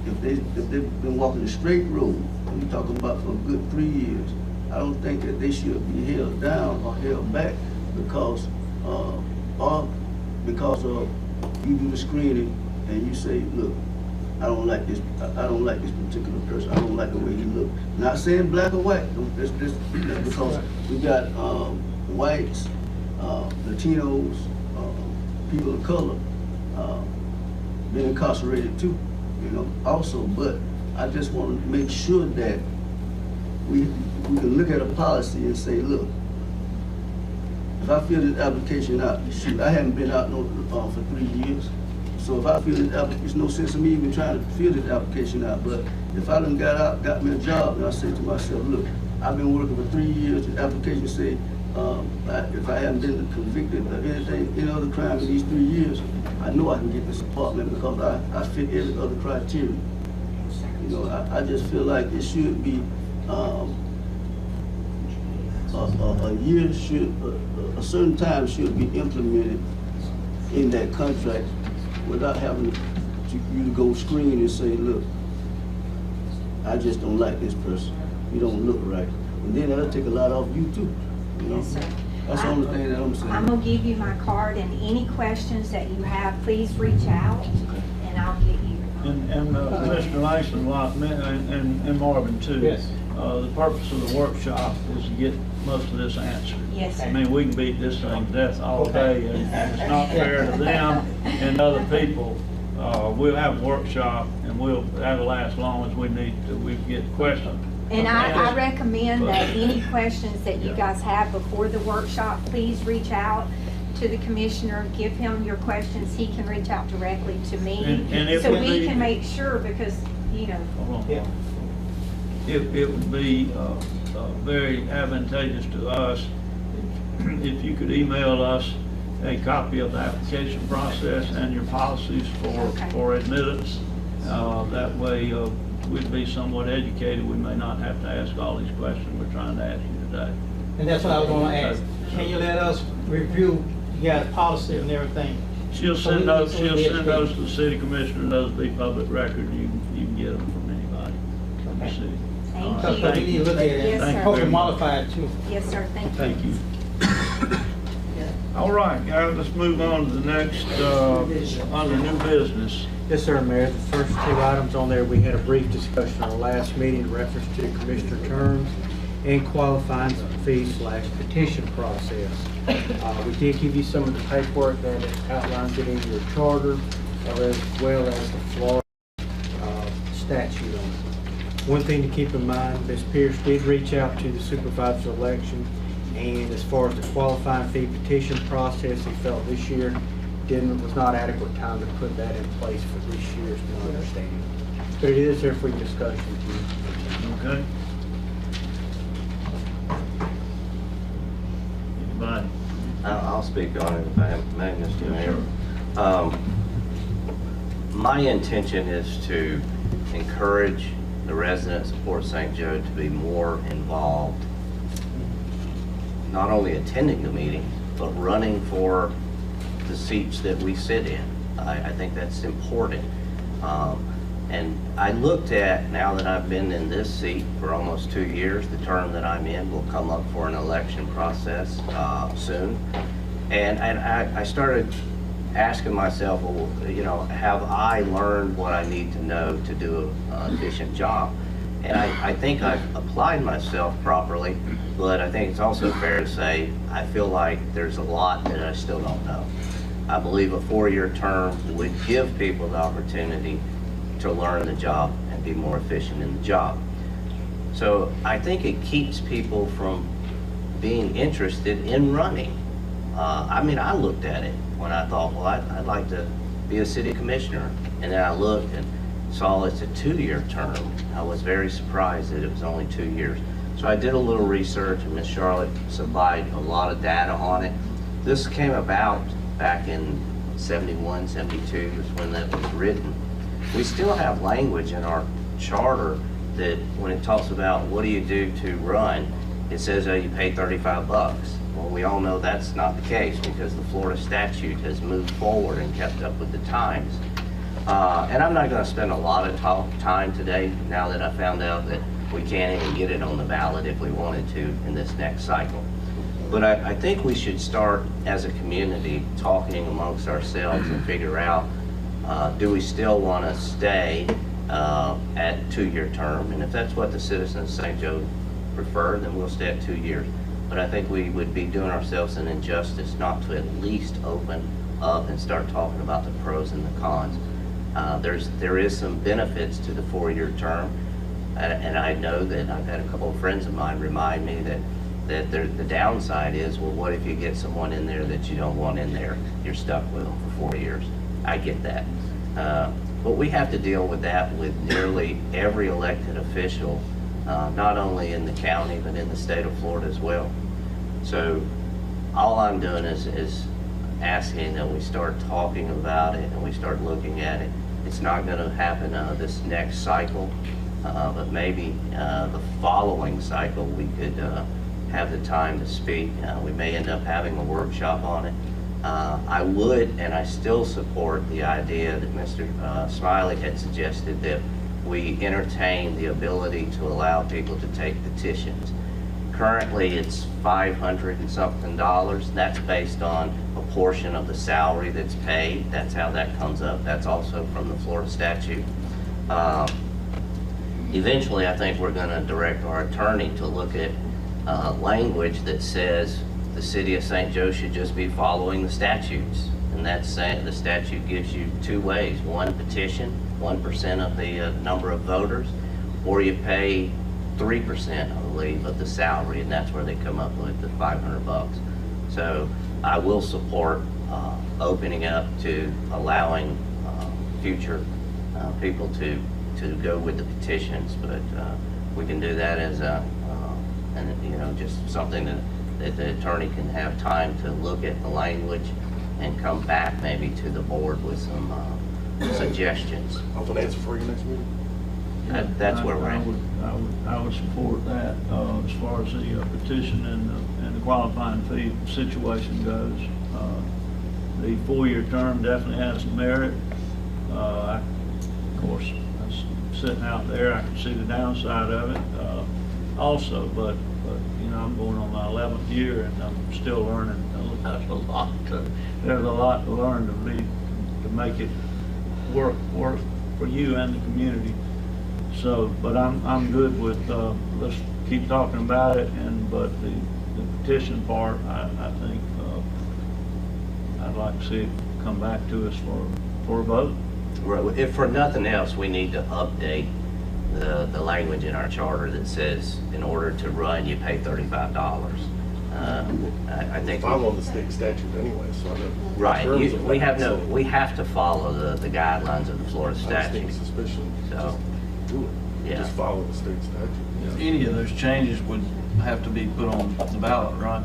B: If they've been walking a straight road, we're talking about for a good 3 years, I don't think that they should be held down or held back because of you do the screening and you say, look, I don't like this particular person. I don't like the way he looks. Not saying black or white. That's because we got whites, Latinos, people of color been incarcerated too, you know, also. But I just want to make sure that we can look at a policy and say, look, if I fill this application out, shoot, I haven't been out for 3 years. So if I fill this application, there's no sense in me even trying to fill this application out. But if I done got out, got me a job, and I say to myself, look, I've been working for 3 years, the application say, if I haven't been convicted of anything, any other crime in these 3 years, I know I can get this apartment because I fit every other criteria. You know, I just feel like it should be a year a certain time should be implemented in that contract without having you to go screen and say, look, I just don't like this person. You don't look right. And then that'll take a lot off you too. You know?
R: Yes, sir.
B: That's the only thing that I'm saying.
R: I'm gonna give you my card, and any questions that you have, please reach out, and I'll get you.
A: And Mr. Langston, and Marvin too.
Q: Yes.
A: The purpose of the workshop is to get most of this answered.
R: Yes, sir.
A: I mean, we can beat this thing to death all day, and it's not fair to them and other people. We'll have a workshop, and that'll last as long as we need to. We get questions.
R: And I recommend that any questions that you guys have before the workshop, please reach out to the commissioner, give him your questions. He can reach out directly to me.
A: And
R: so we can make sure, because, you know.
A: Hold on. It would be very advantageous to us if you could email us a copy of the application process and your policies for admittance. That way we'd be somewhat educated. We may not have to ask all these questions we're trying to ask you today.
Q: And that's what I was going to ask. Can you let us review, you got a policy and everything?
A: She'll send those to the city commissioner. Those will be public record. You can get them from anybody from the city.
R: Thank you.
Q: We need to look at it.
R: Yes, sir.
Q: Hope it modified too.
R: Yes, sir. Thank you.
A: Thank you. All right, guys, let's move on to the next, under new business.
F: Yes, sir, Mayor. The first 2 items on there, we had a brief discussion on the last meeting in reference to commissioner terms and qualifying fee/petition process. We did give you some of the paperwork that outlines it in your charter, as well as the Florida statute on it. One thing to keep in mind, Ms. Pierce did reach out to the supervisor election, and as far as the qualifying fee petition process, he felt this year was not adequate time to put that in place for this year's new understanding. But it is there for your discussion.
A: Okay. Anybody?
H: I'll speak on it if I may, Mr. Mayor. My intention is to encourage the residents of Port St. Joe to be more involved, not only attending the meeting, but running for the seats that we sit in. I think that's important. And I looked at, now that I've been in this seat for almost 2 years, the term that I'm in will come up for an election process soon. And I started asking myself, well, you know, have I learned what I need to know to do an efficient job? And I think I've applied myself properly, but I think it's also fair to say I feel like there's a lot that I still don't know. I believe a 4-year term would give people the opportunity to learn the job and be more efficient in the job. So I think it keeps people from being interested in running. I mean, I looked at it when I thought, well, I'd like to be a city commissioner. And then I looked and saw it's a 2-year term. I was very surprised that it was only 2 years. So I did a little research, and Ms. Charlotte supplied a lot of data on it. This came about back in 71, 72 is when that was written. We still have language in our charter that when it talks about what do you do to run, it says you pay 35 bucks. Well, we all know that's not the case because the Florida statute has moved forward and kept up with the times. And I'm not going to spend a lot of time today now that I found out that we can't even get it on the ballot if we wanted to in this next cycle. But I think we should start as a community talking amongst ourselves and figure out, do we still want to stay at 2-year term? And if that's what the citizens of St. Joe prefer, then we'll stay at 2 years. But I think we would be doing ourselves an injustice not to at least open up and start talking about the pros and the cons. There is some benefits to the 4-year term, and I know that I've had a couple of friends of mine remind me that the downside is, well, what if you get someone in there that you don't want in there? You're stuck with them for 4 years. I get that. But we have to deal with that with nearly every elected official, not only in the county, but in the state of Florida as well. So all I'm doing is asking that we start talking about it and we start looking at it. It's not going to happen this next cycle, but maybe the following cycle we could have the time to speak. We may end up having a workshop on it. I would, and I still support the idea that Mr. Smiley had suggested that we entertain the ability to allow people to take petitions. Currently, it's $500 and something. That's based on a portion of the salary that's paid. That's how that comes up. That's also from the Florida statute. Eventually, I think we're going to direct our attorney to look at language that says the city of St. Joe should just be following the statutes. And that's saying the statute gives you 2 ways. One, petition, 1% of the number of voters, or you pay 3%, I believe, of the salary, and that's where they come up with the 500 bucks. So I will support opening up to allowing future people to go with the petitions, but we can do that as and you know, just something that the attorney can have time to look at the language and come back maybe to the board with some suggestions.
C: I'll have an answer for you next meeting.
H: That's where we're at.
A: I would support that as far as the petition and the qualifying fee situation goes. The 4-year term definitely has some merit. Of course, sitting out there, I can see the downside of it also, but you know, I'm going on my 11th year and I'm still learning. There's a lot to learn to make it work for you and the community. So, but I'm good with let's keep talking about it, but the petition part, I think I'd like to see it come back to us for a vote.
H: Right. If for nothing else, we need to update the language in our charter that says in order to run, you pay $35. I think
C: follow the state statute anyway, so I know.
H: Right. We have to follow the guidelines of the Florida statute.
C: Suspicion.
H: So
C: do it.
H: Yeah.
C: Just follow the state statute. Yeah.
G: Any of those changes would have to be put on the ballot, right?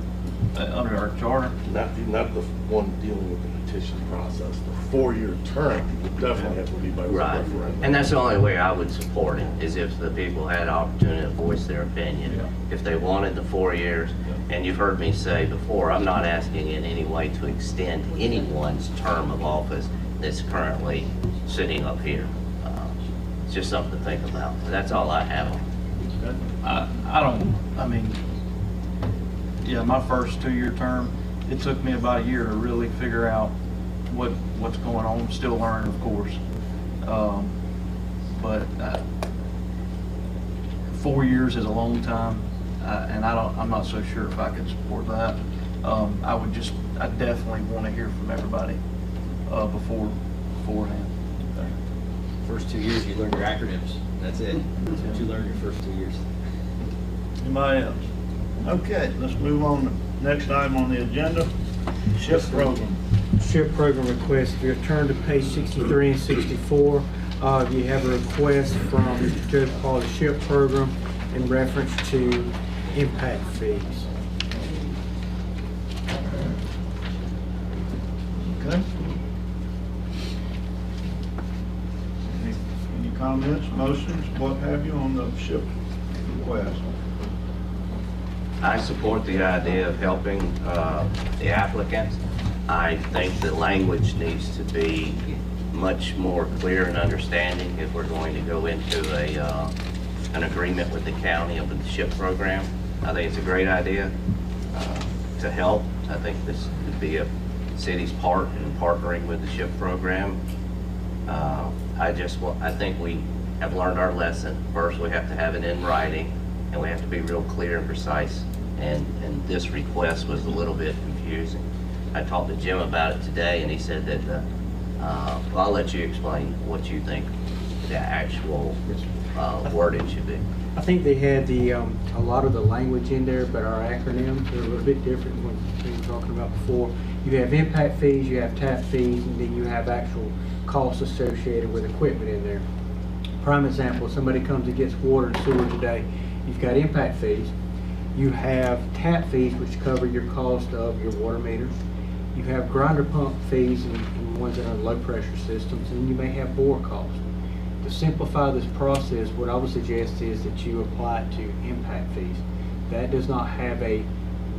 G: Under our charter?
C: Not the one dealing with the petition process. The 4-year term would definitely have to be by referendum.
H: And that's the only way I would support it, is if the people had opportunity to voice their opinion.
A: Yeah.
H: If they wanted the 4 years, and you've heard me say before, I'm not asking in any way to extend anyone's term of office that's currently sitting up here. it's just something to think about. That's all I have on it.
G: Yeah, my first 2-year term, it took me about a year to really figure out what's going on. I'm still learning, of course. But 4 years is a long time, and I'm not so sure if I could support that. I definitely want to hear from everybody beforehand.
E: First 2 years, you learn your acronyms. That's it. That's what you learn your first 2 years.
A: Anybody else? Okay, let's move on to the next item on the agenda, SHIP program.
F: SHIP program request. If you turn to page 63 and 64, you have a request from Judge Paul, the SHIP program in reference to impact fees.
A: Okay. Any comments, motions, what have you on the SHIP request?
H: I support the idea of helping the applicants. I think the language needs to be much more clear and understanding if we're going to go into an agreement with the county of the SHIP program. I think it's a great idea to help. I think this could be a city's part in partnering with the SHIP program. I think we have learned our lesson. First, we have to have it in writing, and we have to be real clear and precise. And this request was a little bit confusing. I talked to Jim about it today, and he said that, well, I'll let you explain what you think the actual wording should be.
F: I think they had a lot of the language in there, but our acronyms are a little bit different than what we were talking about before. You have impact fees, you have tap fees, and then you have actual costs associated with equipment in there. Prime example, somebody comes and gets water and sewer today, you've got impact fees. You have tap fees, which cover your cost of your water meters. You have grinder pump fees and ones that are low pressure systems, and you may have bore costs. To simplify this process, what I would suggest is that you apply it to impact fees. That does not have a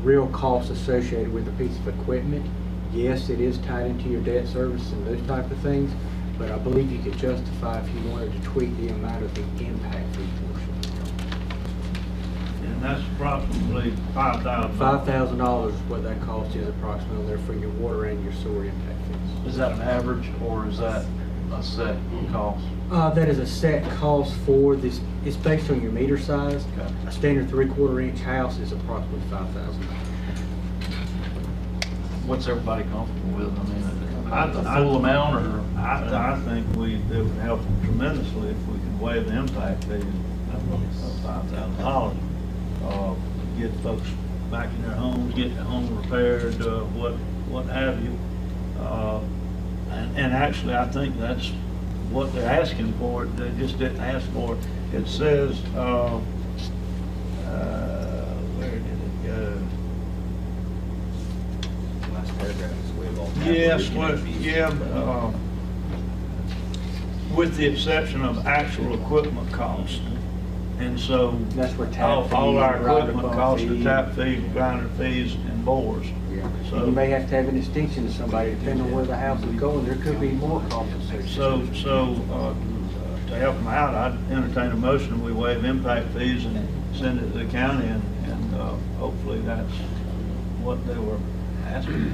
F: real cost associated with a piece of equipment. Yes, it is tied into your debt service and those type of things, but I believe you could justify if you wanted to tweak the amount of the impact fee portion.
A: And that's approximately $5,000.
F: $5,000 is what that cost is approximately there for your water and your sewer impact fees.
G: Is that an average, or is that a set cost?
F: That is a set cost for this. It's based on your meter size.
G: Okay.
F: A standard 3/4 inch house is approximately $5,000.
G: What's everybody comfortable with? I mean,
A: I
G: full amount, or?
A: I think it would help tremendously if we could waive the impact fee of $5,000. Get folks back in their homes, get their home repaired, what have you. And actually, I think that's what they're asking for. They just didn't ask for it. It says, where did it go?
E: Last paragraph is waive all.
A: Yes, with the exception of actual equipment cost. And so
F: that's where tap
A: all our
F: fees, grinder
A: equipment
F: pump
A: costs are
F: fees.
A: tap fees, grinder fees, and bores.
F: Yeah.
A: So-
F: And you may have to have a distinction to somebody, depending on where the house is going, there could be more costs associated.
A: So to help them out, I'd entertain a motion, we waive impact fees and send it to the county, and hopefully that's what they were asking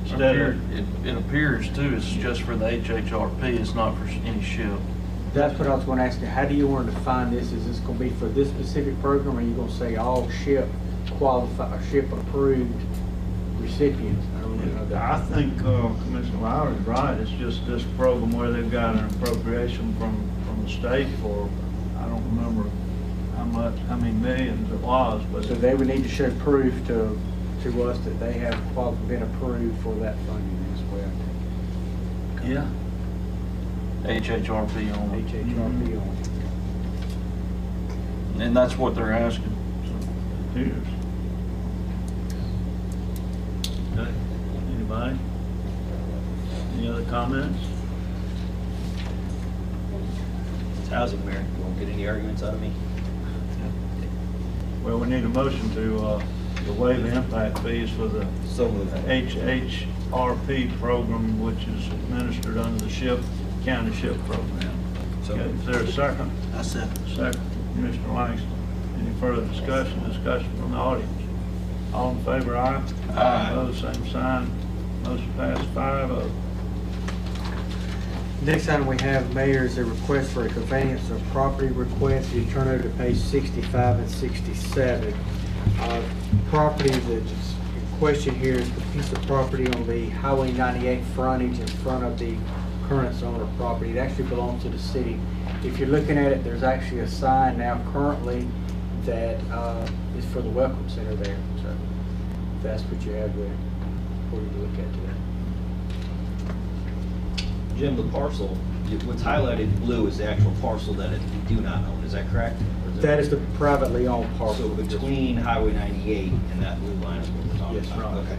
A: for.
G: It appears too, it's just for the HHRP, it's not for any SHIP.
F: That's what I was gonna ask you, how do you want to define this? Is this gonna be for this specific program, or are you gonna say all SHIP qualified, or SHIP approved recipients? I don't know that.
A: I think Commissioner Lowry is right. It's just this program where they've got an appropriation from the state for, I don't remember how many millions it was, but.
F: So they would need to show proof to us that they have been approved for that funding as well.
A: Yeah.
G: HHRP only.
F: HHRP only.
G: And that's what they're asking.
A: Here's. Okay, anybody? Any other comments?
E: It's housing, Mayor. You won't get any arguments out of me.
A: Well, we need a motion to waive the impact fees for the HHRP program, which is administered under the county SHIP program. Okay, is there a second?
B: I second.
A: Second, Commissioner Langston. Any further discussion? Discussion from the audience. All in favor, aye?
B: Aye.
A: Opposed, same sign. Motion passed 5-0.
F: Next item we have, Mayor, is a request for a conveyance of property request. You turn over to page 65 and 67. Property that's in question here is the piece of property on the Highway 98 frontage in front of the current owner property. It actually belongs to the city. If you're looking at it, there's actually a sign now currently that is for the Welcome Center there. So that's what you have there for you to look at today.
E: Jim, the parcel, what's highlighted in blue is the actual parcel that you do not own, is that correct?
F: That is the privately owned parcel.
E: So between Highway 98 and that blue line is what we're talking
F: Yes,
E: about?
F: right.
E: Okay.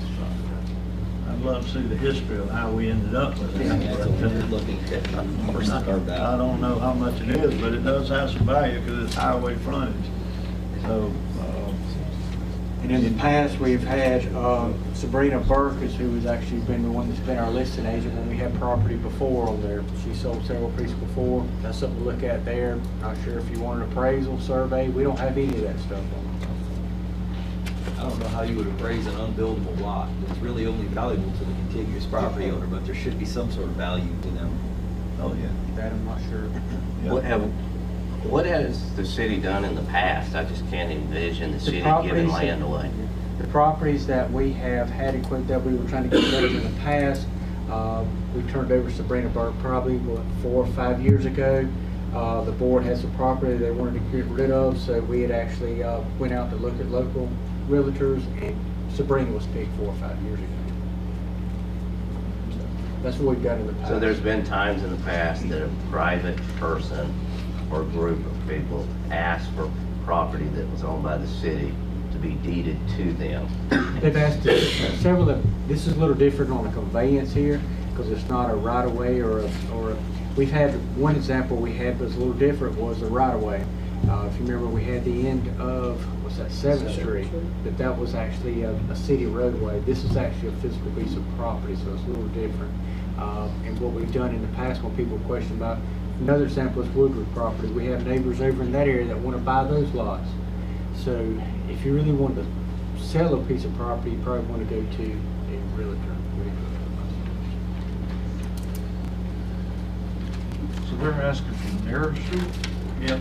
A: I'd love to see the history of how we ended up with it.
E: That's a weird looking parcel carved
A: I
E: out.
A: don't know how much it is, but it does have some value because it's highway frontage. So,
F: And in the past, we've had Sabrina Burke, who has actually been the one that's been our listing agent when we had property before on there. She sold several pieces before. That's something to look at there. Not sure if you want an appraisal survey. We don't have any of that stuff on
E: I don't know how you would appraise an unbuildable lot. It's really only valuable to the contiguous property owner, but there should be some sort of value to them.
A: oh, yeah.
F: it. That I'm not sure.
H: What has the city done in the past? I just can't envision the city giving
F: properties that-
H: land away.
F: The properties that we have had equipped that we were trying to get rid of in the past, we turned over Sabrina Burke probably, 4 or 5 years ago. The board had some property they wanted to get rid of, so we had actually went out to look at local realtors, and Sabrina was picked 4 or 5 years ago. So that's what we've got in the past.
H: So there's been times in the past that a private person or group of people asked for property that was owned by the city to be deeded to them.
F: They've asked several of, this is a little different on a conveyance here, because it's not a right-of-way or we've had, one example we had was a little different, was a right-of-way. If you remember, we had the end of, what's that, 7th Street, that was actually a city roadway. This is actually a physical piece of property, so it's a little different. And what we've done in the past when people question about, another example is Woodward property. We have neighbors over in that area that want to buy those lots. So if you really want to sell a piece of property, you probably want to go to a realtor.
G: So they're asking for Narrow Street?
A: Yep.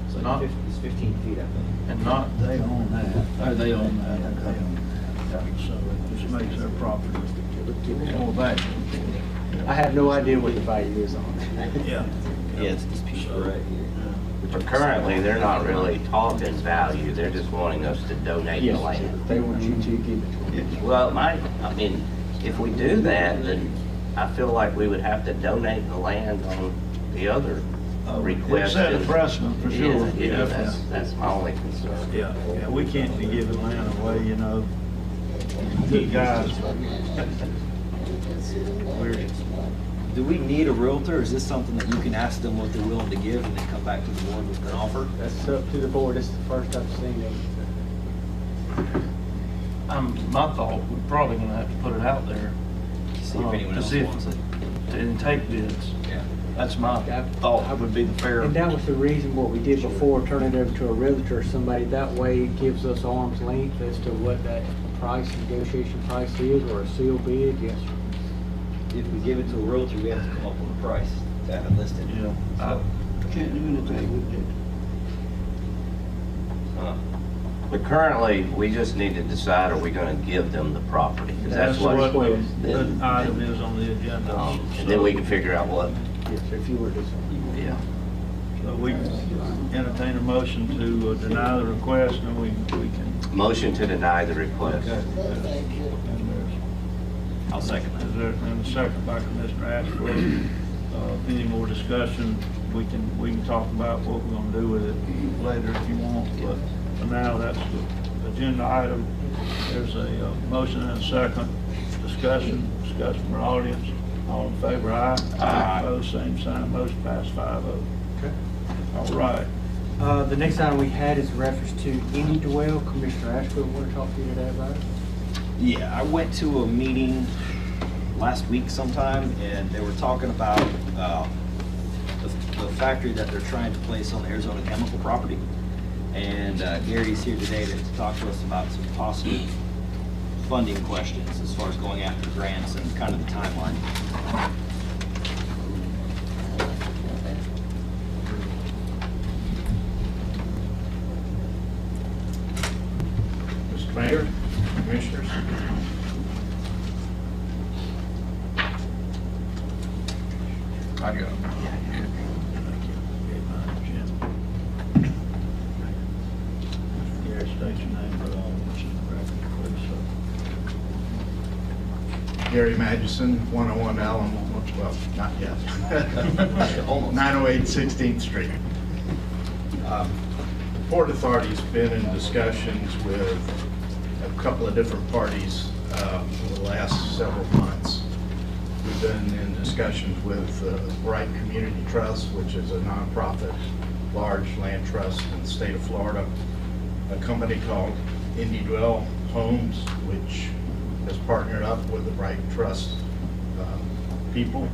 E: It's like
G: Not-
E: it's 15 feet, I think.
G: And not,
A: They own that.
G: oh, they own
A: They
G: that, okay.
A: own that. So it just makes their property more valuable.
F: I have no idea what the value is on it.
A: Yeah.
E: Yeah, it's this piece right here.
H: But currently, they're not really talking value, they're just wanting us to donate the
F: Yes,
H: land.
F: they want you to give it to them.
H: Well, I mean, if we do that, then I feel like we would have to donate the land on the other request.
A: It set a precedent for sure.
H: Yeah, that's my only concern.
A: Yeah, yeah, we can't be giving land away, you know. Good guys. We're,
E: Do we need a realtor? Or is this something that you can ask them what they're willing to give and then come back to the board with an offer?
F: That's up to the board. This is the first I've seen it.
G: My thought, we're probably gonna have to put it out there.
E: See if anyone
G: to
E: else
G: see if-
E: wants it.
G: And take bids.
E: Yeah.
G: That's my thought, would be the fair.
F: And that was the reason what we did before, turn it over to a realtor or somebody. That way it gives us arm's length as to what that price, negotiation price is, or a sealed bid, yes.
E: If we give it to a realtor, we have to come up with a price to have it listed.
A: Yeah.
E: So,
B: Can't do anything with it.
H: But currently, we just need to decide, are we gonna give them the property? 'Cause
A: that's what
F: request.
A: the item is on the agenda.
H: And then we can figure out what,
F: Yes, sir, if you were to do something.
H: yeah.
A: So we entertain a motion to deny the request, and we can.
H: Motion to deny the request.
A: Okay. And there's-
E: I'll second that.
A: Is there, and a second by Commissioner Ashford. Any more discussion, we can talk about what we're gonna do with it later if you want, but for now, that's the agenda item. There's a motion and a second. Discussion for audience. All in favor, aye.
H: Aye.
A: Opposed, same sign, motion passed 5-0.
F: Okay.
A: All right.
F: The next item we had is reference to Any Dwell. Commissioner Ashford, want to talk to you today about it?
E: Yeah, I went to a meeting last week sometime, and they were talking about the factory that they're trying to place on the Arizona Chemical property. And Gary's here today to talk to us about some possible funding questions as far as going after grants and kind of the timeline.
A: Mr. Mayor, Commissioners. I got it. Gary, state your name for all of us in the record, please.
S: Gary Magnuson, 101 Allen, well, not yet. 908 16th Street. The Port Authority's been in discussions with a couple of different parties for the last several months. We've been in discussions with Bright Community Trust, which is a nonprofit, large land trust in the state of Florida, a company called Indy Dwell Homes, which has partnered up with the Bright Trust people.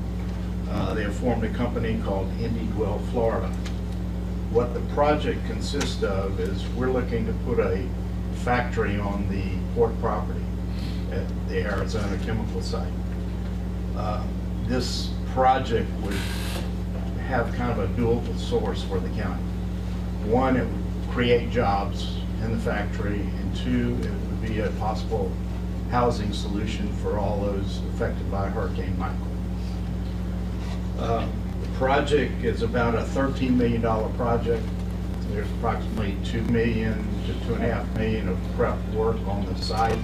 S: They have formed a company called Indy Dwell Florida. What the project consists of is we're looking to put a factory on the port property at the Arizona Chemical site. This project would have kind of a dual source for the county. One, it would create jobs in the factory, and two, it would be a possible housing solution for all those affected by Hurricane Michael. The project is about a $13 million project. There's approximately $2 million to $2.5 million of prep work on the site.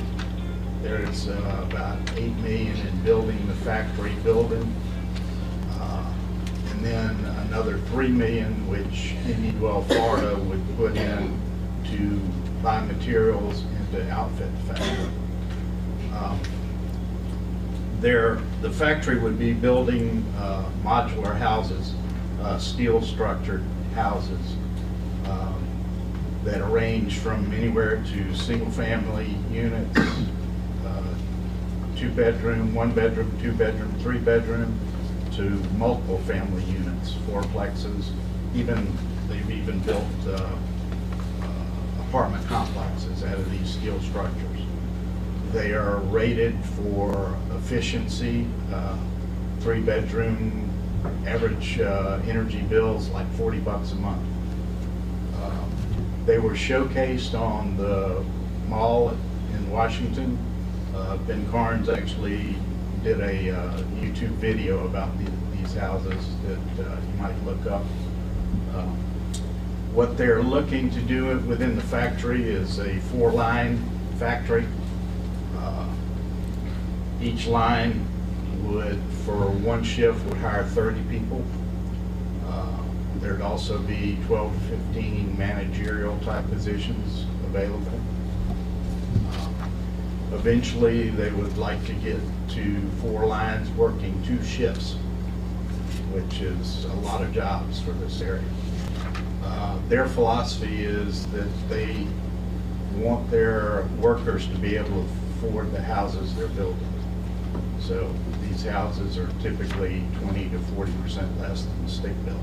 S: There's about $8 million in building the factory building. And then another $3 million, which Indy Dwell Florida would put in to buy materials and to outfit the factory. The factory would be building modular houses, steel structured houses that range from anywhere to single family units, 2-bedroom, 1-bedroom, 2-bedroom, 3-bedroom, to multiple family units, fourplexes. They've even built apartment complexes out of these steel structures. They are rated for efficiency, 3-bedroom, average energy bills like $40 a month. They were showcased on the mall in Washington. Ben Carnes actually did a YouTube video about these houses that you might look up. What they're looking to do within the factory is a 4-line factory. Each line would, for one shift, would hire 30 people. There'd also be 12 to 15 managerial type positions available. Eventually, they would like to get to 4 lines working 2 shifts, which is a lot of jobs for this area. Their philosophy is that they want their workers to be able to afford the houses they're building. So these houses are typically 20 to 40% less than stick-built.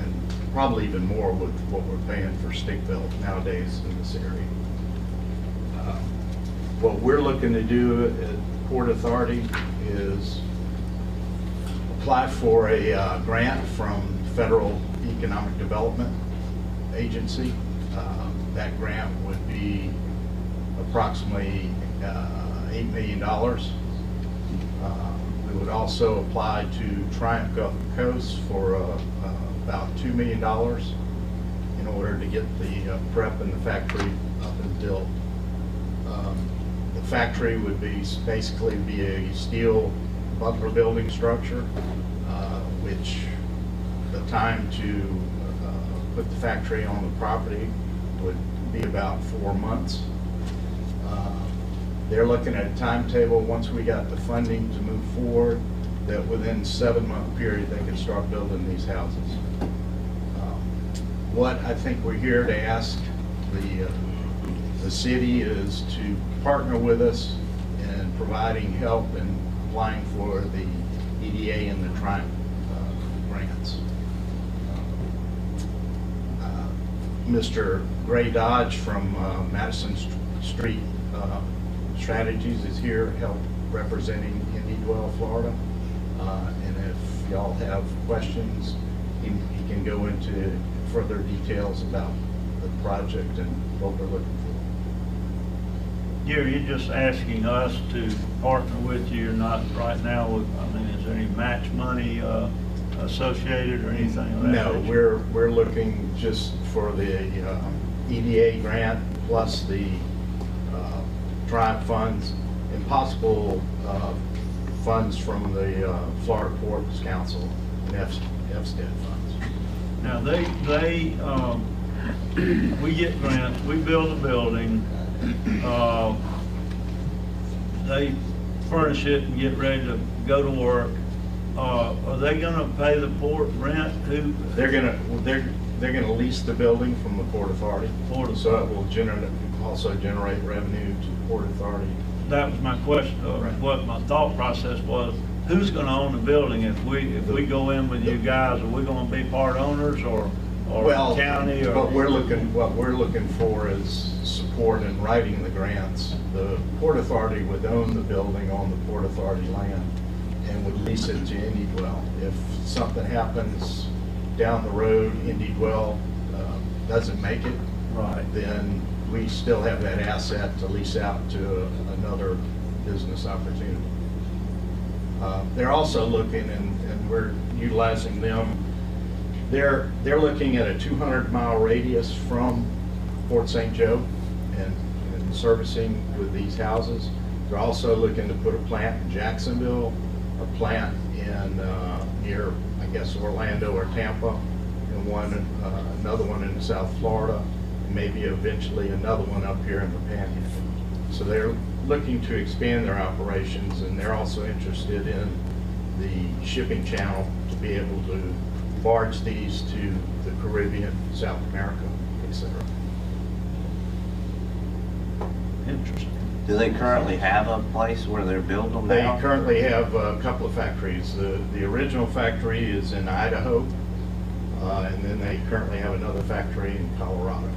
S: And probably even more with what we're paying for stick-built nowadays in this area. What we're looking to do at Port Authority is apply for a grant from Federal Economic Development Agency. That grant would be approximately $8 million. We would also apply to Triumph Gulf Coast for about $2 million in order to get the prep and the factory up and built. The factory would be basically a steel bunker building structure, which the time to put the factory on the property would be about 4 months. They're looking at a timetable, once we got the funding to move forward, that within a 7-month period they could start building these houses. What I think we're here to ask the city is to partner with us in providing help in applying for the EDA and the Triumph grants. Mr. Gray Dodge from Madison Street Strategies is here, help representing IndyDwell, Florida. And if y'all have questions, he can go into further details about the project and what we're looking for.
A: You're just asking us to partner with you, not right now with, I mean, is there any match money associated or anything of that
S: No,
A: nature?
S: we're looking just for the EDA grant plus the Triumph funds and possible funds from the Florida Ports Council and FSTED funds.
A: Now, we get grants, we build a building, they furnish it and get ready to go to work. Are they gonna pay the port rent?
S: They're gonna lease the building from the Port Authority. So it will also generate revenue to the Port Authority.
A: That was my question, what my thought process was. Who's gonna own the building if we go in with you guys? Are we gonna be part owners or
S: Well,
A: county? Or
S: what we're looking for is support in writing the grants. The Port Authority would own the building on the Port Authority land and would lease it to IndyDwell. If something happens down the road, IndyDwell doesn't make it,
A: right,
S: then we still have that asset to lease out to another business opportunity. They're also looking, and we're utilizing them. They're looking at a 200-mile radius from Port St. Joe and servicing with these houses. They're also looking to put a plant in Jacksonville, a plant in near, I guess, Orlando or Tampa, and another one in South Florida, and maybe eventually another one up here in the Panhandle. So they're looking to expand their operations, and they're also interested in the shipping channel to be able to barge these to the Caribbean, South America, etc.
A: Interesting.
H: Do they currently have a place where they're building them
S: They
H: now?
S: currently have a couple of factories. The original factory is in Idaho, and then they currently have another factory in Colorado.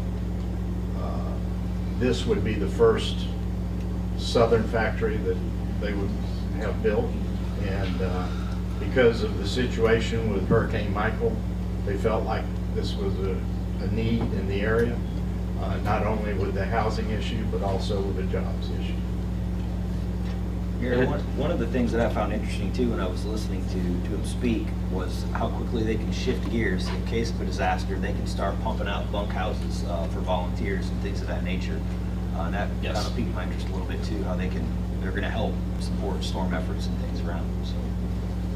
S: This would be the first southern factory that they would have built, and because of the situation with Hurricane Michael, they felt like this was a need in the area, not only with the housing issue, but also with the jobs issue.
E: Gary, one of the things that I found interesting too when I was listening to him speak was how quickly they can shift gears. In case of a disaster, they can start pumping out bunkhouses for volunteers and things of that nature. And that kind of piqued my interest a little bit too, how they're going to help support storm efforts and things around them. So.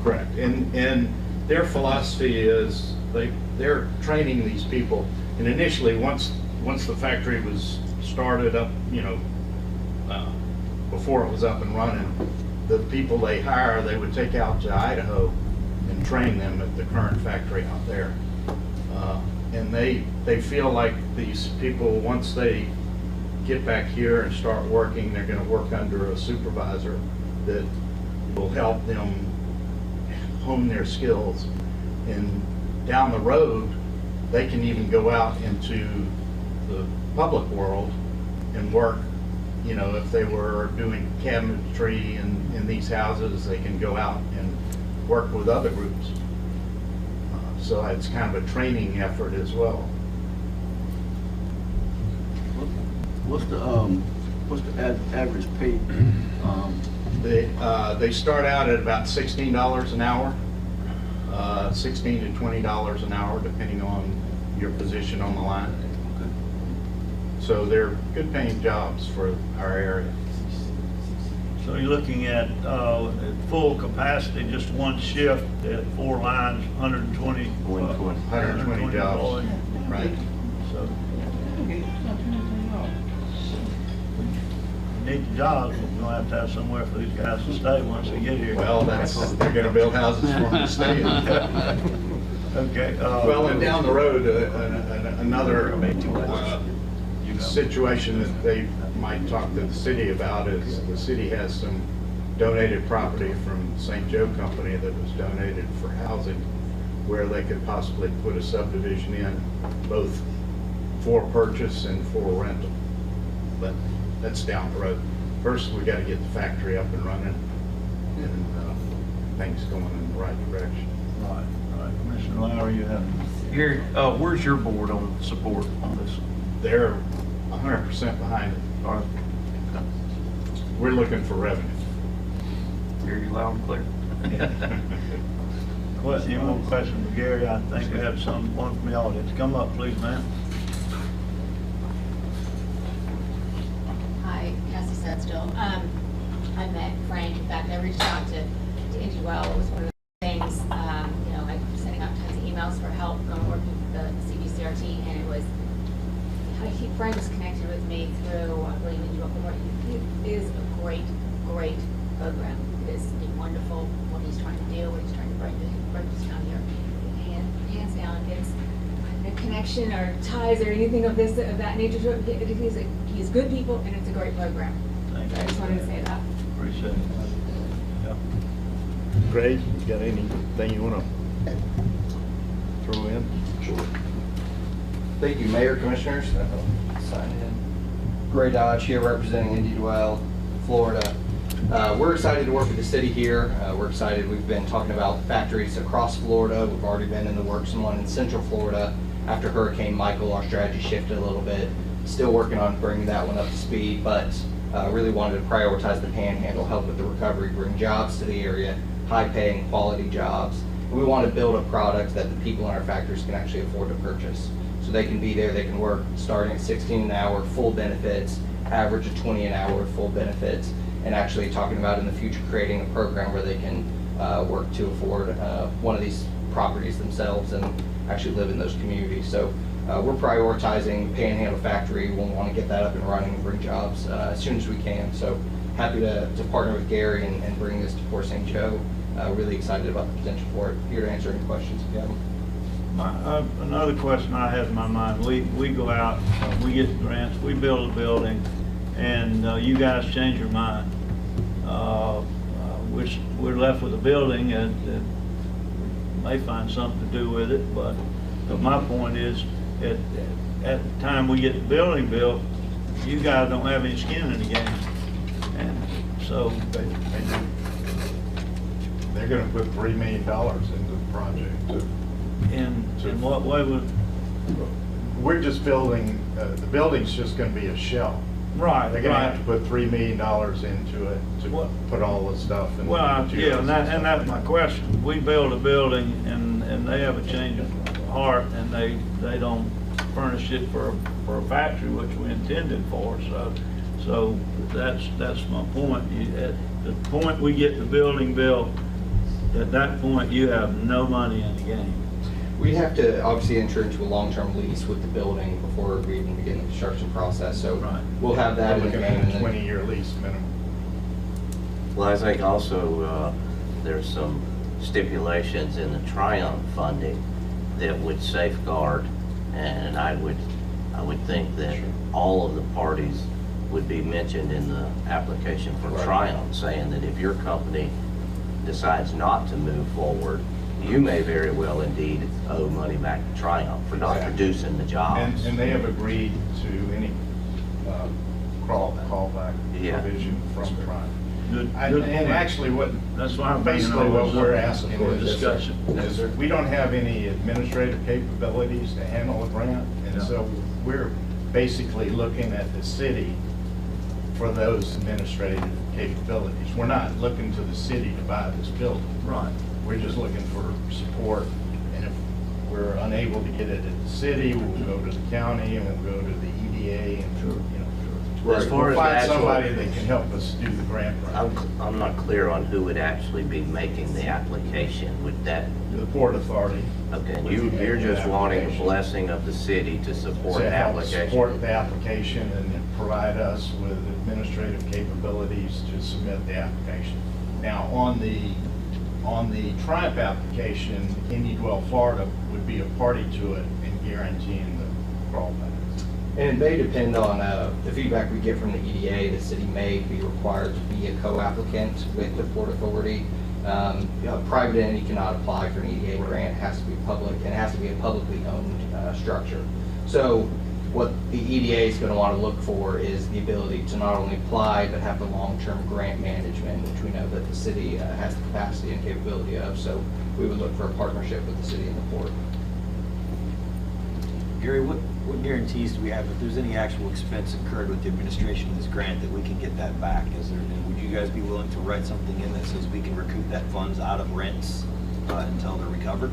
S: Correct, and their philosophy is they're training these people, and initially once the factory was started up, before it was up and running, the people they hire, they would take out to Idaho and train them at the current factory out there. And they feel like these people, once they get back here and start working, they're going to work under a supervisor that will help them hone their skills. And down the road, they can even go out into the public world and work. If they were doing cabinetry in these houses, they can go out and work with other groups. So it's kind of a training effort as well.
B: What's the average pay?
S: They start out at about $16 an hour, $16 to $20 an hour, depending on your position on the line. So they're good paying jobs for our area.
A: So you're looking at full capacity, just one shift at 4 lines, 120
S: jobs, right?
A: So need the jobs, but we're going to have somewhere for these guys to stay once they get here.
S: Well, they're going to build houses for them to stay in.
A: Okay.
S: Well, and down the road, another situation that they might talk to the city about is the city has some donated property from St. Joe Company that was donated for housing where they could possibly put a subdivision in, both for purchase and for rental. But that's down the road. First, we got to get the factory up and running and things going in the right direction.
A: Right, right. Commissioner Lowry, you have?
G: Gary, where's your board on support on this?
S: They're 100% behind it.
G: All right.
S: We're looking for revenue.
G: Hear you loud and clear.
A: Any more questions for Gary? I think we have one from the audience. Come up, please, ma'am.
T: Hi, Cassie Sedstill. I met Frank. In fact, I reached out to Indy Well. It was one of the things, you know, I'm sending out tons of emails for help working with the CBCRT, and it was, Frank was connected with me through, I believe, Indy Well. It is a great, great program. It is wonderful what he's trying to do, what he's trying to bring this town here. Hands down, it's a connection or ties or anything of that nature. He's good people, and it's a great program.
A: Thank
T: So I just wanted to say that.
A: Appreciate it. Yeah. Greg, you got anything you want to throw in?
U: Sure. Thank you, Mayor, Commissioners. Sign in. Gray Dodge here representing Indy Dwell, Florida. We're excited to work with the city here. We're excited. We've been talking about factories across Florida. We've already been in the works on one in Central Florida. After Hurricane Michael, our strategy shifted a little bit. Still working on bringing that one up to speed, but really wanted to prioritize the Panhandle, help with the recovery, bring jobs to the area, high-paying, quality jobs. And we want to build a product that the people in our factories can actually afford to purchase. So they can be there, they can work starting at 16 an hour, full benefits, average of 20 an hour, full benefits, and actually talking about in the future creating a program where they can work to afford one of these properties themselves and actually live in those communities. So we're prioritizing Panhandle Factory. We'll want to get that up and running and bring jobs as soon as we can. So happy to partner with Gary and bring this to Port St. Joe. Really excited about the potential for it. Here to answer any questions if you have them.
A: Another question I had in my mind, we go out, we get grants, we build a building, and you guys change your mind. We're left with a building and may find something to do with it, but my point is, at the time we get the building built, you guys don't have any skin in the game. And so
S: They're going to put $3 million into the project.
A: In what way would?
S: We're just building, the building's just going to be a shell.
A: Right.
S: They're going to have to put $3 million into it to put all the stuff in.
A: Well, yeah, and that's my question. We build a building and they have a change of heart and they don't furnish it for a factory, which we intended for. So that's my point. At the point we get the building built, at that point you have no money in the game.
U: We have to obviously enter into a long-term lease with the building before we even begin the construction process. So we'll have that in the game.
S: A 20-year lease minimum.
H: Well, I think also there's some stipulations in the Triumph funding that would safeguard, and I would think that all of the parties would be mentioned in the application for Triumph, saying that if your company decides not to move forward, you may very well indeed owe money back to Triumph for not producing the jobs.
S: And they have agreed to any callback provision from Triumph. And actually, basically what we're asking is we don't have any administrative capabilities to handle a grant, and so we're basically looking at the city for those administrative capabilities. We're not looking to the city to buy this building.
A: Right.
S: We're just looking for support, and if we're unable to get it at the city, we'll go to the county and we'll go to the EDA and
H: As far
S: we'll
H: as
S: find
H: actual,
S: somebody that can help us do the grant.
H: I'm not clear on who would actually be making the application. Would that?
S: The Port Authority.
H: Okay, and you're just wanting a blessing of the city to support the application.
S: Support the application and provide us with administrative capabilities to submit the application. Now, on the Triumph application, Indy Dwell, Florida would be a party to it and guaranteeing the crawlback.
U: And it may depend on the feedback we get from the EDA. The city may be required to be a co-applicant with the Port Authority. A private entity cannot apply for an EDA grant. It has to be public, and it has to be a publicly owned structure. So what the EDA is going to want to look for is the ability to not only apply, but have the long-term grant management, which we know that the city has the capacity and capability of. So we would look for a partnership with the city and the port.
E: Gary, what guarantees do we have if there's any actual expense incurred with the administration of this grant that we can get that back? And would you guys be willing to write something in that says we can recoup that funds out of rents until they're recovered?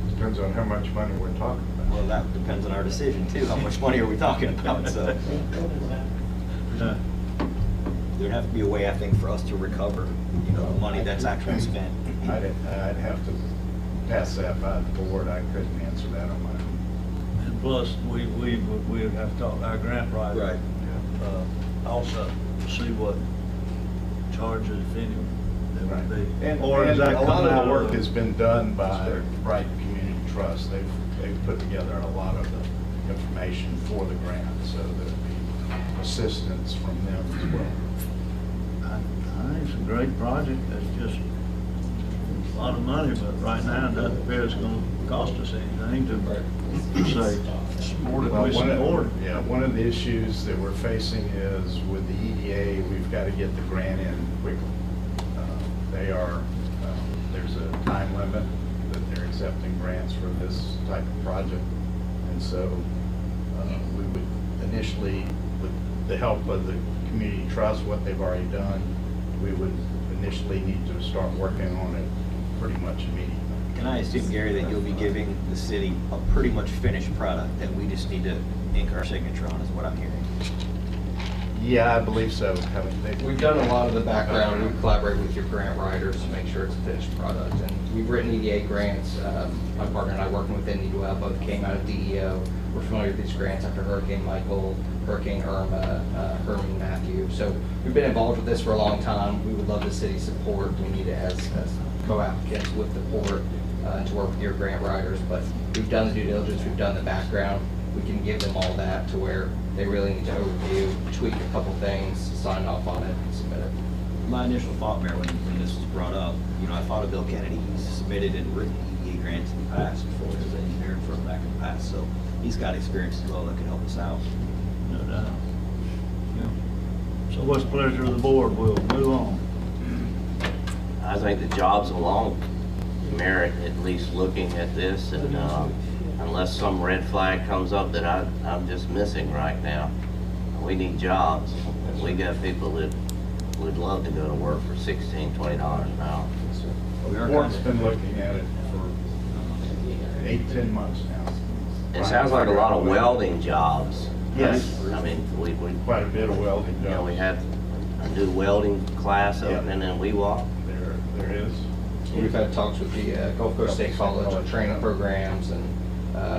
S: Depends on how much money we're talking about.
E: Well, that depends on our decision too. How much money are we talking about? So there'd have to be a way, I think, for us to recover, money that's actually spent.
S: I'd have to pass that by the board. I couldn't answer that on my own.
A: And plus, we would have to talk to our grant writer.
E: Right.
A: Also, to see what charges, if any, there would be.
S: And
A: Or does that
S: a
A: come
S: lot of
A: out
S: the work has been done by Bright Community Trust. They've put together a lot of the information for the grant, so there'll be assistance from them as well.
A: I think it's a great project. That's just a lot of money, but right now, it doesn't appear it's gonna cost us anything to say, support it, we support it.
S: Yeah, one of the issues that we're facing is with the EDA, we've got to get the grant in quickly. There's a time limit that they're accepting grants for this type of project. And so we would initially, with the help of the community trust, what they've already done, we would initially need to start working on it pretty much immediately.
E: Can I assume, Gary, that you'll be giving the city a pretty much finished product that we just need to ink our signature on, is what I'm hearing?
S: Yeah, I believe so.
U: We've done a lot of the background. We collaborate with your grant writers to make sure it's a finished product. And we've written EDA grants. My partner and I, working with NDWL, both came out of DEO. We're familiar with these grants after Hurricane Michael, Hurricane Irma, Herman Matthew. So we've been involved with this for a long time. We would love the city's support. We need it as co-applicants with the port to work with your grant writers. But we've done the due diligence. We've done the background. We can give them all that to where they really need to overview, tweak a couple things, sign off on it, and submit it.
E: My initial thought, Mayor, when this was brought up, I thought of Bill Kennedy. He's submitted and written EDA grants in the past for his engineering firm back in the past, so he's got experience as well that can help us out.
A: No doubt. Yeah. So what's the pleasure of the board? We'll move on.
H: I think the jobs alone merit at least looking at this, and unless some red flag comes up that I'm just missing right now, we need jobs. We got people that would love to go to work for $16, $20 an hour.
S: The board's been looking at it for 8-10 months now.
H: It sounds like a lot of welding jobs.
S: Yes.
H: I mean, we
S: quite a bit of welding jobs.
H: we had a new welding class opening in Weewalk.
S: There is.
U: We've had talks with the Gulf Coast State College on training programs, and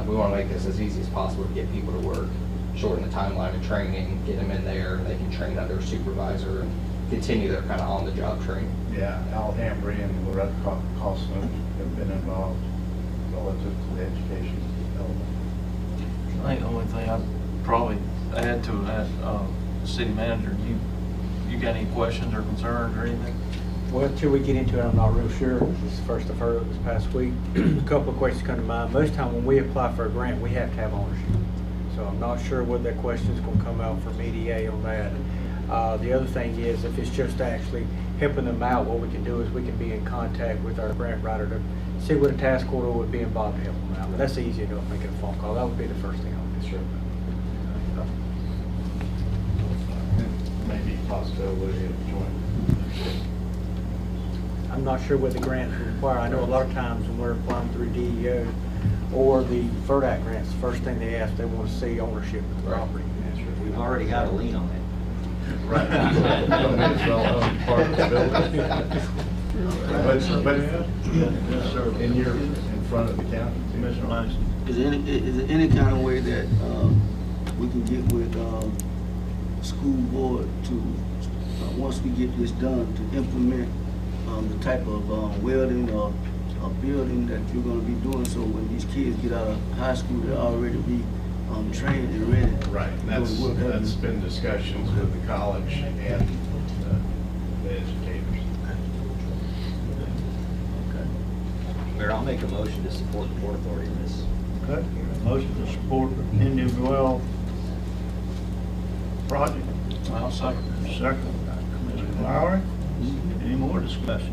U: we want to make this as easy as possible to get people to work, shorten the timeline of training, get them in there, and they can train under a supervisor and continue their kind of on-the-job training.
S: Yeah, Al Hambry and Loretta Costner have been involved relative to the education element.
G: I think the only thing I'd probably add to that, city manager, you got any questions or concerns or anything?
F: Well, until we get into it, I'm not real sure. This is the first I've heard of this past week. A couple of questions come to mind. Most time when we apply for a grant, we have to have ownership. So I'm not sure what that question is going to come out from EDA on that. The other thing is, if it's just actually helping them out, what we can do is we can be in contact with our grant writer to see what a task order would be involved to help them out. But that's easy enough, making a phone call. That would be the first thing I would do. Sure.
S: Maybe possibility of joining.
F: I'm not sure what the grants require. I know a lot of times when we're applying through DEO or the FERDAC grants, the first thing they ask, they want to see ownership of the property.
E: We've already got a lien on it.
S: Right. Part of the building. But in front of the county,
A: Mr. Langston.
D: Is there any kind of way that we can get with school board to, once we get this done, to implement the type of welding or building that you're going to be doing, so when these kids get out of high school, they'll already be trained and ready.
S: Right, and that's been discussions with the college and the educators.
E: Mayor, I'll make a motion to support the Port Authority in this.
A: Okay, motion to support the Indian Well project.
G: I'll second.
A: Second, by Commissioner Lowry. Any more discussion?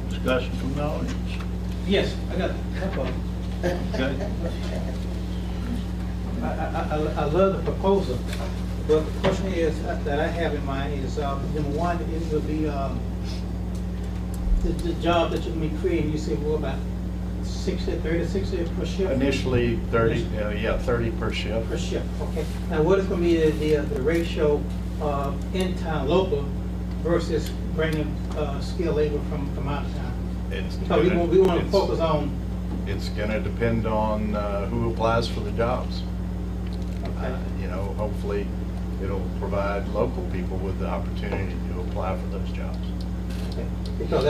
A: Discussion from the audience?
Q: Yes, I got a couple.
A: Okay.
Q: I love the proposal, but the question is, that I have in mind is, number one, it will be, the job that you're gonna be creating, you say, well, about 60 per shift?
S: Initially 30, 30 per shift.
Q: Per shift, okay. Now, what is gonna be the ratio of in-town local versus bringing, skilled labor from out of town? Because we want to focus on.
S: It's gonna depend on who applies for the jobs.
Q: Okay.
S: You know, hopefully it'll provide local people with the opportunity to apply for those jobs.
Q: Okay. Because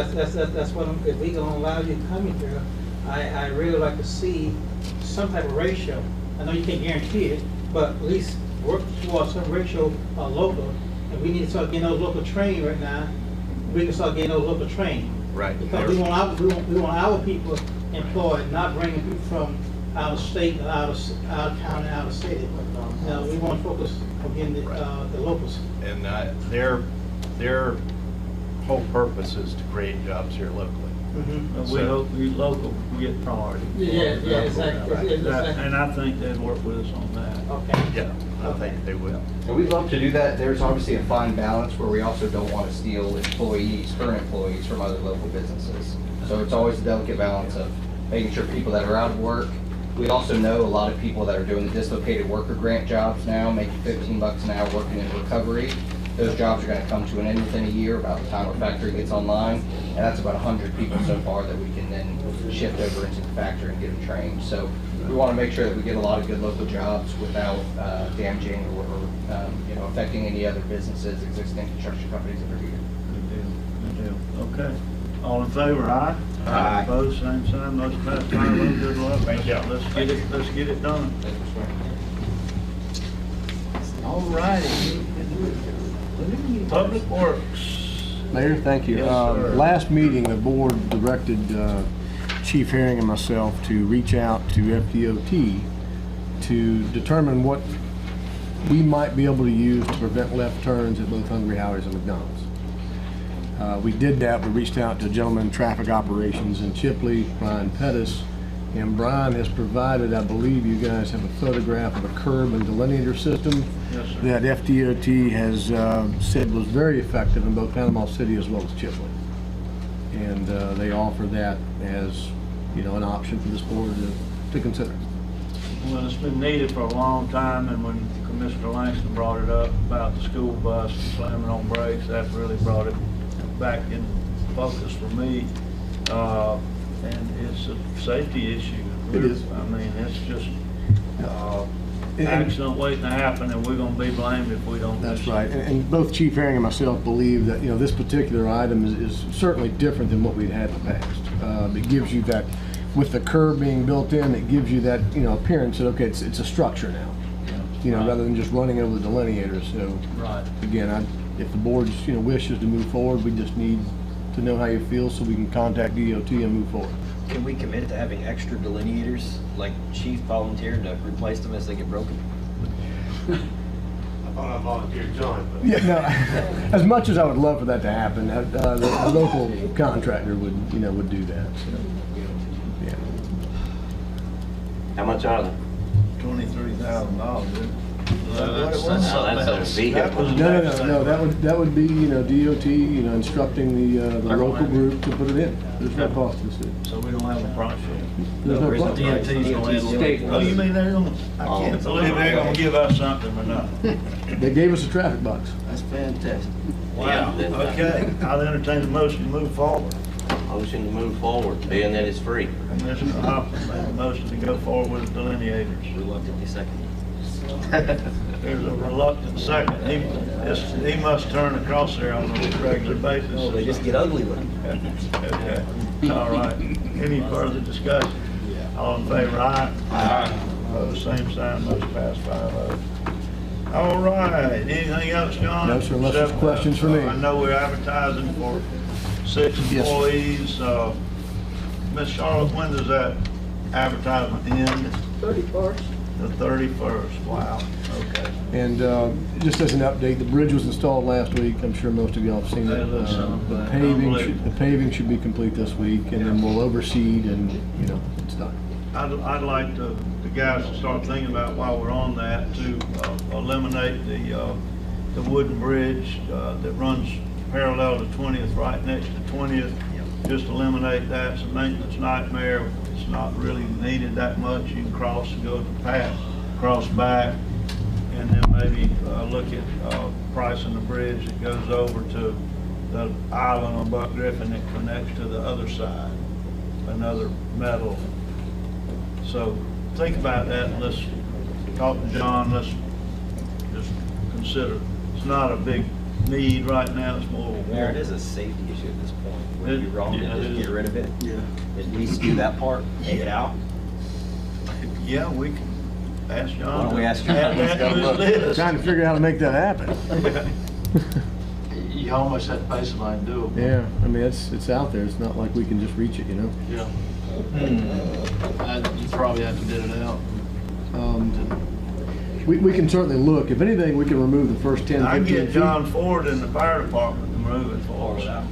Q: that's what if we gonna allow you to come in here, I really like to see some type of ratio. I know you can't guarantee it, but at least work towards some ratio local. And we need to start getting those local trained right now. We can start getting those local trained.
S: Right.
Q: Because we want our people employed, not bringing people from out of state, out of county, out of city. Now, we want to focus on getting the locals.
S: And their whole purpose is to create jobs here locally.
A: We hope we local get priority.
Q: Yeah, exactly.
A: And I think they'd work with us on that.
Q: Okay.
S: Yeah, I think they will.
U: And we'd love to do that. There's obviously a fine balance where we also don't want to steal current employees from other local businesses. So it's always a delicate balance of making sure people that are out of work. We also know a lot of people that are doing the dislocated worker grant jobs now, making $15 an hour working in recovery. Those jobs are going to come to an end within a year, about the time our factory gets online. And that's about 100 people so far that we can then shift over into the factory and get them trained. So we want to make sure that we get a lot of good local jobs without damaging or affecting any other businesses, existing construction companies that are here.
A: Good deal. Okay. All in favor, aye?
U: Aye.
A: Opposed, same sign, motion passed, 5-0. Good luck.
S: Thank you.
A: Let's get it done. All righty. Public Works.
I: Mayor, thank you.
A: Yes, sir.
I: Last meeting, the board directed Chief Herring and myself to reach out to FDOT to determine what we might be able to use to prevent left turns at both Hungry Howie's and McDonald's. We did that. We reached out to a gentleman in traffic operations in Chipley, Brian Pettis, and Brian has provided, I believe you guys have a photograph of a curb and delineator system
A: Yes, sir.
I: that FDOT has said was very effective in both Panama City as well as Chipley. And they offer that as, an option for this board to consider.
A: Well, it's been needed for a long time, and when Commissioner Langston brought it up about the school bus slamming on brakes, that really brought it back in focus for me. And it's a safety issue.
I: It is.
A: I mean, it's just accident waiting to happen, and we're going to be blamed if we don't.
I: That's right. And both Chief Herring and myself believe that, this particular item is certainly different than what we'd had in the past. It gives you that, with the curb being built in, it gives you that, appearance that, okay, it's a structure now.
A: Right.
I: Rather than just running over the delineator. So,
A: Right.
I: again, if the board's, wishes to move forward, we just need to know how you feel so we can contact DOT and move forward.
E: Can we commit to having extra delineators, like Chief volunteered to replace them as they get broken?
K: I thought I volunteered John, but.
I: Yeah, no, as much as I would love for that to happen, the local contractor would do that. So, yeah.
H: How much are they?
A: $23,000.
H: That's a vehicle.
I: No. That would be DOT instructing the local group to put it in. There's no cost to the city.
A: So we don't have a project.
I: There's no cost.
A: DOT's going to handle it. Oh, you mean they're going to? I can't believe they're going to give us something or nothing.
I: They gave us a traffic box.
D: That's fantastic.
A: Wow. Okay. I'll entertain the motion to move forward.
H: Motion to move forward, being that it's free.
A: Commissioner Hoffman made a motion to go forward with the delineators.
E: Reluctantly second.
A: There's a reluctant second. He must turn across there on a regular basis.
E: Oh, they just get ugly with them.
A: Okay. All right. Any further discussion? All in favor, aye? Aye. Opposed, same sign, motion passed 5-0. All right. Anything else, John?
I: No, sir, unless there's questions for me.
A: I know we're advertising for 6 employees. Miss Charlotte, when does that advertisement end?
M: 31st.
A: The 31st, wow, okay.
I: And just as an update, the bridge was installed last week. I'm sure most of y'all have seen it.
A: That looks
I: The
A: unbelievable.
I: the paving should be complete this week, and then we'll overseed, and, you know, it's done.
A: I'd like the guys to start thinking about, while we're on that, to eliminate the wooden bridge that runs parallel to 20th, right next to 20th. Just eliminate that. It's a maintenance nightmare. It's not really needed that much. You can cross and go to the path, cross back, and then maybe look at pricing the bridge that goes over to the island on Buck Griffin that connects to the other side, another metal. So think about that, and let's talk to John. Let's just consider, it's not a big need right now, it's more of a
E: Mayor,
A: want.
E: it is a safety issue at this point. Would it be wrong
A: Yeah,
E: to
A: it
E: just
A: is.
E: get rid of it?
A: Yeah.
E: At least do that part, take it out?
A: Yeah, we can ask John.
E: Why don't we ask John?
A: Add that to his list.
I: Trying to figure out how to make that happen.
B: You almost had to pay somebody to do it.
I: Yeah, I mean, it's out there. It's not like we can just reach it, you know?
B: Yeah. You probably have to bid it out.
I: We can certainly look. If anything, we can remove the first 10,
A: I
I: 15
A: can get
I: feet.
A: John Ford in the fire department to move it for us.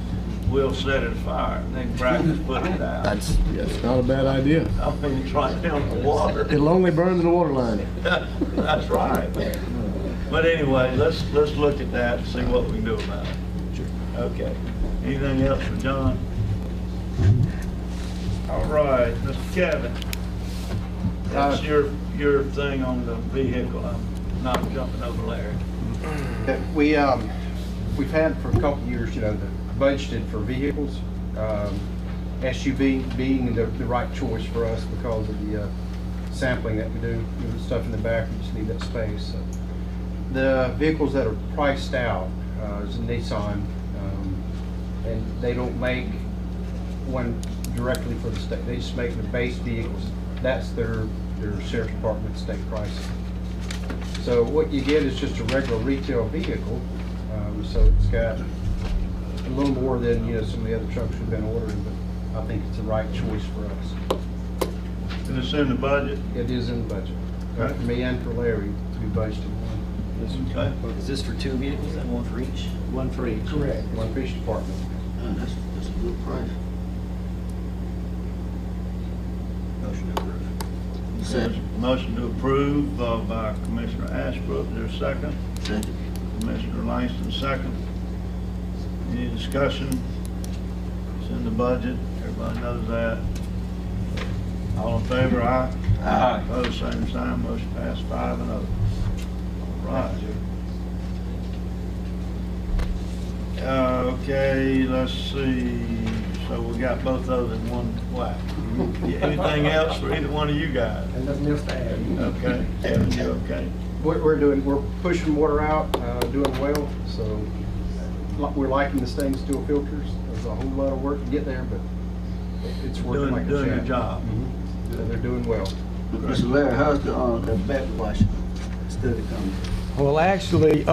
A: We'll set it afire, and then practice putting it out.
I: That's not a bad idea.
A: I mean, it's right down the water.
I: It'll only burn to the water line.
A: That's right. But anyway, let's look at that and see what we can do about it. Okay. Anything else for John? All right, Mr. Kevin. That's your thing on the vehicle. I'm not jumping over Larry.
U: We've had for a couple of years, you know, budgeted for vehicles, SUV being the right choice for us because of the sampling that we do, you know, stuff in the back, we just need that space. So the vehicles that are priced out is a Nissan, and they don't make one directly for the state. They just make the base vehicles. That's their sheriff's department state pricing. So what you get is just a regular retail vehicle. So it's got a little more than, you know, some of the other trucks we've been ordering, but I think it's the right choice for us.
A: And it's in the budget?
U: It is in the budget.
A: Okay.
U: For me and for Larry, we budgeted one.
A: Okay.
E: Is this for 2 vehicles and 1 for each?
U: One for each. Correct. One for each department.
D: That's a good price.
E: Motion to approve.
A: Motion to approve by Commissioner Ashbrook. Is there a second?
D: Second.
A: Commissioner Langston, second. Any discussion? It's in the budget. Everybody knows that. All in favor, aye?
E: Aye.
A: Opposed, same sign. Motion passed 5-0. All right. Okay, let's see. So we got both those in one whack. Anything else for either one of you guys?
U: And nothing else to add.
A: Okay. Kevin, you okay?
U: We're pushing water out, doing well, so we're liking the stainless steel filters. There's a whole lot of work to get there, but it's working like a champ.
A: Doing your job.
U: And they're doing well.
D: Mr. Larry, how's the backwash study coming?
L: Well, actually,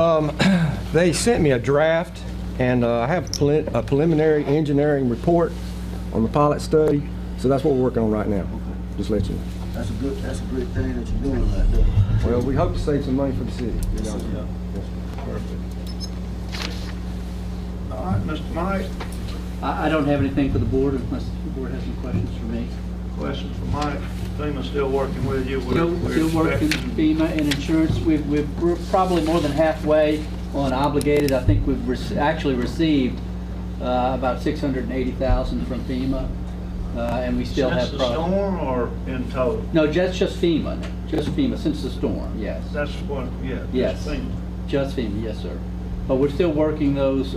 L: they sent me a draft, and I have a preliminary engineering report on the pilot study, so that's what we're working on right now. Just let you know.
D: That's a great thing that you're doing like that.
L: Well, we hope to save some money for the city. You know?
A: Yeah. Perfect. All right, Mr. Mike,
V: I don't have anything for the board unless the board has some questions for me.
A: questions for Mike? FEMA's still working with you.
V: Still working FEMA and insurance. We're probably more than halfway on obligated. I think we've actually received about $680,000 from FEMA, and we still have
A: Since the storm or in total?
V: No, just FEMA. Just FEMA since the storm. Yes.
A: That's what. Yeah.
V: Yes.
A: Just FEMA.
V: Just FEMA. Yes, sir. But we're still working those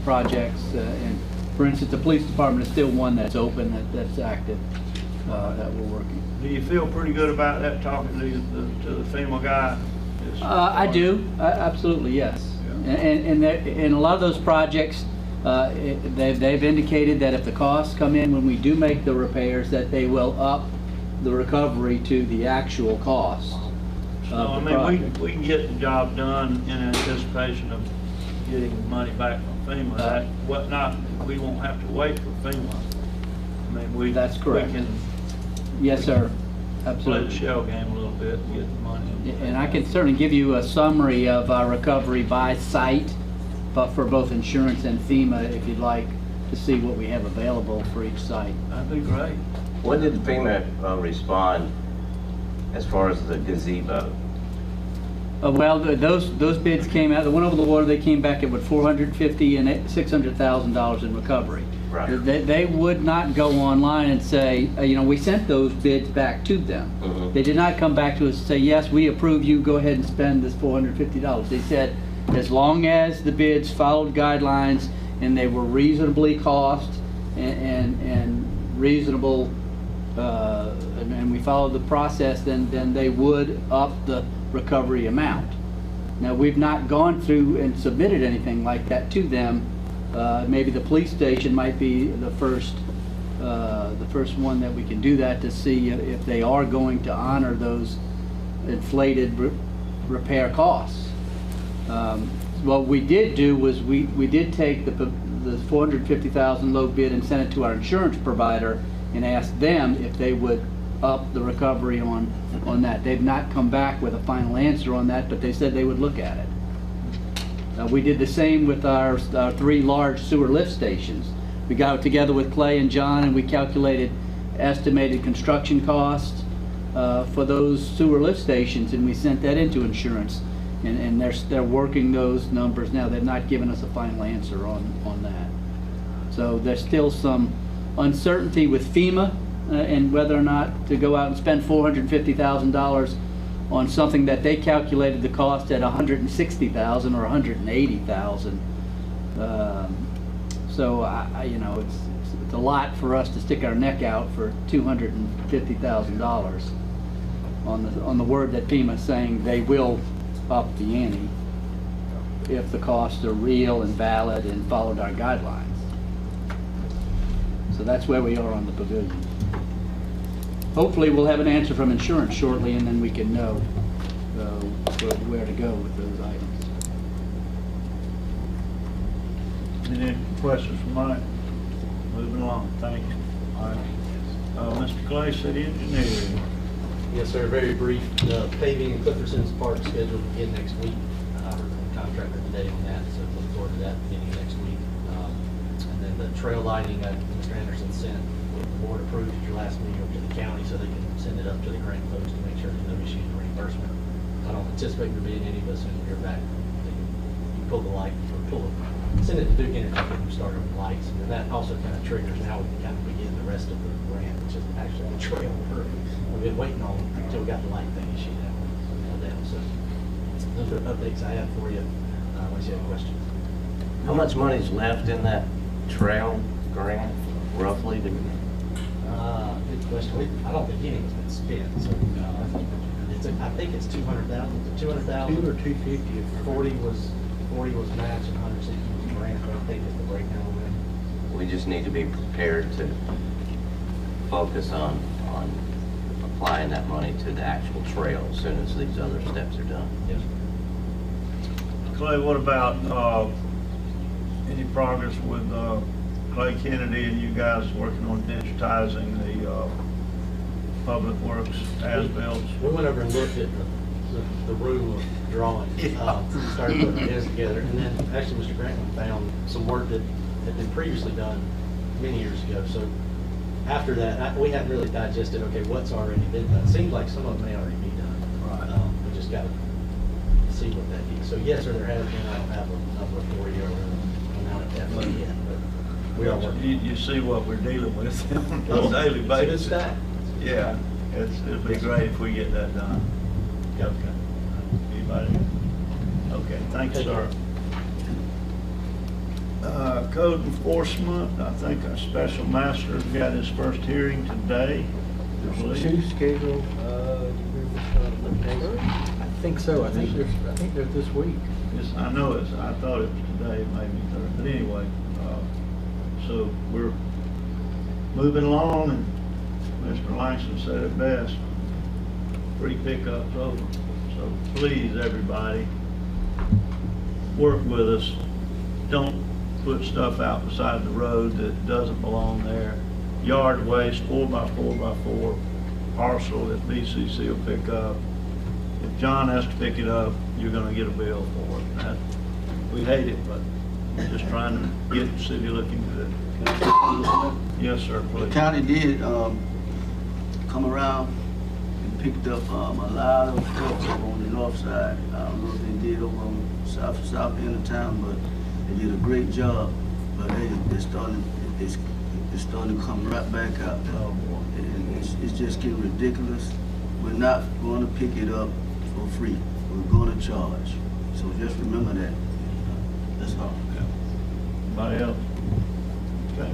V: projects. And for instance, the police department is still one that's open, that's active, that we're working.
A: Do you feel pretty good about that, talking to the FEMA guy?
V: I do, absolutely, yes. Yeah. And a lot of those projects, they've indicated that if the costs come in when we do make the repairs, that they will up the recovery to the actual cost.
A: So, I mean, we can get the job done in anticipation of getting money back from FEMA. We won't have to wait for FEMA
F: mean,
V: That's correct.
F: We can
V: Yes, sir.
F: play the
V: Absolutely.
F: shell game a little bit and get the money.
V: And I can certainly give you a summary of our recovery by site, but for both insurance and FEMA, if you'd like to see what we have available for each site.
F: That'd be great.
H: When did FEMA respond as far as the gazebo?
V: Well, those bids came out, the one over the water, they came back at what, $450,000 and $600,000 in recovery.
H: Right.
V: They would not go online and say, we sent those bids back to them.
H: Mhm.
V: They did not come back to us and say, yes, we approve you, go ahead and spend this $450. They said, as long as the bids followed guidelines and they were reasonably cost and reasonable, and we followed the process, then they would up the recovery amount. Now, we've not gone through and submitted anything like that to them. Maybe the police station might be the first one that we can do that to see if they are going to honor those inflated repair costs. What we did do was we did take the $450,000 low bid and sent it to our insurance provider and asked them if they would up the recovery on that. They've not come back with a final answer on that, but they said they would look at it. We did the same with our 3 large sewer lift stations. We got together with Clay and John and we calculated estimated construction costs for those sewer lift stations, and we sent that into insurance. And they're working those numbers now. They've not given us a final answer on that. So there's still some uncertainty with FEMA and whether or not to go out and spend $450,000 on something that they calculated the cost at $160,000 or $180,000. So it's a lot for us to stick our neck out for $250,000 on the word that FEMA's saying they will up the ante if the costs are real and valid and followed our guidelines. So that's where we are on the pavilion. Hopefully we'll have an answer from insurance shortly, and then we can know where to go with those items.
A: Any questions from Mike? Moving along, thank you. All right. Mr. Clay, city engineer.
J: Yes, sir, very brief. The paving in Clifferson's Park scheduled to begin next week. We're going to contract today on that, so look forward to that beginning next week. And then the trail lighting, Mr. Anderson sent, the board approved at your last meeting over to the county so they can send it up to the grant folks to make sure there's no issues with reimbursement. I don't anticipate there being any, but as soon as we hear back, you pull the light, send it to Duke Energy, get them started on the lights. And then that also kind of triggers, now we can kind of begin the rest of the grant, which is actually the trail. We've been waiting on until we got the light thing issued out. So those are updates I have for you, unless you have questions.
H: How much money's left in that trail grant, roughly?
J: Good question. I don't think any has been spent, so I think it's 200,000. 200,000
F: 2 or 250.
J: 40 was match and 160 was grant. But I think it's the breakdown on that.
H: We just need to be prepared to focus on applying that money to the actual trail as soon as these other steps are done.
J: Yes.
A: Clay, what about any progress with Clay Kennedy and you guys working on digitizing the public works as-bills?
J: We went over and looked at the room of drawings, started putting our heads together, and then actually Mr. Grantland found some work that had been previously done many years ago. So after that, we hadn't really digested, okay, what's already been done. It seems like some of it may already be done.
A: Right.
J: We just got to see what that is. So yes, sir, there has been. I don't have a number for you or an amount of effort yet, but we are working.
A: You see what we're dealing with on a daily basis. Yeah, it'd be great if we get that done. Okay. Anybody? Okay, thanks, sir. Code enforcement, I think our special master got his first hearing today.
F: There's 2 scheduled, I think so. I think they're this week.
A: Yes, I know it's, I thought it was today, maybe Thursday, but anyway, so we're moving along, and Mr. Langston said it best, 3 pickups over. So please, everybody, work with us. Don't put stuff out beside the road that doesn't belong there. yard waste, 4x4x4 parcel that BCC will pick up. If John has to pick it up, you're gonna get a bill for it. That, we hate it, but we're just trying to get the city looking good. Yes, sir,
D: The
A: please.
D: county did come around and picked up a lot of trucks over on the north side. I don't know if they did over on south end of town, but they did a great job. But it's starting to come right back out. And it's just getting ridiculous. We're not going to pick it up for free. We're going to charge. So just remember that. That's all.
A: Anybody else? Okay.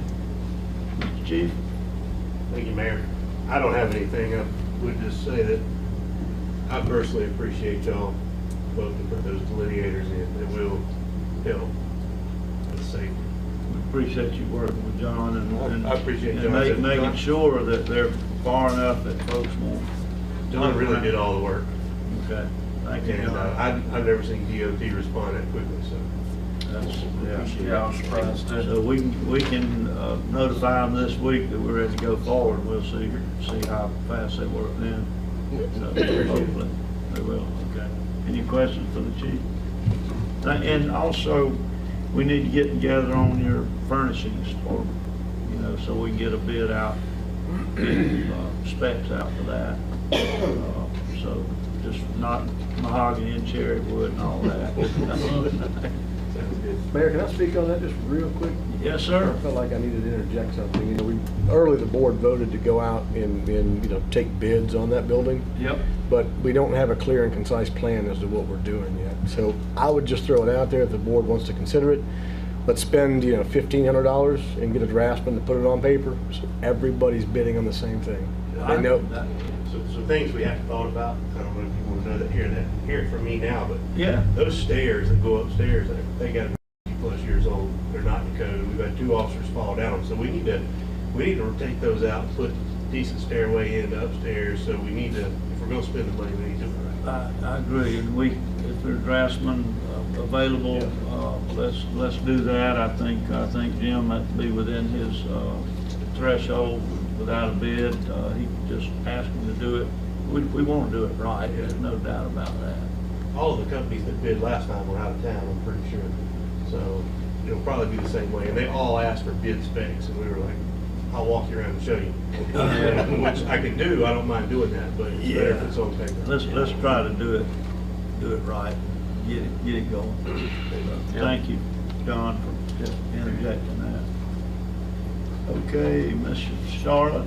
A: Mr. Chief?
K: Thank you, Mayor. I don't have anything. I would just say that I personally appreciate y'all voting to put those delineators in. It will help with safety.
A: We appreciate you working with John and
K: I appreciate
A: and
K: John.
A: making sure that they're far enough that folks won't.
K: John really did all the work.
A: Okay, thank you,
K: And
A: John.
K: I've never seen DOT respond that quickly, so.
A: That's,
G: Yeah, I was surprised too.
A: So we can notify them this week that we're ready to go forward. We'll see how fast they work then. So hopefully they will, okay. Any questions for the chief? And also, we need to get together on your furnishings for, so we can get a bid out, get specs out for that. So just not mahogany and cherry wood and all that.
I: Mayor, can I speak on that just real quick?
A: Yes, sir.
I: I felt like I needed to interject something. Early the board voted to go out and take bids on that building.
A: Yep.
I: But we don't have a clear and concise plan as to what we're doing yet. So I would just throw it out there if the board wants to consider it. Let's spend, $1,500 and get a draftsman to put it on paper, so everybody's bidding on the same thing. They know.
K: So things we haven't thought about, I don't know if you want to know that, hear it from me now, but
A: yeah,
K: those stairs that go upstairs, they got to be 50+ years old. They're not in code. We've had 2 officers fall down them, so we need to take those out and put decent stairway in upstairs. So we need to, if we're going to spend the money, we need to do it right.
A: I agree, and if there's draftsmen available, let's do that. I think Jim might be within his threshold without a bid. He can just ask him to do it. We want to do it right. There's no doubt about that.
K: All of the companies that bid last time were out of town, I'm pretty sure. So it'll probably be the same way. And they all asked for bid specs, and we were like, I'll walk you around and show you. Which I can do. I don't mind doing that, but it's better if it's on paper.
A: Let's try to do it right. Get it going. Thank you, John, for just interjecting that. Okay, Miss Charlotte.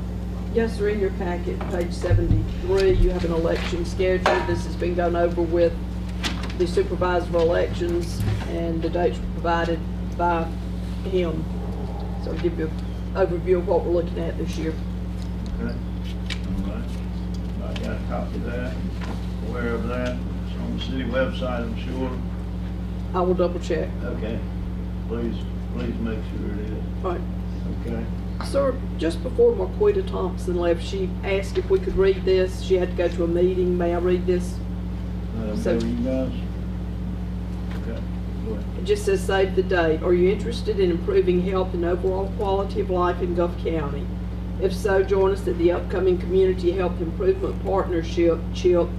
N: Yes, sir, in your packet, page 73, you have an election schedule. This has been gone over with the supervisor of elections, and the dates were provided by him. So I'll give you an overview of what we're looking at this year.
A: Okay. All right. I got a copy of that. Aware of that. It's on the city website, I'm sure.
N: I will double check.
A: Okay. Please make sure it is.
N: All right.
A: Okay.
N: Sir, just before Marquita Thompson left, she asked if we could read this. She had to go to a meeting. May I read this?
A: So you guys? Okay. Go ahead.
N: It just says, save the date. Are you interested in improving health and overall quality of life in Gulf County? If so, join us at the upcoming Community Health Improvement Partnership CHIP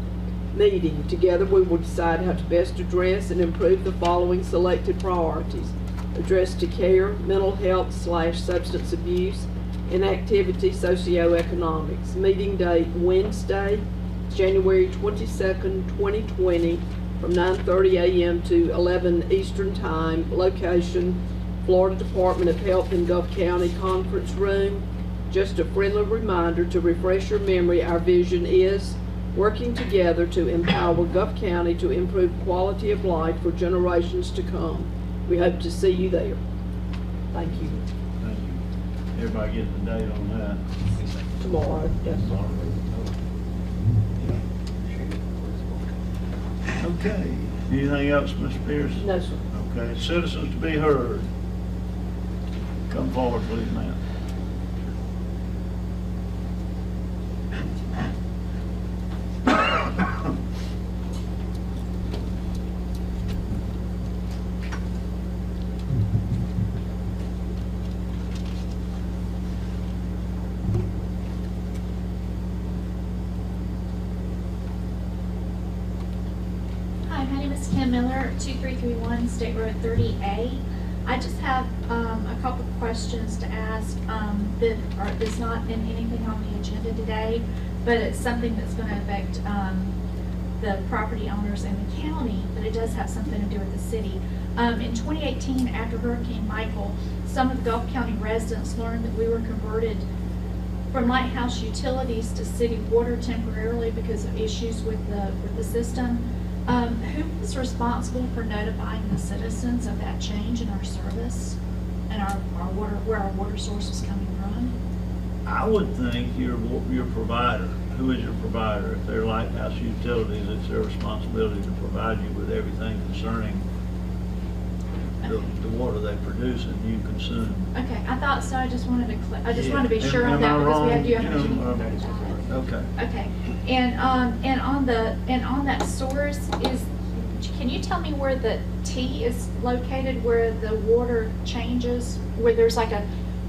N: meeting. Together we will decide how to best address and improve the following selected priorities. Address to care, mental health / substance abuse, inactivity, socioeconomics. Meeting date Wednesday, January 22nd, 2020, from 9:30 a.m. to 11 Eastern Time. Location, Florida Department of Health in Gulf County Conference Room. Just a friendly reminder to refresh your memory, our vision is working together to empower Gulf County to improve quality of life for generations to come. We hope to see you there. Thank you.
A: Thank you. Everybody get the date on that.
N: Tomorrow, yes.
A: Okay. Anything else, Mr. Pierce?
N: No, sir.
A: Okay. Citizens to be heard. Come forward, please, ma'am.
O: is Kim Miller, 2331 State Road 30A. I just have a couple of questions to ask that is not in anything on the agenda today, but it's something that's going to affect the property owners in the county, but it does have something to do with the city. In 2018, after Hurricane Michael, some of the Gulf County residents learned that we were converted from Lighthouse Utilities to city water temporarily because of issues with the system. Who is responsible for notifying the citizens of that change in our service and our water, where our water source is coming from?
A: I would think your provider. Who is your provider? If they're Lighthouse Utilities, it's their responsibility to provide you with everything concerning the water they produce and you consume.
O: Okay, I thought so. I just wanted to be sure on that because we had you have
A: Okay.
O: Okay, and on that source can you tell me where the T is located, where the water changes, where there's like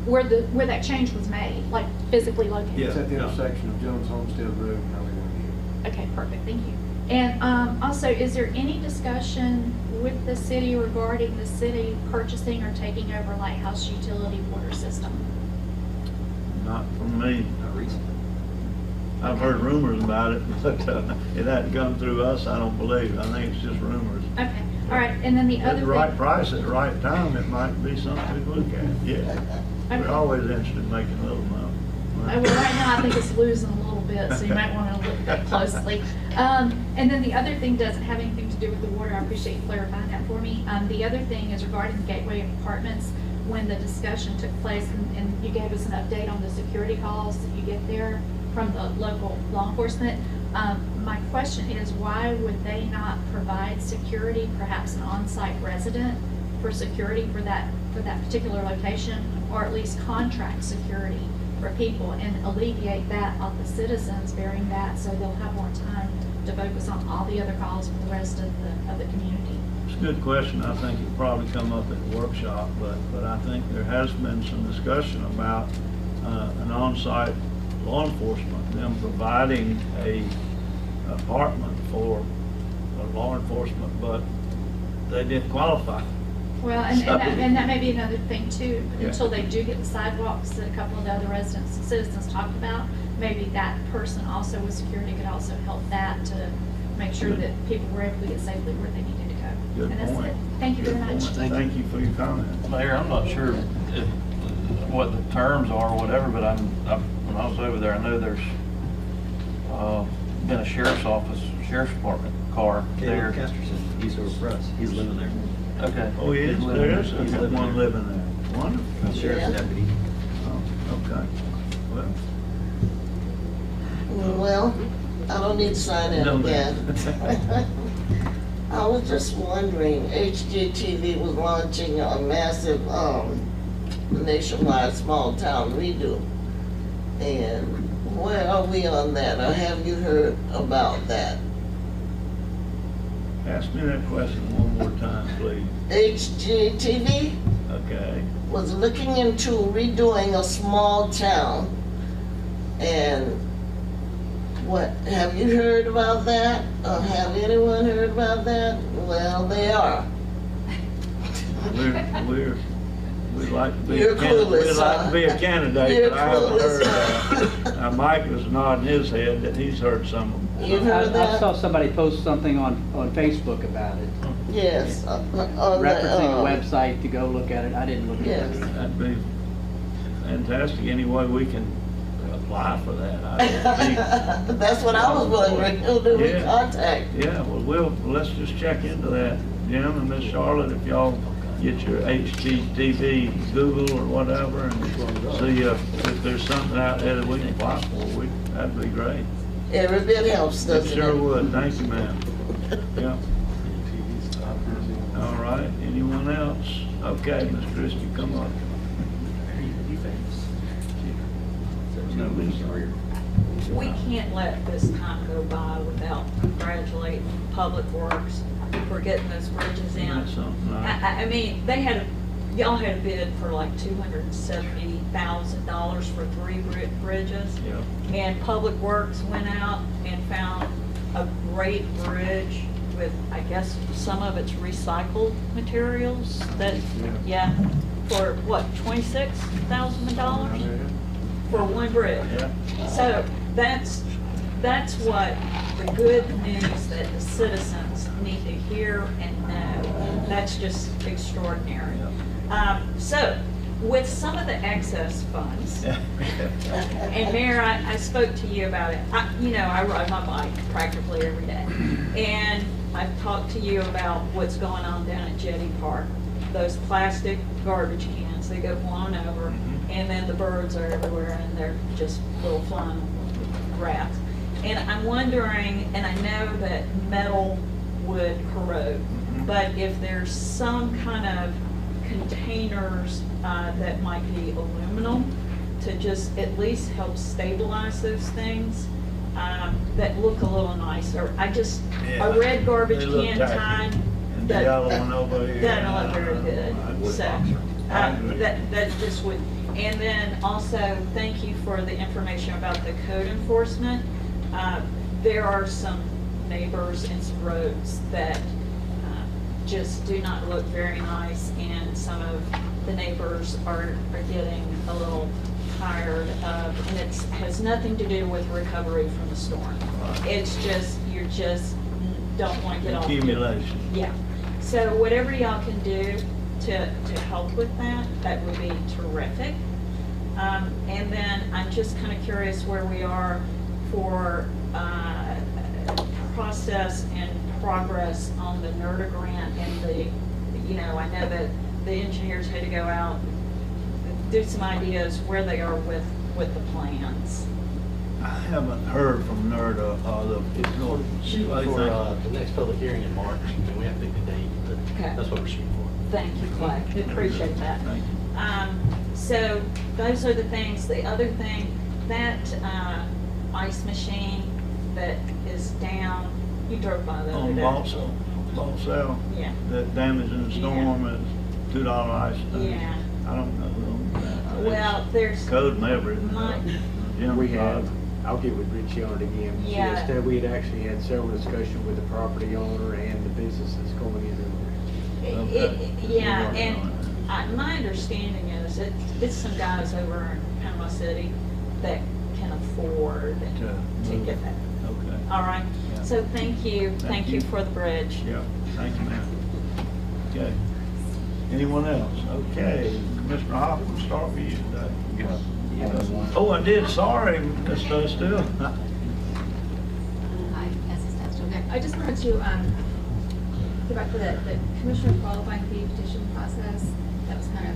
O: where that change was made, like physically located?
I: It's at the intersection of Jones Homestead Road and Hollywood.
O: Okay, perfect, thank you. And also, is there any discussion with the city regarding the city purchasing or taking over Lighthouse Utility water system?
A: Not from me. Not recently. I've heard rumors about it, but it hadn't come through us, I don't believe. I think it's just rumors.
O: Okay, all right, and then the
A: At
O: other
A: the right price, at the right time, it might be something to look at, yeah.
O: Okay.
A: We're always interested in making a little money.
O: Well, right now I think it's losing a little bit, so you might want to look at that closely. And then the other thing doesn't have anything to do with the water. I appreciate you clarifying that for me. The other thing is regarding the Gateway Apartments. When the discussion took place and you gave us an update on the security calls that you get there from the local law enforcement, my question is, why would they not provide security, perhaps an on-site resident for security for that particular location, or at least contract security for people and alleviate that off the citizens bearing that, so they'll have more time to focus on all the other calls for the rest of the community?
A: It's a good question. I think it'll probably come up at the workshop, but I think there has been some discussion about an on-site law enforcement, them providing a apartment for law enforcement, but they didn't qualify.
O: Well, and that may be another thing too,
A: Yeah.
O: until they do get the sidewalks that a couple of the other citizens talked about, maybe that person also with security could also help that to make sure that people were able to get safely where they needed to go.
A: Good
O: And that's
A: point.
O: it. Thank you very
A: Good
O: much.
A: point. Thank you for your comment.
G: Mayor, I'm not sure what the terms are or whatever, but when I was over there, I know there's been a sheriff's department car there.
E: Caleb Kesterson, he's over for us. He's living there.
G: Okay.
A: Oh, he is? There is one living there. Wonderful.
E: Sheriff's deputy.
A: Oh, okay. Well.
P: Well, I don't need to sign in
A: No,
P: again. I was just wondering, HGTV was launching a massive nationwide small town redo. And where are we on that, or have you heard about that?
A: Ask me that question one more time, please.
P: HGTV
A: Okay.
P: was looking into redoing a small town. And what, have you heard about that? Or have anyone heard about that? Well, they are.
A: We'd like to be
P: You're
A: a candidate.
P: clueless,
A: We'd like
P: huh?
A: to be a candidate,
P: You're
A: but I haven't heard
P: clueless,
A: that. Mike was nodding his head that he's heard some of them.
P: You've heard
V: I
P: that?
V: saw somebody post something on Facebook about it,
P: Yes. On the,
V: referencing a website to go look at it. I didn't look at
P: Yes.
V: it.
A: That'd be fantastic. Any way we can apply for that.
P: That's what I was wondering, who do we
A: Yeah.
P: contact?
A: Yeah, well, let's just check into that. Jim and Miss Charlotte, if y'all get your HGTV Google or whatever and see if there's something out there that we can apply for, that'd be great.
P: Every bit helps,
A: It
P: doesn't it?
A: sure would. Thank you, ma'am. Yeah. All right, anyone else? Okay, Miss Christie, come on.
M: We can't let this time go by without congratulating Public Works for getting those bridges in.
A: That's something, right?
M: I mean, y'all had a bid for like $270,000 for 3 bridges.
A: Yeah.
M: And Public Works went out and found a great bridge with, I guess, some of it's recycled materials that, yeah, for what, $26,000 for one bridge?
A: Yeah.
M: So that's what the good news that the citizens need to hear and know. That's just extraordinary. So with some of the excess funds, and Mayor, I spoke to you about it. I ride my bike practically every day. And I've talked to you about what's going on down at Jetty Park. Those plastic garbage cans, they go blown over, and then the birds are everywhere, and they're just little flying rats. And I'm wondering, and I know that metal would corrode, but if there's some kind of containers that might be aluminum to just at least help stabilize those things that look a little nicer. A red garbage can tied,
A: And the yellow one over here.
M: doesn't look very good. So that just would, and then also thank you for the information about the code enforcement. There are some neighbors and some roads that just do not look very nice, and some of the neighbors are getting a little tired of, and it has nothing to do with recovery from the storm. It's just, you just don't want to get off.
A: Accumulation.
M: Yeah. So whatever y'all can do to help with that, that would be terrific. And then I'm just kind of curious where we are for process and progress on the NERDA grant and the, I know that the engineers had to go out, do some ideas where they are with the plans.
A: I haven't heard from NERDA,
J: Shoot for the next public hearing in March, and we have to pick a date, but
M: Okay.
J: that's what we're shooting for.
M: Thank you, Clay. We appreciate that.
A: Thank you.
M: So those are the things. The other thing, that ice machine that is down, you drove by the other
A: On
M: day.
A: Balsell,
M: Yeah.
A: that damage in the storm is $2 ice.
M: Yeah.
A: I don't know who owns that.
M: Well, there's.
A: Code and everything. Jim
F: We have,
A: Todd.
F: I'll get with Richie on it again.
M: Yeah.
F: Instead, we had actually had several discussions with the property owner and the businesses going in there.
M: Yeah, and my understanding is it's some guys over in Panama City that can afford to get that.
A: Okay.
M: All right.
A: Yeah.
M: So thank you. Thank you for the bridge.
A: Yeah, thank you, ma'am. Okay. Anyone else? Okay, Mr. Hoffman, we'll start with you today. Oh, I did, sorry, Ms. Still.
T: Hi, yes, it's still good. I just wanted to go back to the commissioner qualifying fee petition process. That was kind of.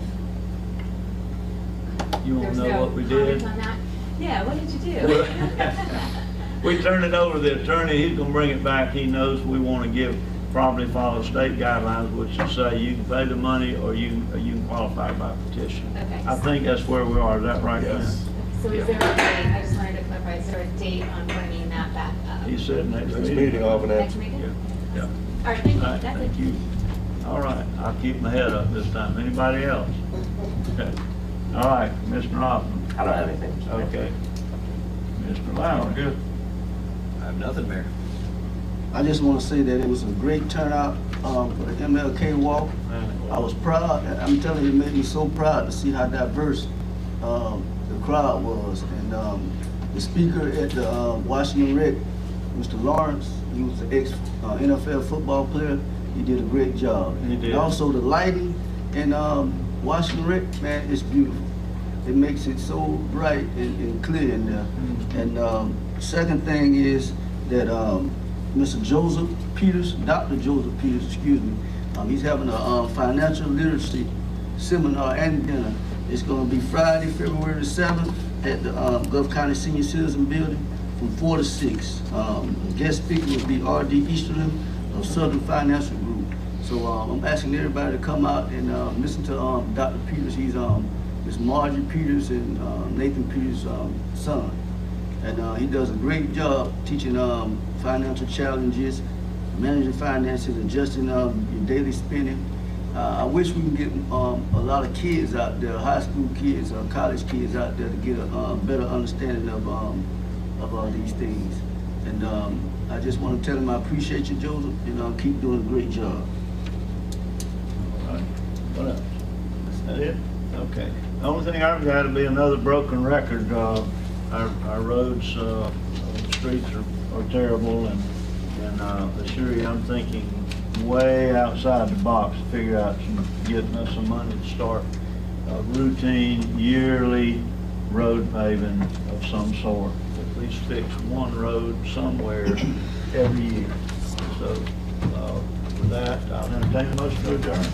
A: You want
T: there
A: to
T: was
A: know
T: no
A: what we
T: comment
A: did?
T: on that? Yeah, what did you do?
A: We turned it over to the attorney, he's gonna bring it back, he knows we wanna probably follow state guidelines, which is say you can pay the money or you can qualify by petition.
T: Okay.
A: I think that's where we are, is that right? Yes.
T: So is there a date, I just wanted to clarify, is there a date on bringing that back up?
A: He said next
I: Next
A: meeting.
I: meeting, off and
T: Next meeting?
A: Yeah.
T: All right, thank you.
A: All right,
T: That's it.
A: thank you. All right, I'll keep my head up this time. Anybody else? Okay. All right, Mr. Hoffman.
H: I don't have anything.
A: Okay. Mr. Lowry. Good.
E: I have nothing, Mayor.
D: I just want to say that it was a great turnout for the MLK walk. I was proud. I'm telling you, it made me so proud to see how diverse the crowd was. And the speaker at the Washington Rec, Mr. Lawrence, he was an ex-NFL football player. He did a great job.
A: He did.
D: And also the lighting in Washington Rec, man, it's beautiful. It makes it so bright and clear in there. And second thing is that Mr. Joseph Peters, Dr. Joseph Peters, excuse me, he's having a financial literacy seminar and dinner. It's going to be Friday, February the 7th at the Gulf County Senior Citizen Building from 4 to 6. Guest speaker will be R.D. Easterling of Southern Financial Group. So I'm asking everybody to come out and listen to Dr. Peters. He's Miss Margie Peters and Nathan Peters' son. And he does a great job teaching financial challenges, managing finances, adjusting your daily spending. I wish we could get a lot of kids out there, high school kids, college kids out there to get a better understanding of these things. And I just want to tell him I appreciate you, Joseph, and keep doing a great job.
A: All right. What else? Is that it? Okay. The only thing I've got to be another broken record. Our roads, streets are terrible, and assure you, I'm thinking way outside the box to figure out getting us some money to start a routine yearly road paving of some sort. At least fix one road somewhere every year. So with that, I'll entertain a motion to adjourn.